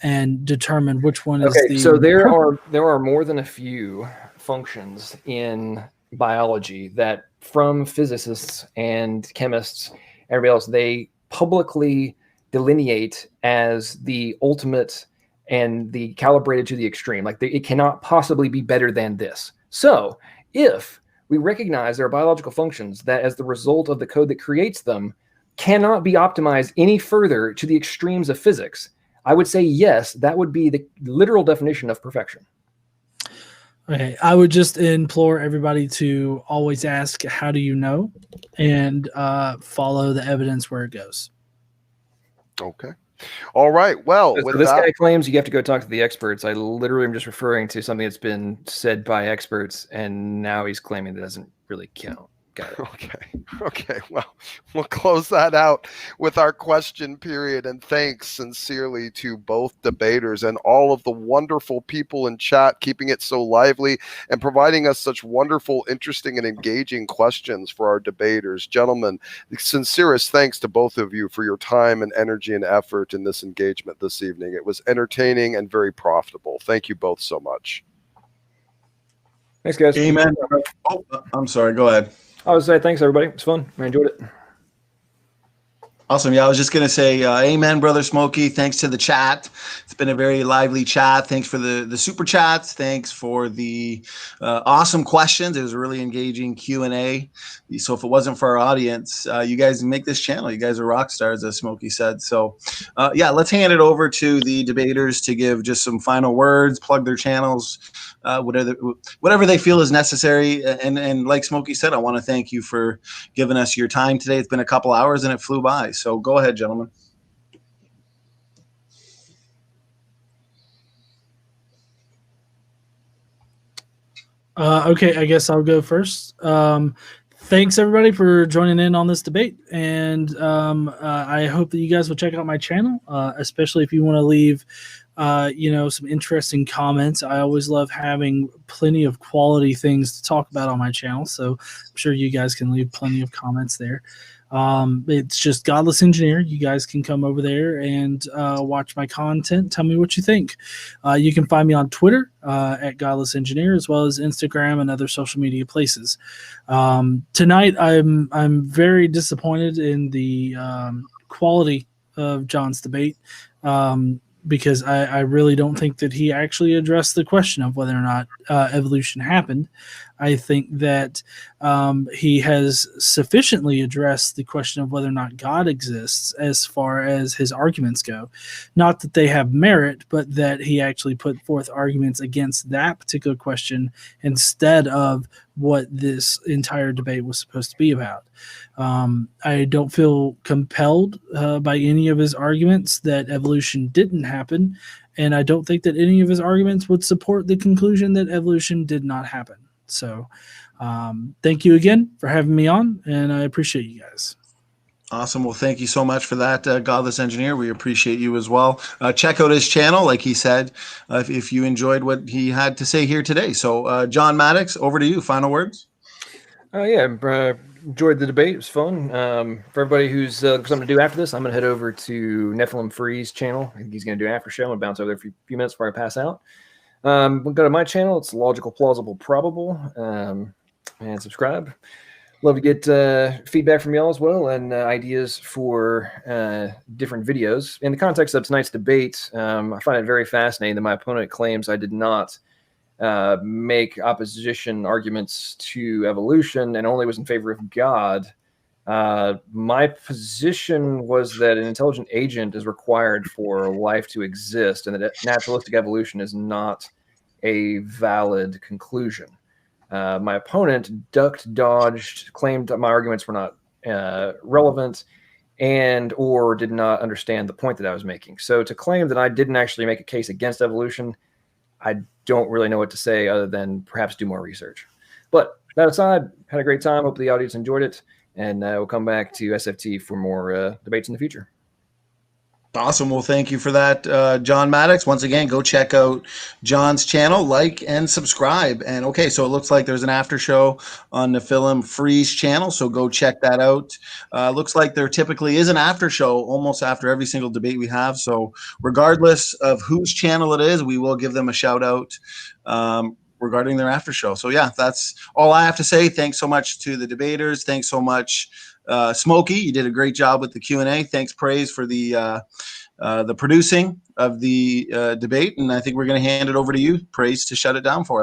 and determine which one is the. So there are more than a few functions in biology that, from physicists and chemists, everybody else, they publicly delineate as the ultimate and the calibrated to the extreme. Like it cannot possibly be better than this. So if we recognize there are biological functions that, as the result of the code that creates them, cannot be optimized any further to the extremes of physics, I would say yes, that would be the literal definition of perfection. Okay, I would just implore everybody to always ask, how do you know? And follow the evidence where it goes. Okay. All right. Well, so this guy claims you have to go talk to the experts. I literally am just referring to something that's been said by experts, and now he's claiming that doesn't really count. Got it. Okay. Well, we'll close that out with our question period. And thanks sincerely to both debaters and all of the wonderful people in chat, keeping it so lively and providing us such wonderful, interesting, and engaging questions for our debaters. Gentlemen, the sincerest thanks to both of you for your time and energy and effort in this engagement this evening. It was entertaining and very profitable. Thank you both so much. Thanks, guys. Amen. Oh, I'm sorry. Go ahead. I would say thanks, everybody. It's fun. I enjoyed it. Awesome. Yeah, I was just going to say amen, Brother Smokey. Thanks to the chat. It's been a very lively chat. Thanks for the super chats. Thanks for the awesome questions. It was a really engaging Q&A. So if it wasn't for our audience, you guys make this channel. You guys are rock stars, as Smokey said. So yeah, let's hand it over to the debaters to give just some final words, plug their channels, whatever they feel is necessary. And like Smokey said, I want to thank you for giving us your time today. It's been a couple hours and it flew by. So go ahead, gentlemen. Okay, I guess I'll go first. Thanks, everybody, for joining in on this debate. And I hope that you guys will check out my channel, especially if you want to leave some interesting comments. I always love having plenty of quality things to talk about on my channel. So I'm sure you guys can leave plenty of comments there. It's just Godless Engineer. You guys can come over there and watch my content. Tell me what you think. You can find me on Twitter at Godless Engineer, as well as Instagram and other social media places. Tonight, I'm very disappointed in the quality of John's debate, because I really don't think that he actually addressed the question of whether or not evolution happened. I think that he has sufficiently addressed the question of whether or not God exists as far as his arguments go. Not that they have merit, but that he actually put forth arguments against that particular question instead of what this entire debate was supposed to be about. I don't feel compelled by any of his arguments that evolution didn't happen, and I don't think that any of his arguments would support the conclusion that evolution did not happen. So thank you again for having me on, and I appreciate you guys. Awesome. Well, thank you so much for that, Godless Engineer. We appreciate you as well. Check out his channel, like he said, if you enjoyed what he had to say here today. So John Maddox, over to you. Final words? Yeah, enjoyed the debate. It was fun. For everybody who's got something to do after this, I'm going to head over to Nephilim Free's channel. I think he's going to do an after show. I'm going to bounce over there for a few minutes before I pass out. We'll go to my channel. It's Logical, Plausible, Probable. And subscribe. Love to get feedback from y'all as well, and ideas for different videos. In the context of tonight's debate, I find it very fascinating that my opponent claims I did not make opposition arguments to evolution and only was in favor of God. My position was that an intelligent agent is required for life to exist, and that naturalistic evolution is not a valid conclusion. My opponent ducked, dodged, claimed that my arguments were not relevant, and or did not understand the point that I was making. So to claim that I didn't actually make a case against evolution, I don't really know what to say other than perhaps do more research. But that aside, had a great time. Hope the audience enjoyed it, and we'll come back to SFT for more debates in the future. Awesome. Well, thank you for that, John Maddox. Once again, go check out John's channel, like and subscribe. And okay, so it looks like there's an after show on the Nephilim Freeze channel, so go check that out. Looks like there typically is an after show almost after every single debate we have. So regardless of whose channel it is, we will give them a shout out regarding their after show. So yeah, that's all I have to say. Thanks so much to the debaters. Thanks so much, Smokey. You did a great job with the Q&A. Thanks, Praise, for the producing of the debate. And I think we're going to hand it over to you, Praise, to shut it down for us.